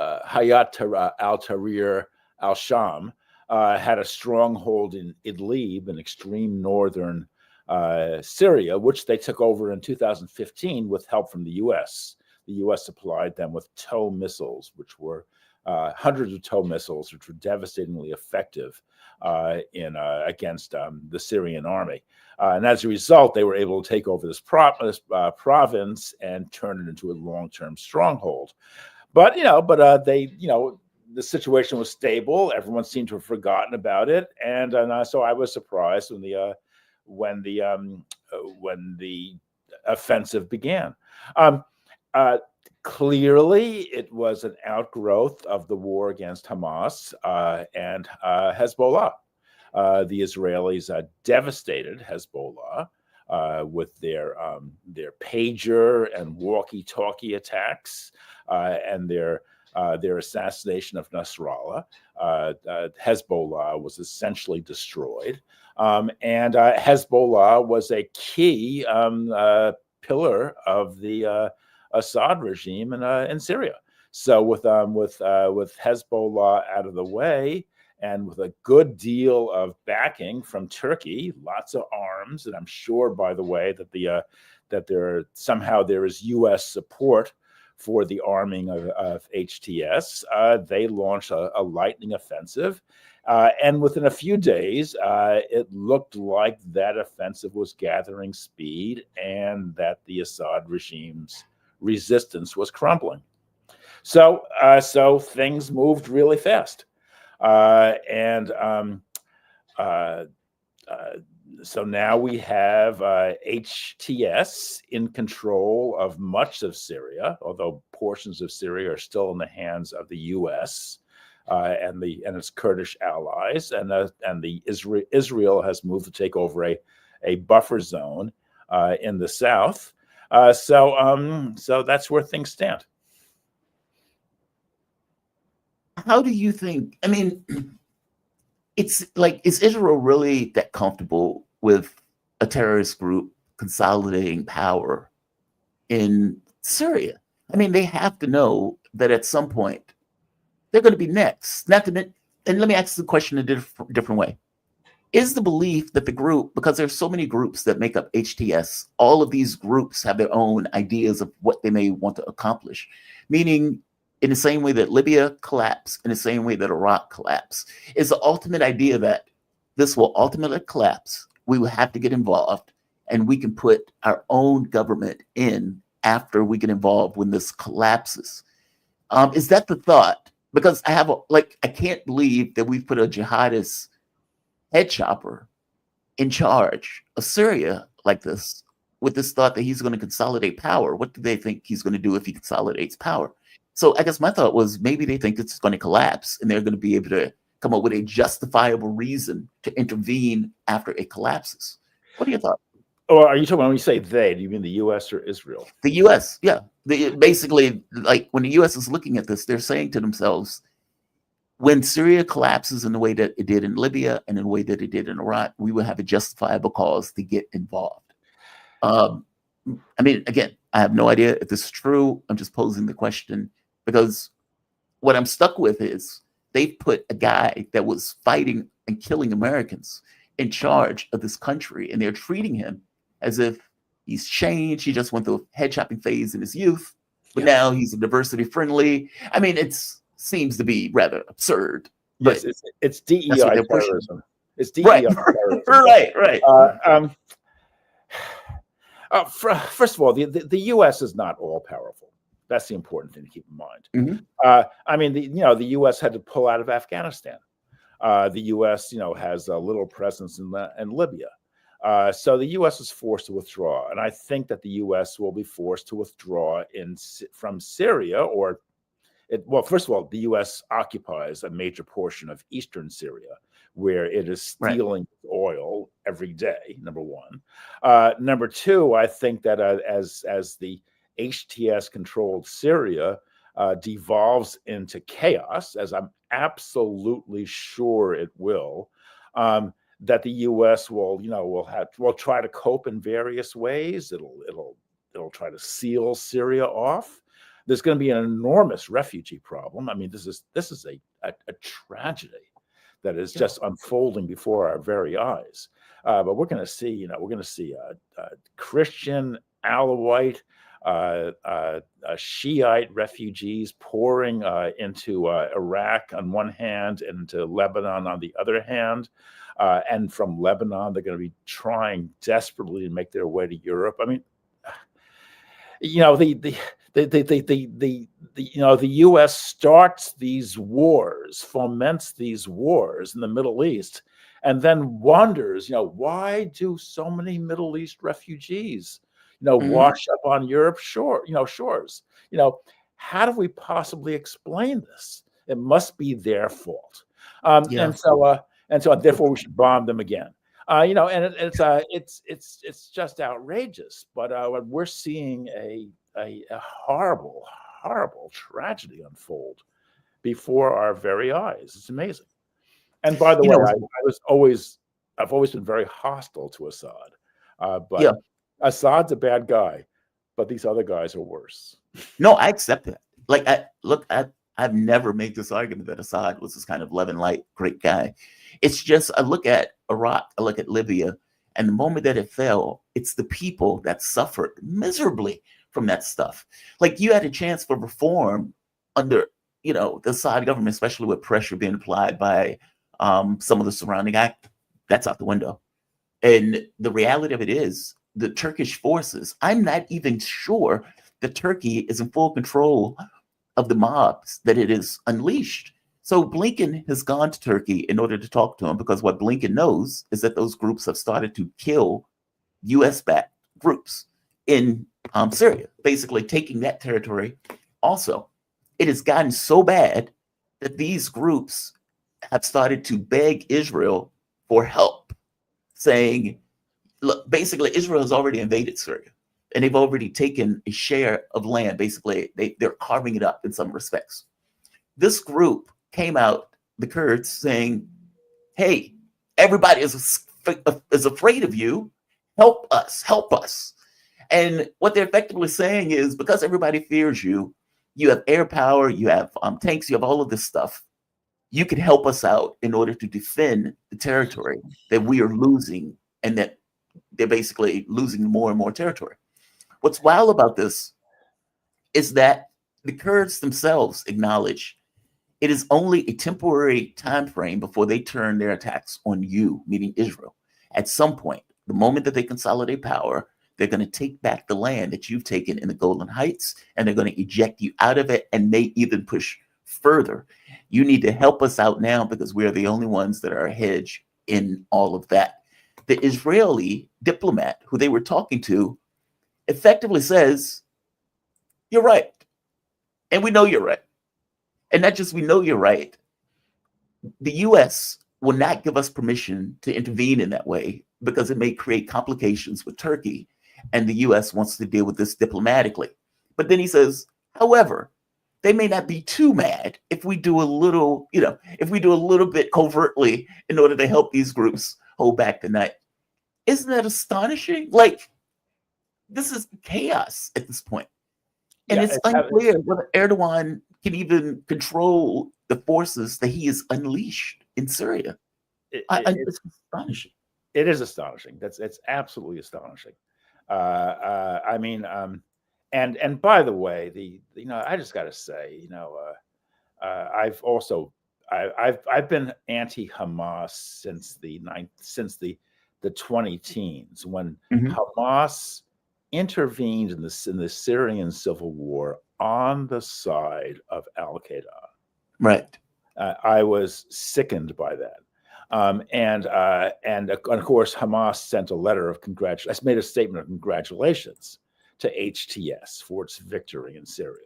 Hayat al-Tahrir al-Sham, had a stronghold in Idlib, an extreme northern Syria, which they took over in 2015 with help from the U.S. The U.S. supplied them with TOW missiles, which were hundreds of TOW missiles, which were devastatingly effective against the Syrian army. And as a result, they were able to take over this province and turn it into a long-term stronghold. But the situation was stable. Everyone seemed to have forgotten about it, and so I was surprised when the offensive began. Clearly, it was an outgrowth of the war against Hamas and Hezbollah. The Israelis devastated Hezbollah with their pager and walkie-talkie attacks and their assassination of Nasrallah. Hezbollah was essentially destroyed, and Hezbollah was a key pillar of the Assad regime in Syria. So with Hezbollah out of the way, and with a good deal of backing from Turkey, lots of arms, and I'm sure, by the way, that there is U.S. support for the arming of HTS. They launched a lightning offensive, and within a few days, it looked like that offensive was gathering speed, and that the Assad regime's resistance was crumbling. So things moved really fast. So now we have HTS in control of much of Syria, although portions of Syria are still in the hands of the U.S. And its Kurdish allies, and Israel has moved to take over a buffer zone in the south. So that's where things stand. How do you think? I mean, it's like, is Israel really that comfortable with a terrorist group consolidating power in Syria? I mean, they have to know that at some point they're going to be next. And let me ask the question in a different way. Is the belief that the group, because there's so many groups that make up HTS, all of these groups have their own ideas of what they may want to accomplish, meaning in the same way that Libya collapsed, in the same way that Iraq collapsed, is the ultimate idea that this will ultimately collapse. We will have to get involved, and we can put our own government in after we get involved when this collapses. Is that the thought? Because I can't believe that we've put a jihadist head chopper in charge of Syria like this, with this thought that he's going to consolidate power. What do they think he's going to do if he consolidates power? So I guess my thought was maybe they think it's going to collapse, and they're going to be able to come up with a justifiable reason to intervene after it collapses. What are your thoughts? Or are you talking, when you say they, do you mean the U.S. or Israel? The U.S., yeah. Basically, like when the U.S. is looking at this, they're saying to themselves, when Syria collapses in the way that it did in Libya and in the way that it did in Iraq, we will have a justifiable cause to get involved. I mean, again, I have no idea if this is true. I'm just posing the question because what I'm stuck with is they put a guy that was fighting and killing Americans in charge of this country, and they're treating him as if he's changed. He just went through a head chopping phase in his youth, but now he's diversity friendly. I mean, it seems to be rather absurd. Yes, But it's that's what DEI they're pushing. terrorism. It's DEI Right, terrorism. right. First of all, the U.S. is not all powerful. That's the important thing to keep in mind. I mean, the U.S. had to pull out of Afghanistan. The U.S. has a little presence in Libya. So the U.S. is forced to withdraw, and I think that the U.S. will be forced to withdraw from Syria. Well, first of all, the U.S. occupies a major portion of eastern Syria, where it is stealing oil every day. Number one. Number two, I think that as the HTS-controlled Syria devolves into chaos, as I'm absolutely sure it will, that the U.S. will try to cope in various ways. It'll try to seal Syria off. There's going to be an enormous refugee problem. I mean, this is a tragedy that is just unfolding before our very eyes. But we're going to see, Christian, Alawite, Shiite refugees pouring into Iraq on one hand and into Lebanon on the other hand. And from Lebanon, they're going to be trying desperately to make their way to Europe. I mean, the U.S. starts these wars, foments these wars in the Middle East, and then wonders, why do so many Middle East refugees, wash up on Europe's shores? How do we possibly explain this? It must be their fault, and so therefore we should bomb them again. And it's just outrageous. But we're seeing a horrible tragedy unfold before our very eyes. It's amazing. And by the way, I've always been very hostile to Assad. But Assad's a bad guy, but these other guys are worse. No, I accept that. I've never made this argument that Assad was this kind of love and light, great guy. It's just, I look at Iraq, I look at Libya, and the moment that it fell, it's the people that suffered miserably from that stuff. Like, you had a chance for reform under, the Assad government, especially with pressure being applied by some of the surrounding act. That's out the window. And the reality of it is, the Turkish forces, I'm not even sure that Turkey is in full control of the mobs that it is unleashed. So Blinken has gone to Turkey in order to talk to him, because what Blinken knows is that those groups have started to kill US-backed groups in Syria, basically taking that territory. Also, it has gotten so bad that these groups have started to beg Israel for help, saying, look, basically Israel has already invaded Syria, and they've already taken a share of land. Basically, they're carving it up in some respects. This group came out, the Kurds, saying, hey, everybody is afraid of you. Help us. And what they're effectively saying is, because everybody fears you, you have air power, you have tanks, you have all of this stuff. You can help us out in order to defend the territory that we are losing, and that they're basically losing more and more territory. What's wild about this is that the Kurds themselves acknowledge it is only a temporary time frame before they turn their attacks on you, meaning Israel. At some point, the moment that they consolidate power, they're going to take back the land that you've taken in the Golan Heights, and they're going to eject you out of it, and may even push further. You need to help us out now, because we are the only ones that are a hedge in all of that. The Israeli diplomat who they were talking to effectively says, you're right. And we know you're right. And not just we know you're right. The US will not give us permission to intervene in that way, because it may create complications with Turkey, and the US wants to deal with this diplomatically. But then he says, however, they may not be too mad if we do a little, if we do a little bit covertly in order to help these groups hold back the night. Isn't that astonishing? Like, this is chaos at this point. And it's unclear whether Erdogan can even control the forces that he has unleashed in Syria. It's astonishing. It is astonishing. It's absolutely astonishing. I mean, And by the way, I just got to say, I've been anti-Hamas since the 20 teens, when Hamas intervened in the Syrian civil war on the side of Al Qaeda. Right. I was sickened by that. And of course, Hamas sent a letter of congratulations, made a statement of congratulations to HTS for its victory in Syria.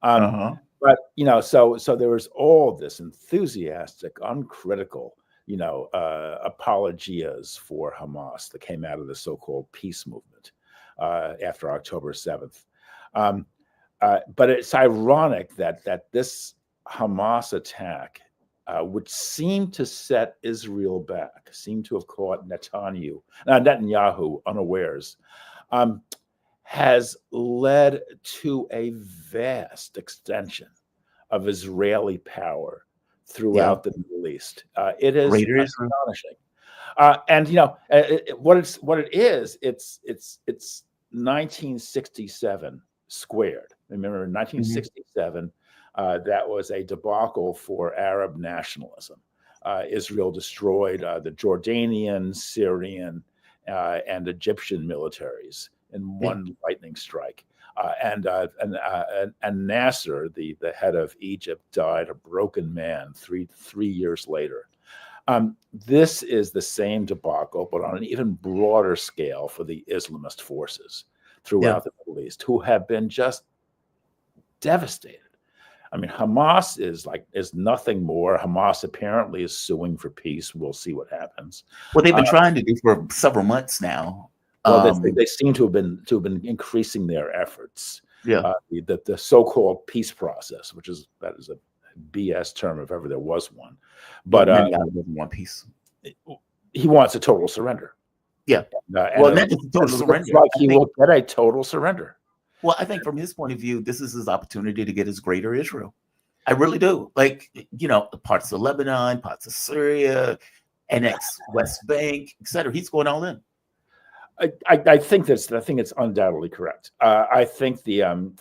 But so there was all this enthusiastic, uncritical, apologias for Hamas that came out of the so-called peace movement after October 7th. But it's ironic that this Hamas attack, which seemed to set Israel back, seemed to have caught Netanyahu unawares, has led to a vast extension of Israeli power throughout the Middle East. It is astonishing. What it is, it's 1967 squared. Remember, in 1967, that was a debacle for Arab nationalism. Israel destroyed the Jordanian, Syrian, and Egyptian militaries in one lightning strike. And Nasser, the head of Egypt, died a broken man three years later. This is the same debacle, but on an even broader scale for the Islamist forces throughout the Middle East, who have been just devastated. I mean, Hamas is nothing more. Hamas apparently is suing for peace. We'll see what happens. Well, they've been trying to do for several months now. Well, they seem to have been increasing their efforts. Yeah. The so-called peace process, that is a BS term if ever there was one. But want peace. He wants a total surrender. Yeah. Well, not just a total surrender. Like he will get a total surrender. Well, I think from his point of view, this is his opportunity to get his greater Israel. I really do. Like, parts of Lebanon, parts of Syria, annex West Bank, etc. He's going all in. I think it's undoubtedly correct. I think I'm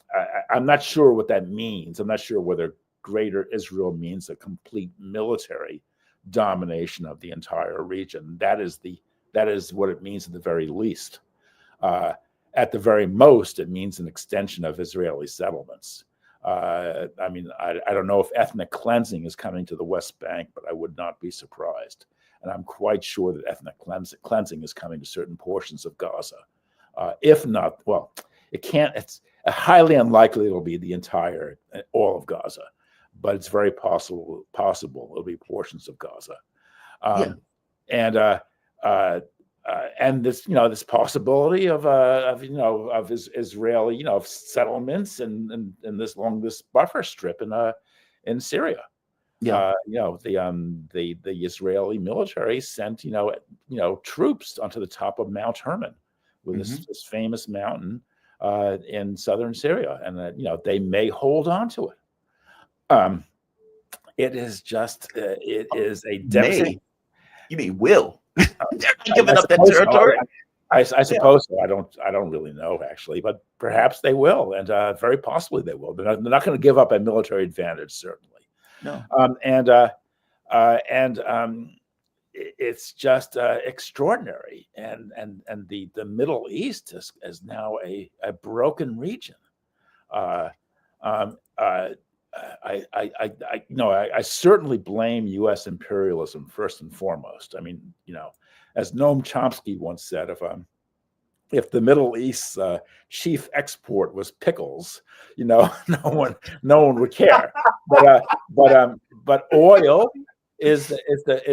not sure what that means. I'm not sure whether greater Israel means a complete military domination of the entire region. That is what it means at the very least. At the very most, it means an extension of Israeli settlements. I don't know if ethnic cleansing is coming to the West Bank, but I would not be surprised. And I'm quite sure that ethnic cleansing is coming to certain portions of Gaza. If not, well, it's highly unlikely it'll be all of Gaza, but it's very possible it'll be portions of Gaza. And this possibility of Israeli settlements and along this buffer strip in Syria. The Israeli military sent troops onto the top of Mount Hermon, with this famous mountain in southern Syria, and they may hold on to it. It is just it is a devastating. You mean will? Giving up that territory. I suppose so. I don't really know actually, but perhaps they will, and very possibly they will. They're not going to give up a military advantage, certainly. No. It's just extraordinary, and the Middle East is now a broken region. I certainly blame U.S. imperialism first and foremost. I mean, as Noam Chomsky once said, if the Middle East's chief export was pickles, no one would care. But oil is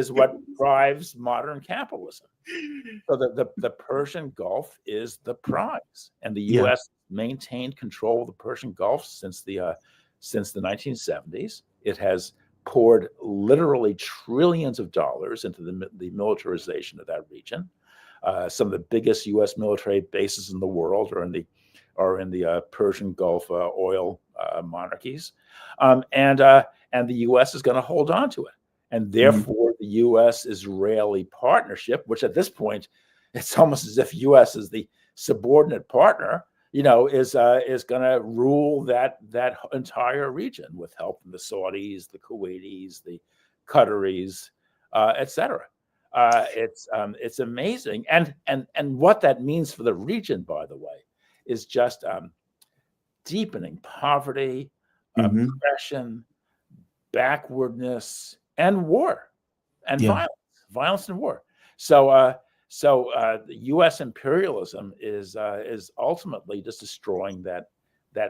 what drives modern capitalism. So the Persian Gulf is the prize, and the U.S. maintained control of the Persian Gulf since the 1970s. It has poured literally trillions of dollars into the militarization of that region. Some of the biggest U.S. military bases in the world are in the Persian Gulf oil monarchies, and the U.S. is going to hold on to it, and therefore the U.S.-Israeli partnership, which at this point it's almost as if U.S. is the subordinate partner is going to rule that entire region with help from the Saudis, the Kuwaitis, the Qataris, etc. It's amazing, and what that means for the region, by the way, is just deepening poverty, oppression, backwardness, and war, and violence and war. So the U.S. imperialism is ultimately just destroying that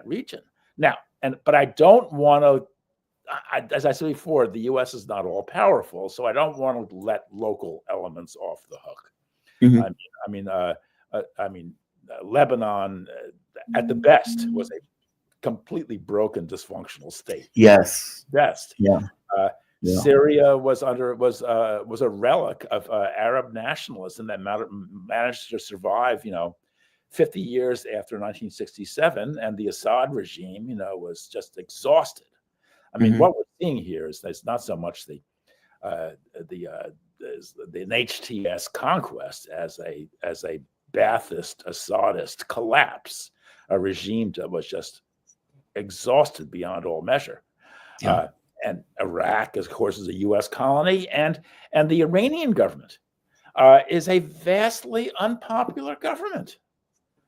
region. Now, but I don't want to. As I said before, the U.S. is not all powerful, so I don't want to let local elements off the hook. I mean, Lebanon, at the best, was a completely broken, dysfunctional state. Yes. Best. Yeah. Syria was a relic of Arab nationalism that managed to survive, 50 years after 1967, and the Assad regime, was just exhausted. I mean, what we're seeing here is it's not so much the HTS conquest as a Ba'athist, Assadist collapse, a regime that was just exhausted beyond all measure. And Iraq, of course, is a U.S. colony, and the Iranian government is a vastly unpopular government.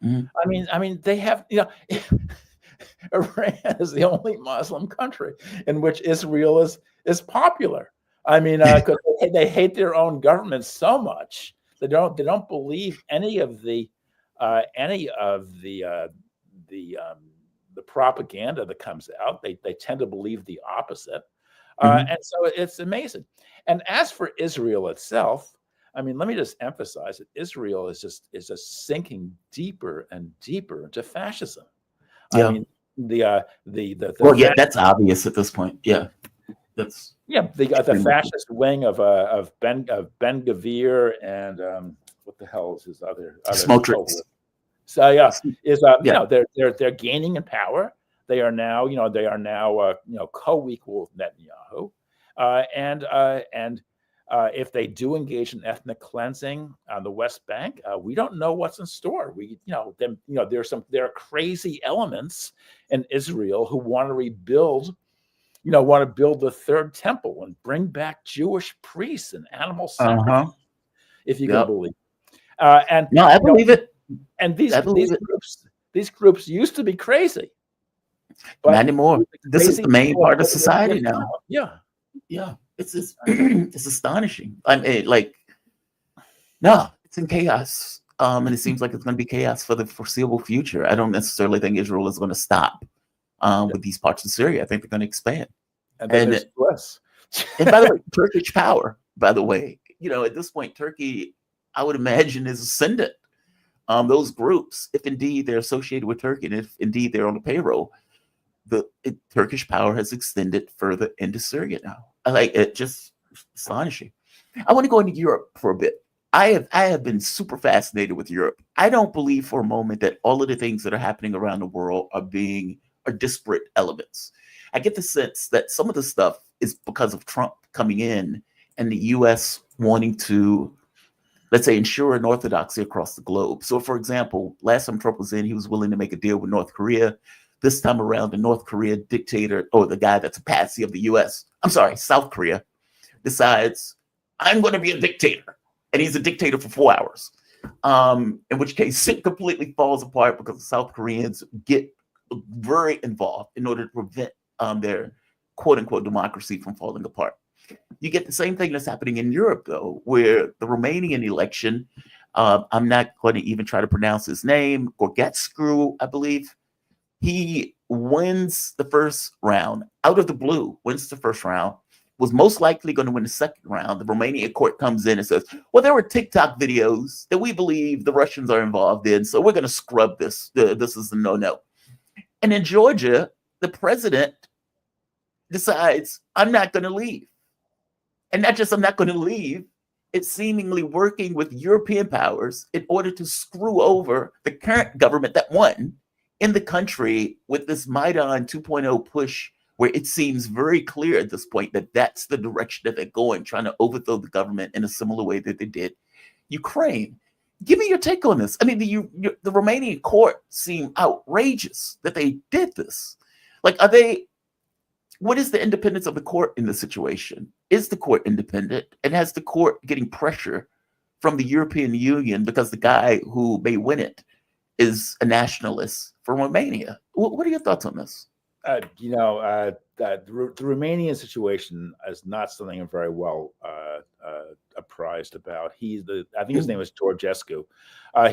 I mean, they have, Iran is the only Muslim country in which Israel is popular. I mean, because they hate their own government so much they don't believe any of the propaganda that comes out. They tend to believe the opposite, and so it's amazing. And as for Israel itself, I mean, let me just emphasize that Israel is just sinking deeper and deeper into fascism. I mean, that's obvious at this point. Yeah, that's the fascist wing of Ben Gvir and what the hell is his other Smotrich. So they're gaining in power. They are now co-equal with Netanyahu, and if they do engage in ethnic cleansing on the West Bank, we don't know what's in store. There are crazy elements in Israel who want to rebuild, build the third temple and bring back Jewish priests and animal sacrifice, if you can believe. I believe it. And these groups used to be crazy, but not anymore. This is the main part of society now. Yeah. It's astonishing. I mean, it's in chaos. And it seems like it's going to be chaos for the foreseeable future. I don't necessarily think Israel is going to stop with these parts of Syria. I think they're going to expand. And then there's less. And by the way, Turkish power, by the way, at this point, Turkey, I would imagine, is ascendant. Those groups, if indeed they're associated with Turkey, and if indeed they're on the payroll, Turkish power has extended further into Syria now. It just astonishing. I want to go into Europe for a bit. I have been super fascinated with Europe. I don't believe for a moment that all of the things that are happening around the world are disparate elements. I get the sense that some of the stuff is because of Trump coming in and the U.S. wanting to, let's say, ensure an orthodoxy across the globe. So, for example, last time Trump was in, he was willing to make a deal with North Korea. This time around, the North Korea dictator, or the guy that's a patsy of the U.S., South Korea, decides, I'm going to be a dictator. And he's a dictator for 4 hours, in which case it completely falls apart because the South Koreans get very involved in order to prevent their quote-unquote democracy from falling apart. You get the same thing that's happening in Europe, though, where the Romanian election, I'm not going to even try to pronounce his name, Gorgetscu, I believe, he wins the first round out of the blue, wins the first round, was most likely going to win the second round. The Romanian court comes in and says, well, there were TikTok videos that we believe the Russians are involved in, so we're going to scrub this. This is a no-no. And in Georgia, the president decides, I'm not going to leave. And not just I'm not going to leave, it's seemingly working with European powers in order to screw over the current government that won in the country with this Maidan 2.0 push, where it seems very clear at this point that that's the direction that they're going, trying to overthrow the government in a similar way that they did Ukraine. Give me your take on this. I mean, the Romanian court seemed outrageous that they did this. Like, what is the independence of the court in this situation? Is the court independent? And has the court getting pressure from the European Union because the guy who may win it is a nationalist from Romania? What are your thoughts on this? The Romanian situation is not something I'm very well apprised about. I think his name is Georgescu.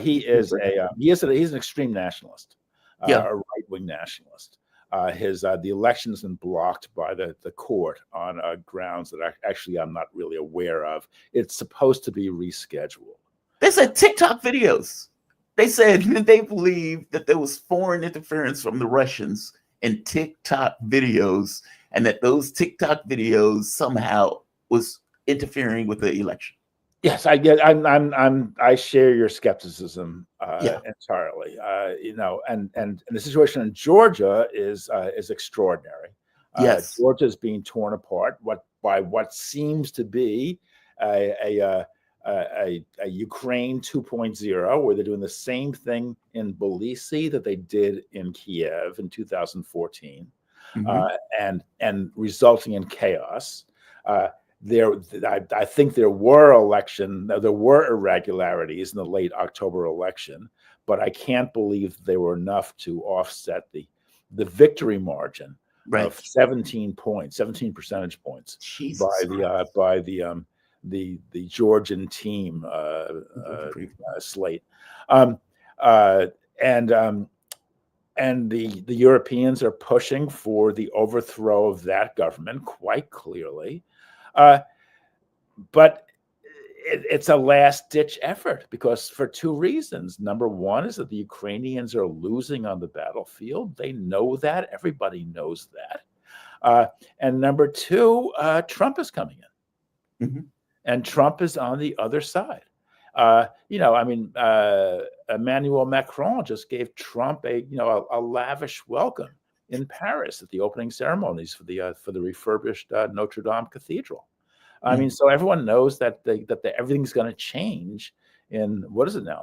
He's an extreme nationalist, a right-wing nationalist. The election has been blocked by the court on grounds that I'm not really aware of. It's supposed to be rescheduled. They said TikTok videos. They said that they believe that there was foreign interference from the Russians in TikTok videos, and that those TikTok videos somehow was interfering with the election. Yes, I share your skepticism entirely. And the situation in Georgia is extraordinary. Yes, Georgia is being torn apart by what seems to be a Ukraine 2.0, where they're doing the same thing in Tbilisi that they did in Kiev in 2014, and resulting in chaos. I think there were irregularities in the late October election, but I can't believe they were enough to offset the victory margin of 17 percentage points by the Georgian team slate, and the Europeans are pushing for the overthrow of that government quite clearly. But it's a last-ditch effort because for two reasons. Number one is that the Ukrainians are losing on the battlefield. They know that. Everybody knows that. And number two, Trump is coming in. And Trump is on the other side. Emmanuel Macron just gave Trump a lavish welcome in Paris at the opening ceremonies for the refurbished Notre Dame Cathedral. I mean, so everyone knows that everything's going to change in, what is it now?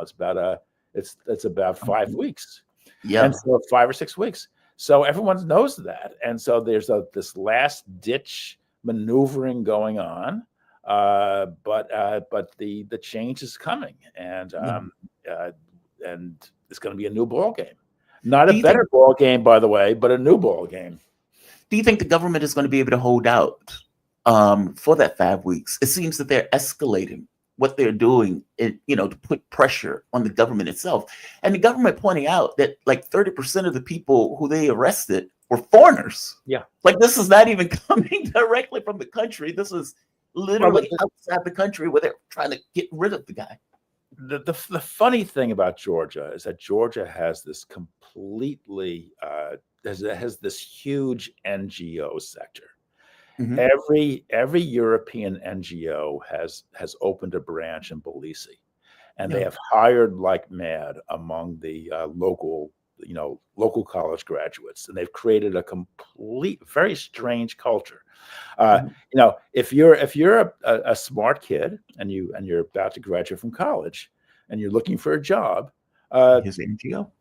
It's about 5 weeks. Yeah, and so 5 or 6 weeks. So everyone knows that, and so there's this last ditch maneuvering going on. But the change is coming, and it's going to be a new ball game. Not a better ball game, by the way, but a new ball game. Do you think the government is going to be able to hold out for that 5 weeks? It seems that they're escalating what they're doing, to put pressure on the government itself, and the government pointing out that like 30% of the people who they arrested were foreigners. Yeah, like this is not even coming directly from the country. This is literally outside the country where they're trying to get rid of the guy. The funny thing about Georgia is that Georgia has this completely has this huge NGO sector. Every European NGO has opened a branch in Tbilisi, and they have hired like mad among the local college graduates, and they've created a very strange culture. If you're a smart kid and you're about to graduate from college and you're looking for a job, his NGO.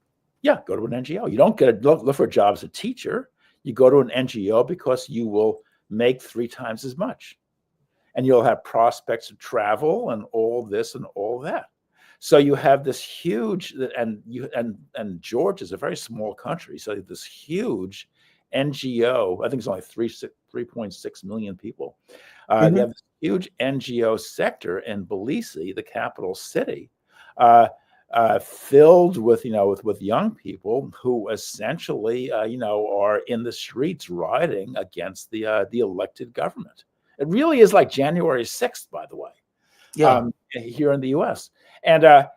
Yeah, go to an NGO. You don't look for a job as a teacher. You go to an NGO because you will make 3 times as much, and you'll have prospects of travel and all this and all that. So you have this huge, and Georgia is a very small country, so this huge NGO. I think it's only 3.6 million people. They have this huge NGO sector in Tbilisi, the capital city, filled with young people who essentially are in the streets rioting against the elected government. It really is like January 6th, by the way. Here in the U.S. I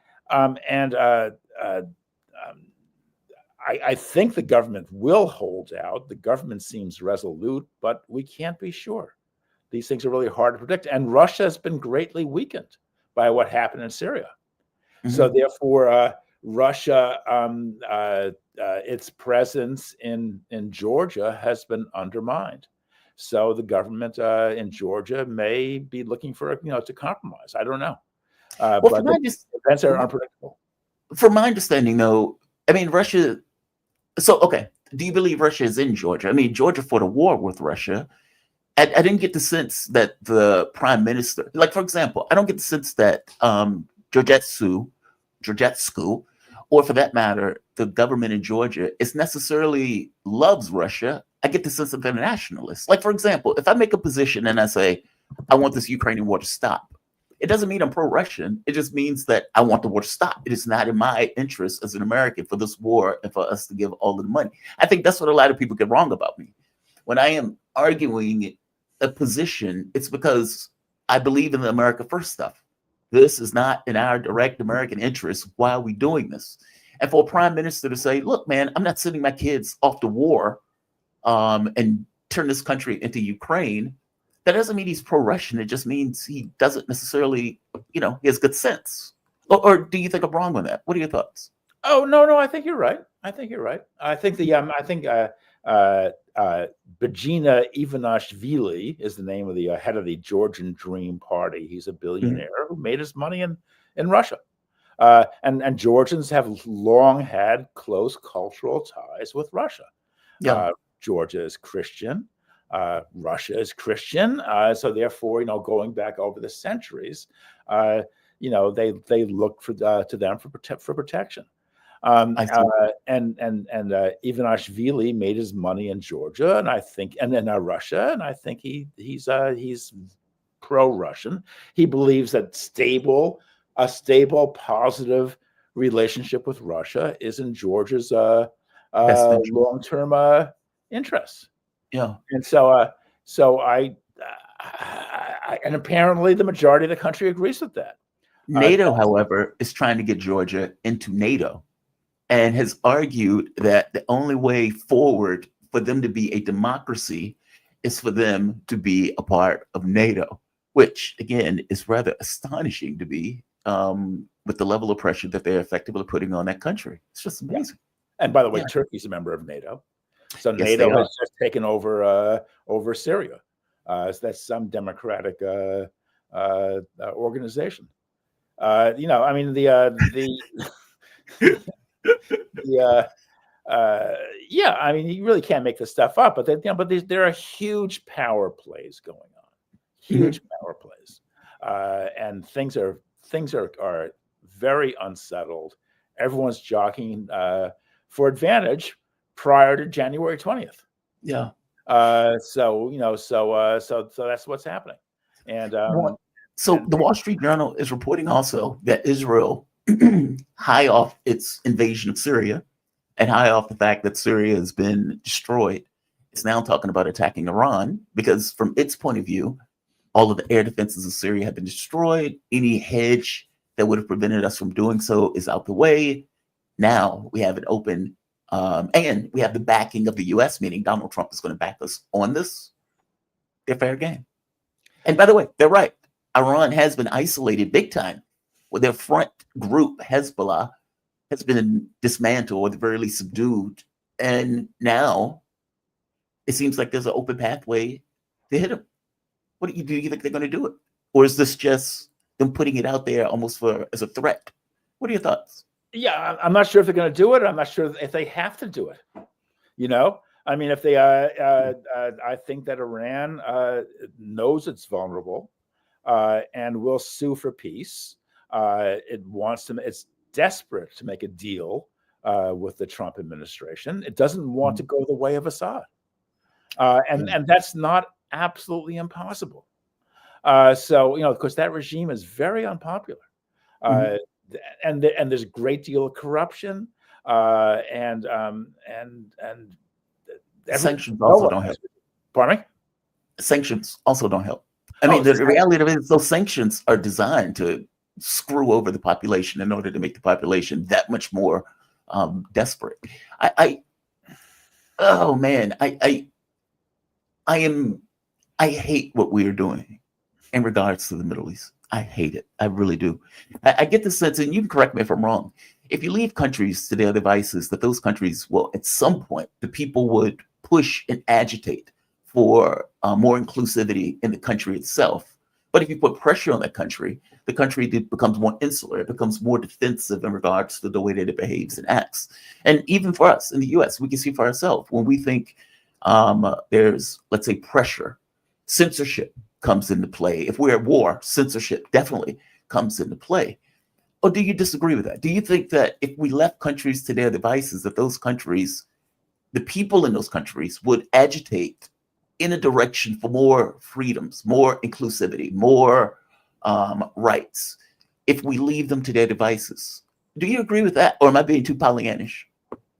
think the government will hold out. The government seems resolute, but we can't be sure. These things are really hard to predict. And Russia has been greatly weakened by what happened in Syria. So therefore, Russia, its presence in Georgia has been undermined. So the government in Georgia may be looking for to compromise. I don't know. Well, but from the my, just, events are unpredictable. from my understanding, though, I mean, Russia. So, okay, do you believe Russia is in Georgia? I mean, Georgia fought a war with Russia. I didn't get the sense that the prime minister, like, for example, I don't get the sense that Georgescu, or for that matter, the government in Georgia is necessarily loves Russia. I get the sense that they're nationalists. Like, for example, if I make a position and I say, I want this Ukrainian war to stop, it doesn't mean I'm pro-Russian. It just means that I want the war to stop. It is not in my interest as an American for this war and for us to give all of the money. I think that's what a lot of people get wrong about me. When I am arguing a position, it's because I believe in the America First stuff. This is not in our direct American interest. Why are we doing this? And for a prime minister to say, look, man, I'm not sending my kids off to war and turn this country into Ukraine, that doesn't mean he's pro-Russian. It just means he doesn't necessarily, he has good sense. Or do you think I'm wrong on that? What are your thoughts? Oh, no, I think you're right. I think Bajina Ivanishvili is the name of the head of the Georgian Dream Party. He's a billionaire who made his money in Russia. And Georgians have long had close cultural ties with Russia. Yeah. Georgia is Christian. Russia is Christian. So therefore, going back over the centuries, they look to them for protection. And Ivanishvili made his money in Georgia, and then Russia, and I think he's pro-Russian. He believes that a stable, positive relationship with Russia is in Georgia's long-term interests. Yeah, and so and apparently the majority of the country agrees with that. NATO, however, is trying to get Georgia into NATO, and has argued that the only way forward for them to be a democracy is for them to be a part of NATO, which, again, is rather astonishing to me with the level of pressure that they're effectively putting on that country. It's just amazing. Yeah. And by the way, Turkey's a member of NATO. So Yes, NATO has just taken over Syria. So that's some democratic organization. You really can't make this stuff up, but there are huge power plays going on, huge power plays, and things are very unsettled. Everyone's jockeying for advantage prior to January 20th. Yeah. So that's what's happening. And so the Wall Street Journal is reporting also that Israel, high off its invasion of Syria and high off the fact that Syria has been destroyed, is now talking about attacking Iran because from its point of view, all of the air defenses of Syria have been destroyed. Any hedge that would have prevented us from doing so is out the way. Now we have it open. And we have the backing of the U.S., meaning Donald Trump is going to back us on this. They're fair game. And by the way, they're right. Iran has been isolated big time, where their front group, Hezbollah, has been dismantled or at the very least subdued. And now it seems like there's an open pathway to hit them. What do you think they're going to do it? Or is this just them putting it out there almost as a threat? What are your thoughts? Yeah, I'm not sure if they're going to do it. I'm not sure if they have to do it. I mean, if they, I think that Iran knows it's vulnerable and will sue for peace. It's desperate to make a deal with the Trump administration. It doesn't want to go the way of Assad, and that's not absolutely impossible. Of course, that regime is very unpopular. And there's a great deal of corruption, and sanctions also don't help. Pardon me? Sanctions also don't help. I mean, the reality of it is those sanctions are designed to screw over the population in order to make the population that much more desperate. I hate what we are doing in regards to the Middle East. I hate it. I really do. I get the sense, and you can correct me if I'm wrong, if you leave countries to their devices, that those countries will, at some point, the people would push and agitate for more inclusivity in the country itself, But if you put pressure on that country, the country becomes more insular. It becomes more defensive in regards to the way that it behaves and acts. And even for us in the US, we can see for ourselves when we think there's, let's say, pressure, censorship comes into play. If we're at war, censorship definitely comes into play. Or do you disagree with that? Do you think that if we left countries to their devices, that those countries, the people in those countries would agitate in a direction for more freedoms, more inclusivity, more rights, if we leave them to their devices? Do you agree with that? Or am I being too Pollyannish?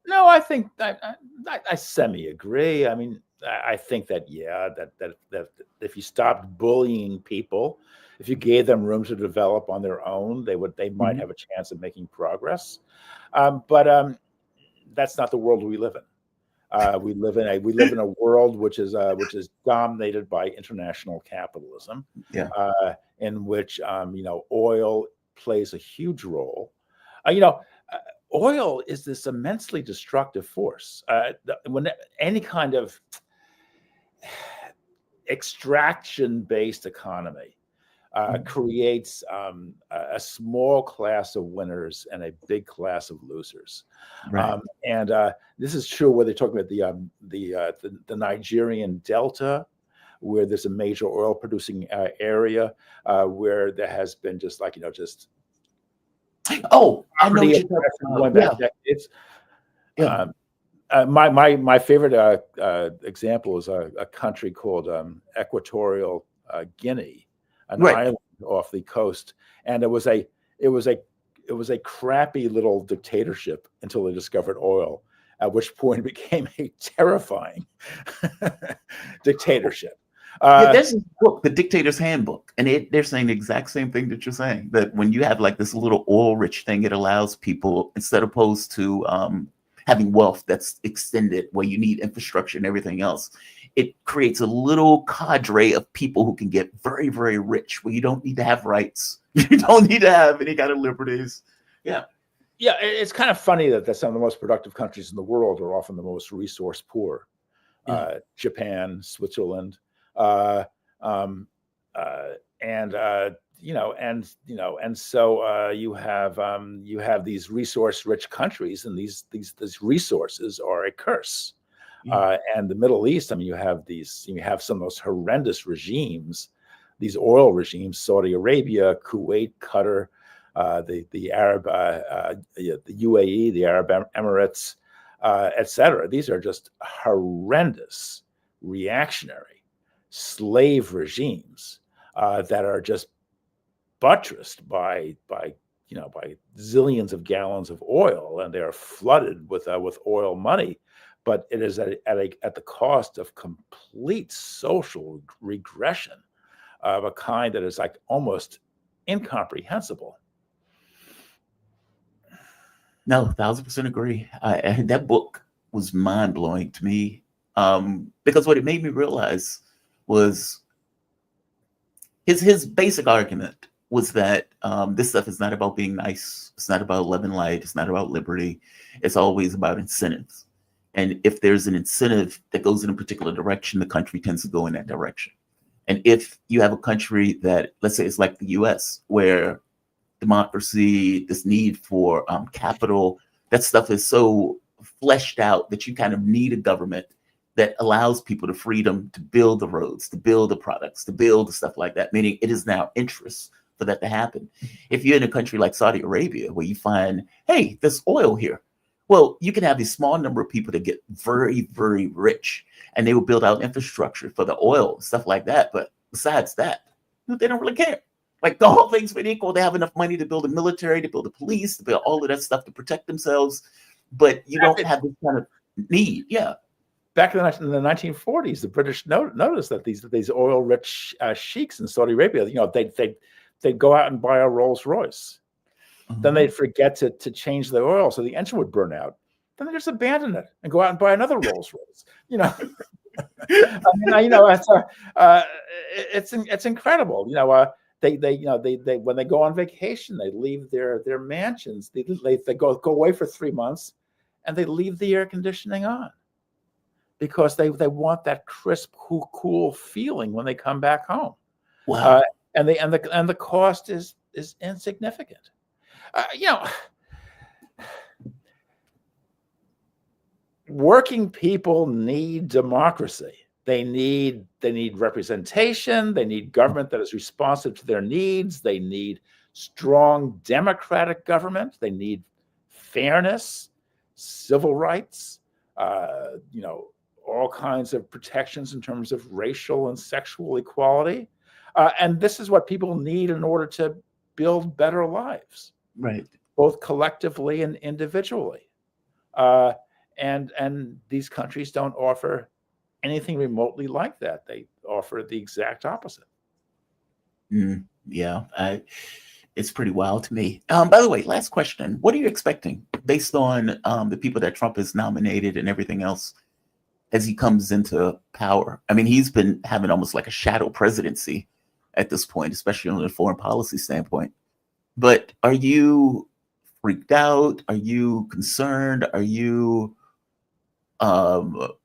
No, I think I semi-agree. I mean, I think that that if you stopped bullying people, if you gave them room to develop on their own, they might have a chance of making progress. But that's not the world we live in. We live in a world which is dominated by international capitalism, in which oil plays a huge role. Oil is this immensely destructive force. When any kind of extraction-based economy creates a small class of winners and a big class of losers. Right. And this is true where they're talking about the Nigerian Delta, where there's a major oil producing area where there has been just oh, I know what you're talking about. My favorite example is a country called Equatorial Guinea, an island off the coast, and it was a crappy little dictatorship until they discovered oil, at which point it became a terrifying dictatorship. There's this book, The Dictator's Handbook, and they're saying the exact same thing that you're saying, that when you have like this little oil-rich thing, it allows people, instead opposed to having wealth that's extended where you need infrastructure and everything else, it creates a little cadre of people who can get very, very rich, where you don't need to have rights. You don't need to have any kind of liberties. Yeah. Yeah, it's kind of funny that some of the most productive countries in the world are often the most resource poor. Japan, Switzerland, and so you have these resource-rich countries, and these resources are a curse. And the Middle East, I mean, you have some of those horrendous regimes, these oil regimes: Saudi Arabia, Kuwait, Qatar, the Arab, the UAE, the Arab Emirates, etc. These are just horrendous, reactionary, slave regimes that are just buttressed by zillions of gallons of oil, and they are flooded with oil money. But it is at the cost of complete social regression of a kind that is like almost incomprehensible. No, 1,000% agree. That book was mind-blowing to me, because what it made me realize was his basic argument was that this stuff is not about being nice. It's not about love and light. It's not about liberty. It's always about incentives. And if there's an incentive that goes in a particular direction, the country tends to go in that direction. And if you have a country that, let's say it's like the US, where democracy, this need for capital, that stuff is so fleshed out that you kind of need a government that allows people the freedom to build the roads, to build the products, to build the stuff like that, meaning it is now interest for that to happen. If you're in a country like Saudi Arabia, where you find, hey, there's oil here, well, you can have a small number of people that get very, very rich, and they will build out infrastructure for the oil, stuff like that. But besides that, they don't really care. Like, the whole thing's been equal. They have enough money to build a military, to build a police, to build all of that stuff to protect themselves. But you don't have this kind of need. Yeah. Back in the 1940s, the British noticed that these oil-rich sheiks in Saudi Arabia, they'd go out and buy a Rolls Royce. Then they'd forget to change the oil, so the engine would burn out. Then they just abandon it and go out and buy another Rolls Royce. It's incredible. They when they go on vacation, they leave their mansions. They go away for 3 months, and they leave the air conditioning on, because they want that crisp, cool feeling when they come back home. Wow. and the cost is insignificant. Working people need democracy. They need representation. They need government that is responsive to their needs. They need strong democratic government. They need fairness, civil rights, all kinds of protections in terms of racial and sexual equality. And this is what people need in order to build better lives, Right. both collectively and individually. And these countries don't offer anything remotely like that. They offer the exact opposite. Yeah, it's pretty wild to me. By the way, last question. What are you expecting based on the people that Trump has nominated and everything else as he comes into power? I mean, he's been having almost like a shadow presidency at this point, especially on the foreign policy standpoint. But are you freaked out? Are you concerned? Are you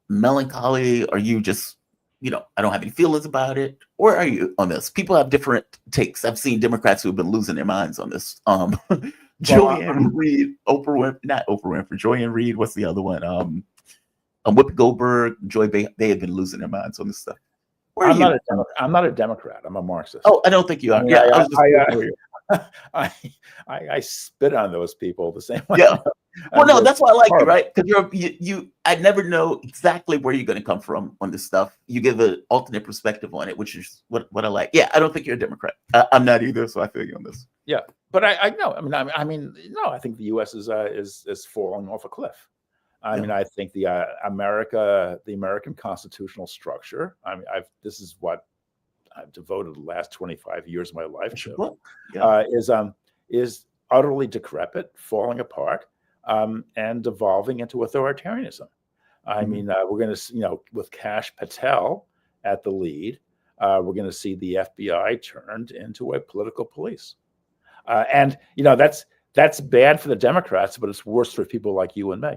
melancholy? Are you just, I don't have any feelings about it? Where are you on this? People have different takes. I've seen Democrats who have been losing their minds on this. Joanne Reed, not Oprah Winfrey, Joanne Reed, what's the other one? Whoopi Goldberg, Joy Bay, they have been losing their minds on this stuff. Where are I'm you? not a Democrat. I'm a Marxist. Oh, I don't think you are. I mean, Yeah, I was just wondering. I spit on those people the same way. Yeah. Well, no, that's why I like you, horrible. right? Because you. I never know exactly where you're going to come from on this stuff. You give an alternate perspective on it, which is what I like. Yeah, I don't think you're a Democrat. I'm not either, so I feel you on this. Yeah, but I know. I mean, no. I think the U.S. is falling off a cliff. I mean, I think the American constitutional structure. I mean, this is what I've devoted the last 25 years of my life to. Is utterly decrepit, falling apart, and devolving into authoritarianism. I mean, we're going to, with Kash Patel at the lead, we're going to see the FBI turned into a political police. And that's bad for the Democrats, but it's worse for people like you and me.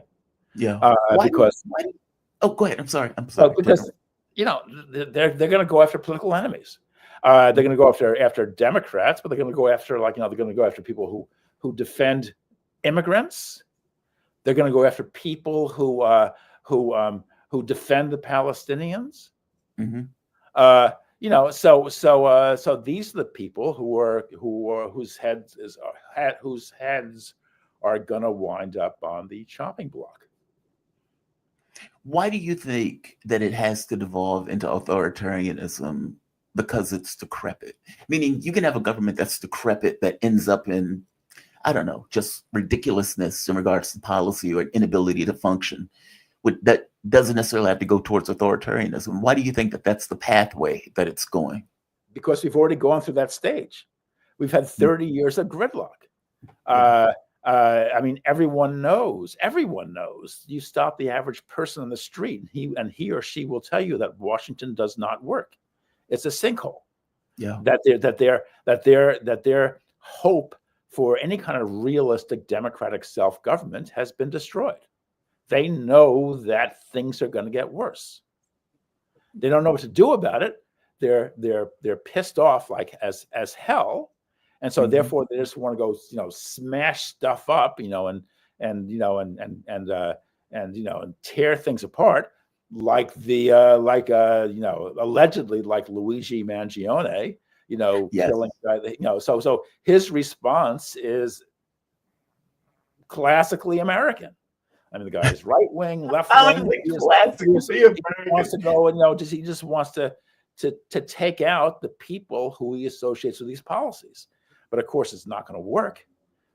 Yeah. Oh, go ahead. I'm sorry. Because they're going to go after political enemies. They're going to go after Democrats, but they're going to go after they're going to go after people who defend immigrants. They're going to go after people who defend the Palestinians. Mm-hmm. So these are the people whose heads are going to wind up on the chopping block. Why do you think that it has to devolve into authoritarianism? Because it's decrepit. Meaning you can have a government that's decrepit that ends up in, I don't know, just ridiculousness in regards to policy or inability to function. That doesn't necessarily have to go towards authoritarianism. Why do you think that that's the pathway that it's going? Because we've already gone through that stage. We've had 30 years of gridlock. I mean, everyone knows. You stop the average person on the street, and he or she will tell you that Washington does not work. It's a sinkhole. Yeah. That their hope for any kind of realistic democratic self-government has been destroyed. They know that things are going to get worse. They don't know what to do about it. They're pissed off like as hell, and so therefore they just want to go smash stuff up and tear things apart. Like allegedly like Luigi Mangione, killing, so his response is classically American. I mean, the guy is right wing, left wing. He wants to go and he just wants to take out the people who he associates with these policies. But of course, it's not going to work.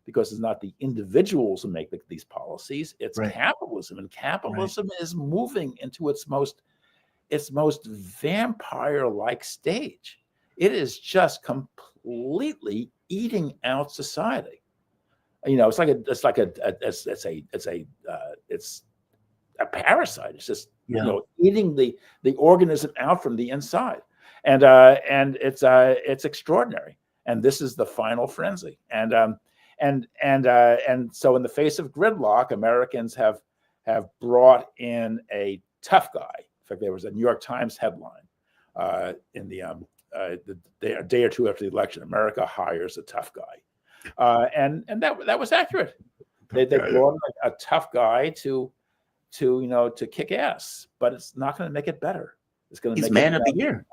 Because it's not the individuals who make these policies, it's capitalism, and capitalism is moving into its most vampire-like stage. It is just completely eating out society. It's a parasite. It's just eating the organism out from the inside, and it's extraordinary. And this is the final frenzy. And so in the face of gridlock, Americans have brought in a tough guy. In fact, there was a New York Times headline in the a day or two after the election, America hires a tough guy, and that was accurate. They brought in a tough guy to kick ass, but it's not going to make it better. It's going to He's make man it of the year.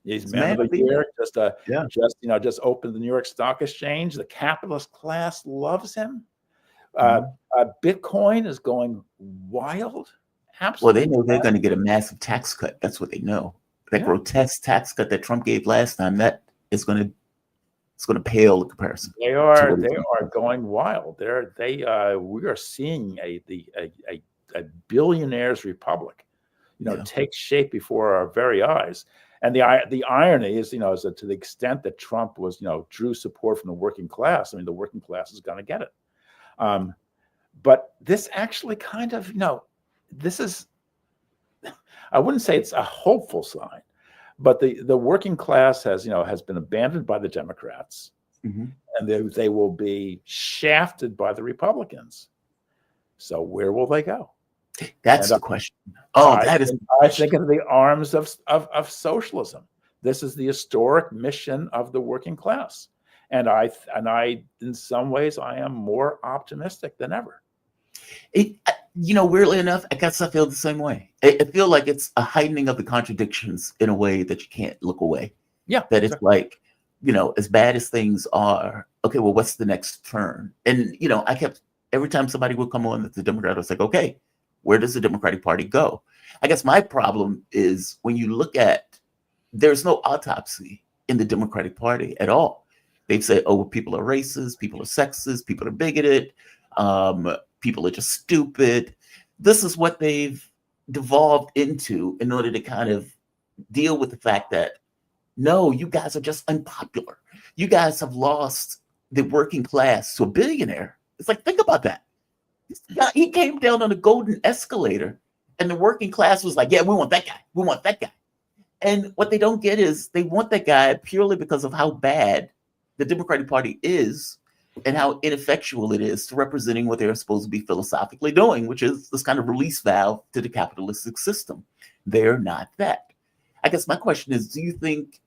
He's man of the year. Just opened the New York Stock Exchange. The capitalist class loves him. Bitcoin is going wild. Absolutely. Well, they know they're going to get a massive tax cut. That's what they know. That grotesque tax cut that Trump gave last time, that is going to pale in comparison. They are going wild. We are seeing a billionaire's republic, take shape before our very eyes. And the irony is, is that to the extent that Trump drew support from the working class, I mean, the working class is going to get it. But this actually kind of, this is, I wouldn't say it's a hopeful sign, but the working class has been abandoned by the Democrats, and they will be shafted by the Republicans. So where will they go? That's the question. I think of the arms of socialism. This is the historic mission of the working class. And I, in some ways, I am more optimistic than ever. Weirdly enough, I guess I feel the same way. I feel like it's a heightening of the contradictions in a way that you can't look away. Yeah. That it's like, as bad as things are, okay, well, what's the next turn? And, I kept, every time somebody would come on that's a Democrat, I was like, okay, where does the Democratic Party go? I guess my problem is when you look at, there's no autopsy in the Democratic Party at all. They say, oh, people are racist, people are sexist, people are bigoted, people are just stupid. This is what they've devolved into in order to kind of deal with the fact that, no, you guys are just unpopular. You guys have lost the working class to a billionaire. It's like, think about that. He came down on a golden escalator and the working class was like, yeah, we want that guy. We want that guy. And what they don't get is they want that guy purely because of how bad the Democratic Party is and how ineffectual it is to representing what they're supposed to be philosophically doing, which is this kind of release valve to the capitalistic system. They're not that. I guess my question is, do you think,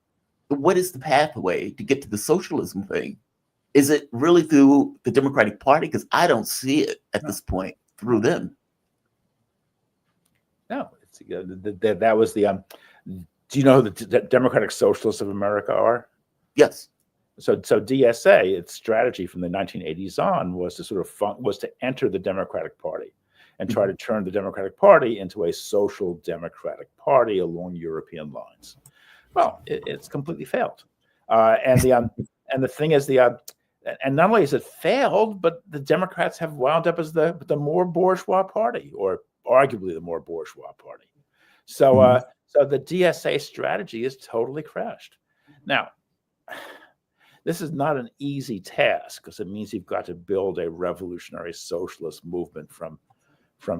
what is the pathway to get to the socialism thing? Is it really through the Democratic Party? Because I don't see it at this point through them. No, that was the. Do you know who the Democratic Socialists of America are? Yes. So DSA, its strategy from the 1980s on was to was to enter the Democratic Party and try to turn the Democratic Party into a social democratic party along European lines. Well, it's completely failed. And the thing is and not only has it failed, but the Democrats have wound up as the more bourgeois party, or arguably the more bourgeois party. So so the DSA strategy is totally crashed. Now, this is not an easy task because it means you've got to build a revolutionary socialist movement from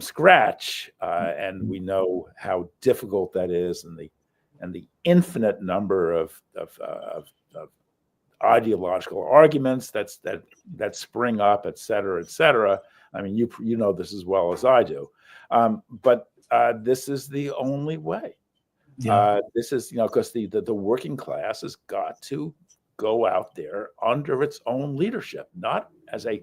scratch, and we know how difficult that is, and the infinite number of ideological arguments that spring up, et cetera, et cetera. I mean, you know this as well as I do, but this is the only way. Yeah. This is because the working class has got to go out there under its own leadership, not as a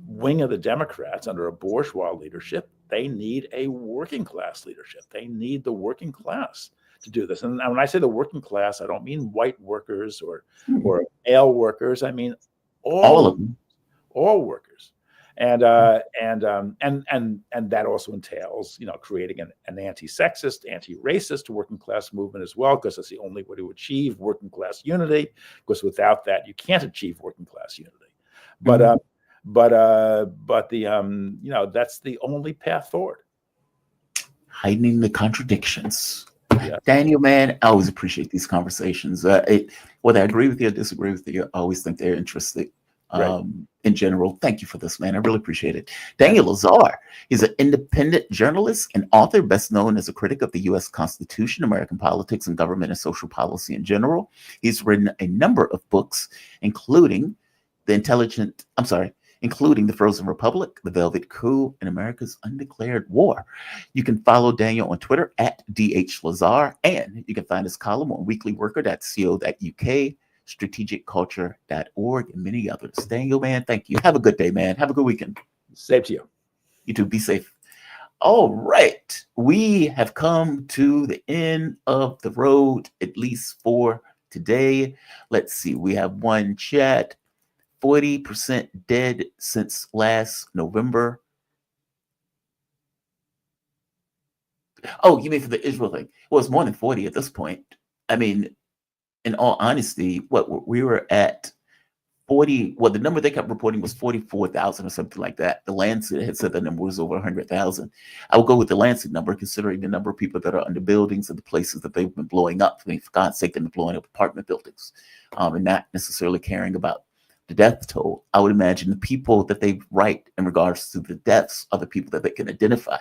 wing of the Democrats under a bourgeois leadership. They need a working class leadership. They need the working class to do this. And when I say the working class, I don't mean white workers or male workers. I mean all of them, all workers. And that also entails, creating an anti-sexist, anti-racist working class movement as well, because that's the only way to achieve working class unity. Because without that, you can't achieve working class unity. But that's the only path forward. Heightening the contradictions. Yeah. Daniel, man, I always appreciate these conversations. Whether I agree with you or disagree with you, I always think they're interesting. Right. In general, thank you for this, man. I really appreciate it. Daniel Lazar, he's an independent journalist and author, best known as a critic of the U.S. Constitution, American politics, and government and social policy in including the Frozen Republic, the Velvet Coup, and America's undeclared war. You can follow Daniel on Twitter at DHLazar, and you can find his column on weeklyworker.co.uk, strategicculture.org, and many others. Daniel, man, thank you. Have a good day, man. Have a good weekend. Same to you. You too. Be safe. All right. We have come to the end of the road, at least for today. Let's see. We have one chat. 40% dead since last November. Oh, you mean for the Israel thing? Well, it's more than 40 at this point. I mean, in all honesty, what we were at 40, well, the number they kept reporting was 44,000 or something like that. The Lancet had said the number was over 100,000. I will go with the Lancet number, considering the number of people that are under buildings and the places that they've been blowing up. I mean, for God's sake, they've been blowing up apartment buildings and not necessarily caring about the death toll. I would imagine the people that they write in regards to the deaths are the people that they can identify,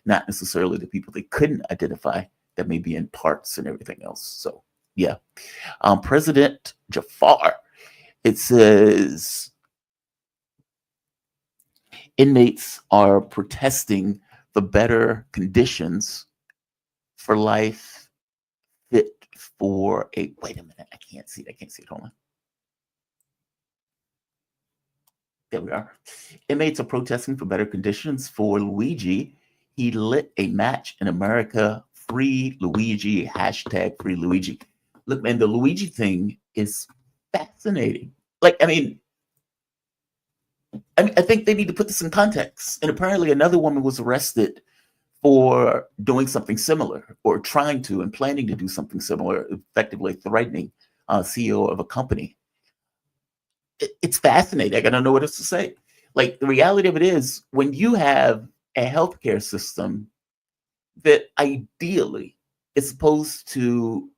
not necessarily the people they couldn't identify that may be in parts and everything else. So, yeah. President Jafar, it says inmates are protesting for better conditions for life fit for a, wait a minute, I can't see it, hold on. There we are. Inmates are protesting for better conditions for Luigi. He lit a match in America. Free Luigi, hashtag free Luigi. Look, man, the Luigi thing is fascinating. Like, I mean, I think they need to put this in context. And apparently another woman was arrested for doing something similar or trying to and planning to do something similar, effectively threatening CEO of a company. It's fascinating. I don't know what else to say. Like, the reality of it is, when you have a healthcare system that ideally is supposed to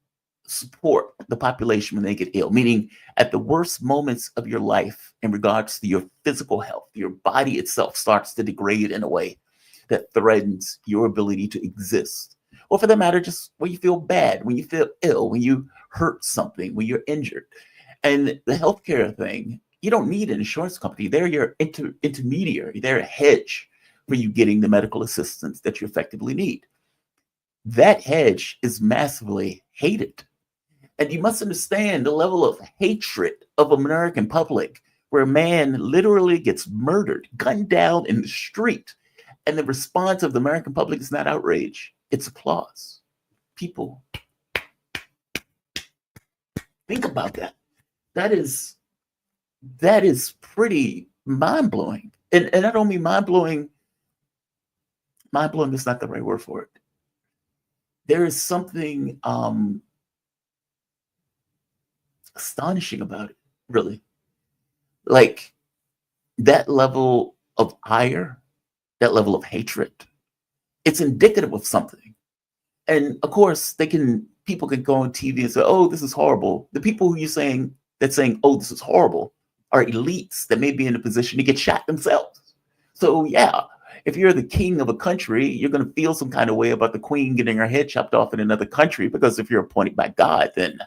support the population when they get ill, meaning at the worst moments of your life in regards to your physical health, your body itself starts to degrade in a way that threatens your ability to exist. Or for that matter, just when you feel bad, when you feel ill, when you hurt something, when you're injured. And the healthcare thing, you don't need an insurance company. They're your intermediary. They're a hedge for you getting the medical assistance that you effectively need. That hedge is massively hated. And you must understand the level of hatred of American public, where a man literally gets murdered, gunned down in the street. And the response of the American public is not outrage, it's applause. People, think about that. That is pretty mind-blowing. And I don't mean mind-blowing. Mind-blowing is not the right word for it. There is something astonishing about it, really. Like, that level of ire, that level of hatred, it's indicative of something. And of course, people can go on TV and say, oh, this is horrible. The people who you're saying, oh, this is horrible, are elites that may be in a position to get shot themselves. So yeah, if you're the king of a country, you're going to feel some kind of way about the queen getting her head chopped off in another country, because if you're appointed by God, then,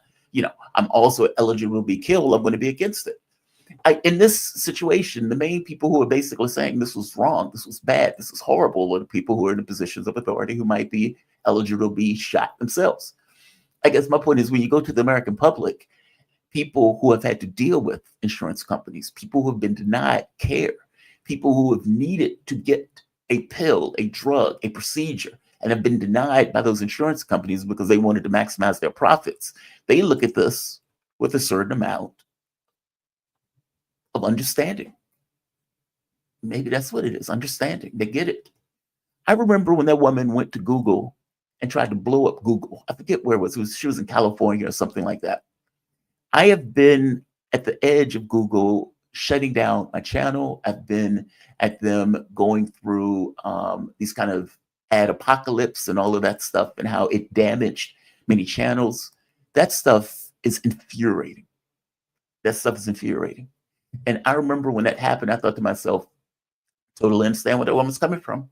I'm also eligible to be killed. I'm going to be against it. In this situation, the main people who are basically saying this was wrong, this was bad, this is horrible, are the people who are in the positions of authority who might be eligible to be shot themselves. I guess my point is, when you go to the American public, people who have had to deal with insurance companies, people who have been denied care, people who have needed to get a pill, a drug, a procedure, and have been denied by those insurance companies because they wanted to maximize their profits, they look at this with a certain amount of understanding. Maybe that's what it is, understanding. They get it. I remember when that woman went to Google and tried to blow up Google. I forget where it was. She was in California or something like that. I have been at the edge of Google shutting down my channel. I've been at them going through these kind of ad apocalypse and all of that stuff, and how it damaged many channels. That stuff is infuriating. That stuff is infuriating. And I remember when that happened, I thought to myself, totally understand where that woman's coming from.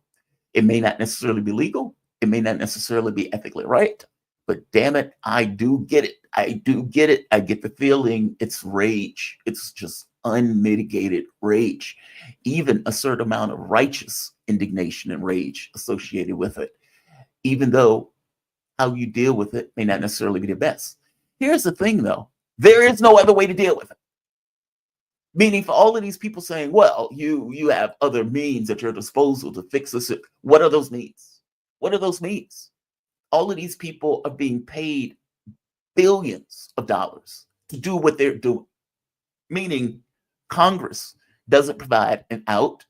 It may not necessarily be legal. It may not necessarily be ethically right. But damn it, I do get it. I do get it. I get the feeling. It's rage. It's just unmitigated rage, even a certain amount of righteous indignation and rage associated with it, even though how you deal with it may not necessarily be the best. Here's the thing, though. There is no other way to deal with it. Meaning for all of these people saying, well, you have other means at your disposal to fix this. What are those means? What are those means? All of these people are being paid billions of dollars to do what they're doing. Meaning Congress doesn't provide an out.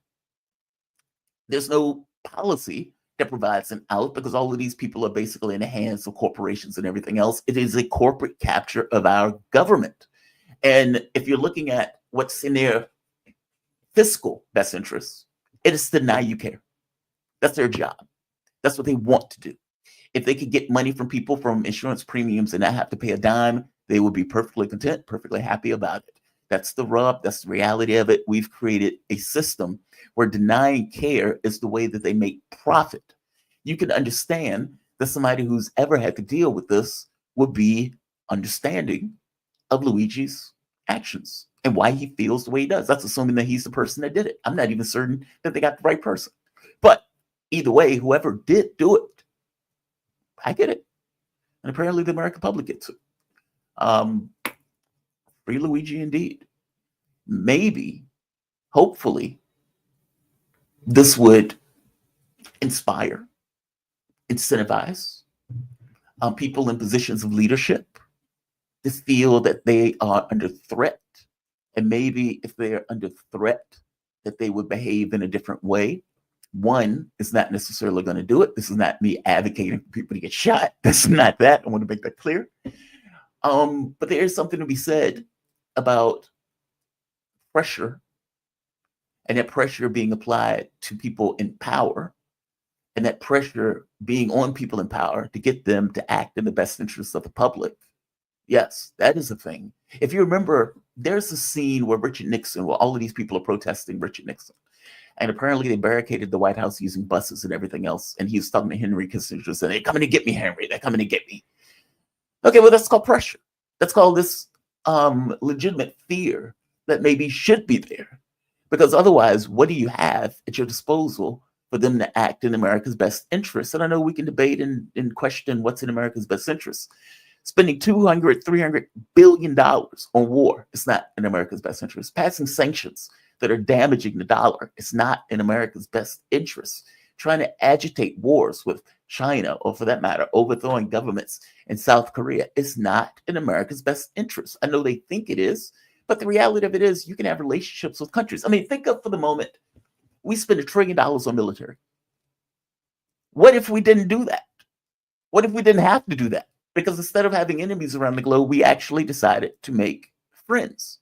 There's no policy that provides an out because all of these people are basically in the hands of corporations and everything else. It is a corporate capture of our government. And if you're looking at what's in their fiscal best interests, it is to deny you care. That's their job. That's what they want to do. If they could get money from people from insurance premiums and not have to pay a dime, they would be perfectly content, perfectly happy about it. That's the rub. That's the reality of it. We've created a system where denying care is the way that they make profit. You can understand that somebody who's ever had to deal with this would be understanding of Luigi's actions and why he feels the way he does. That's assuming that he's the person that did it. I'm not even certain that they got the right person. But either way, whoever did do it, I get it. And apparently the American public gets it. Free Luigi indeed. Maybe, hopefully, this would inspire, incentivize people in positions of leadership to feel that they are under threat. And maybe if they're under threat, that they would behave in a different way. One is not necessarily going to do it. This is not me advocating for people to get shot. This is not that. I want to make that clear. But there is something to be said about pressure, and that pressure being applied to people in power, and that pressure being on people in power to get them to act in the best interests of the public. Yes, that is a thing. If you remember, there's a scene where all of these people are protesting Richard Nixon. And apparently they barricaded the White House using buses and everything else. And he was talking to Henry Kissinger, saying, they're coming to get me, Henry. They're coming to get me. Okay, well, that's called pressure. That's called this legitimate fear that maybe should be there. Because otherwise, what do you have at your disposal for them to act in America's best interest? And I know we can debate and question what's in America's best interest. Spending $200, $300 billion on war is not in America's best interest. Passing sanctions that are damaging the dollar is not in America's best interest. Trying to agitate wars with China, or for that matter, overthrowing governments in South Korea is not in America's best interest. I know they think it is, but the reality of it is you can have relationships with countries. I mean, think of for the moment, we spend $1 trillion on military. What if we didn't do that? What if we didn't have to do that? Because instead of having enemies around the globe, we actually decided to make friends.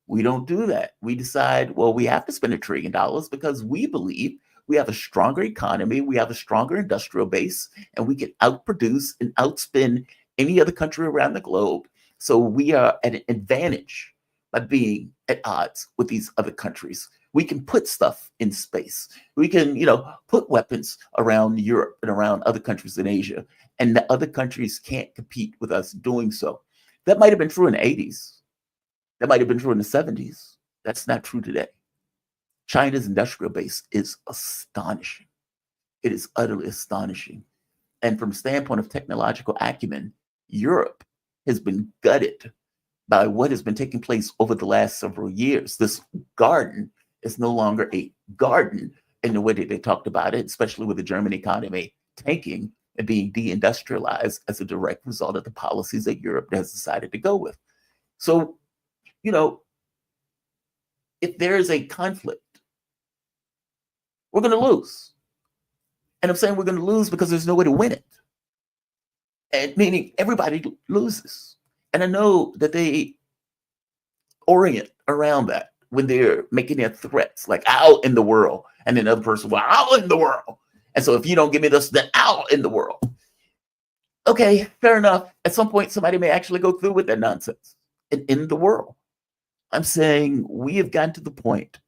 We don't do that. We decide, well, we have to spend $1 trillion because we believe we have a stronger economy, we have a stronger industrial base, and we can outproduce and outspend any other country around the globe. So we are at an advantage by being at odds with these other countries. We can put stuff in space. We can, put weapons around Europe and around other countries in Asia, and the other countries can't compete with us doing so. That might have been true in the 80s. That might have been true in the 70s. That's not true today. China's industrial base is astonishing. It is utterly astonishing. And from the standpoint of technological acumen, Europe has been gutted by what has been taking place over the last several years. This garden is no longer a garden in the way that they talked about it, especially with the German economy tanking and being deindustrialized as a direct result of the policies that Europe has decided to go with. So, if there is a conflict, we're going to lose. And I'm saying we're going to lose because there's no way to win it. And meaning everybody loses. And I know that they orient around that when they're making their threats, like out in the world. And then the other person, well, out in the world. And so if you don't give me this, then out in the world. Okay, fair enough. At some point, somebody may actually go through with that nonsense and end the world. I'm saying we have gotten to the point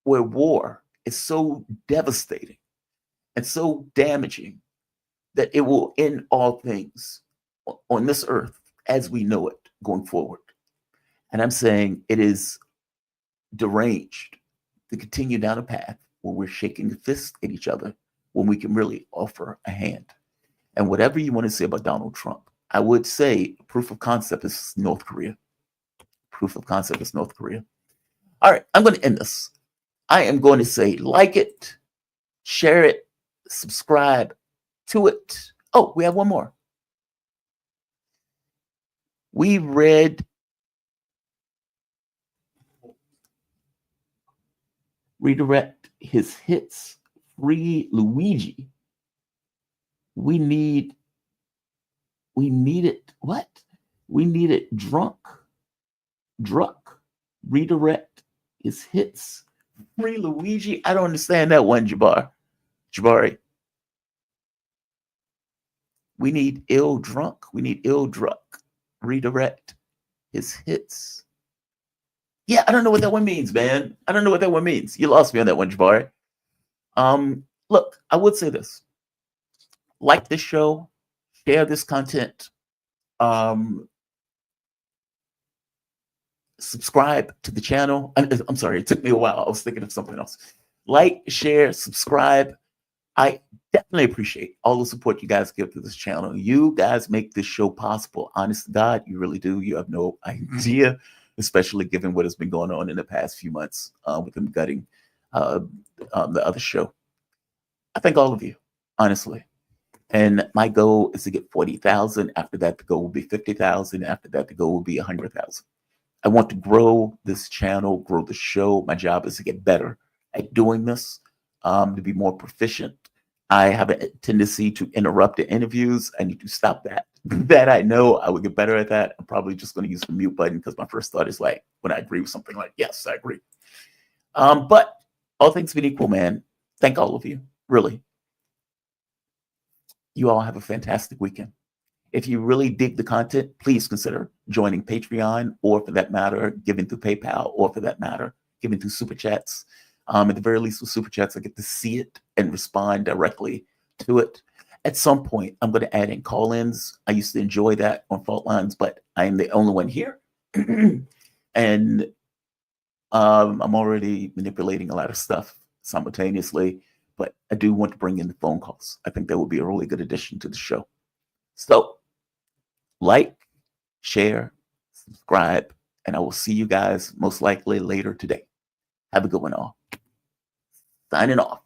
where war is so devastating and so damaging that it will end all things on this earth as we know it going forward. And I'm saying it is deranged to continue down a path where we're shaking the fist at each other when we can really offer a hand. And whatever you want to say about Donald Trump, I would say proof of concept is North Korea. Proof of concept is North Korea. All right, I'm going to end this. I am going to say like it, share it, subscribe to it. Oh, we have one more. We read redirect his hits, free Luigi. We need it. What? We need it drunk. Redirect his hits, free Luigi. I don't understand that one, Jabari. We need ill drunk. Redirect his hits. Yeah, I don't know what that one means, man. I don't know what that one means. You lost me on that one, Jabari. Look, I would say this. Like this show, share this content. Subscribe to the channel. I'm sorry, it took me a while. I was thinking of something else. Like, share, subscribe. I definitely appreciate all the support you guys give to this channel. You guys make this show possible. Honest to God, you really do. You have no idea, especially given what has been going on in the past few months with them gutting the other show. I thank all of you, honestly. And my goal is to get 40,000. After that, the goal will be 50,000. After that, the goal will be 100,000. I want to grow this channel, grow the show. My job is to get better at doing this, to be more proficient. I have a tendency to interrupt the interviews. I need to stop that. That I know I would get better at that. I'm probably just going to use the mute button because my first thought is like, when I agree with something, like, yes, I agree. But all things being equal, man, thank all of you, really. You all have a fantastic weekend. If you really dig the content, please consider joining Patreon, or for that matter, giving through PayPal, or for that matter, giving through Super Chats. At the very least with Super Chats, I get to see it and respond directly to it. At some point, I'm going to add in call-ins. I used to enjoy that on Fault Lines, but I am the only one here. And I'm already manipulating a lot of stuff simultaneously, but I do want to bring in the phone calls. I think that would be a really good addition to the show. So, like, share, subscribe, and I will see you guys most likely later today. Have a good one, all. Signing off.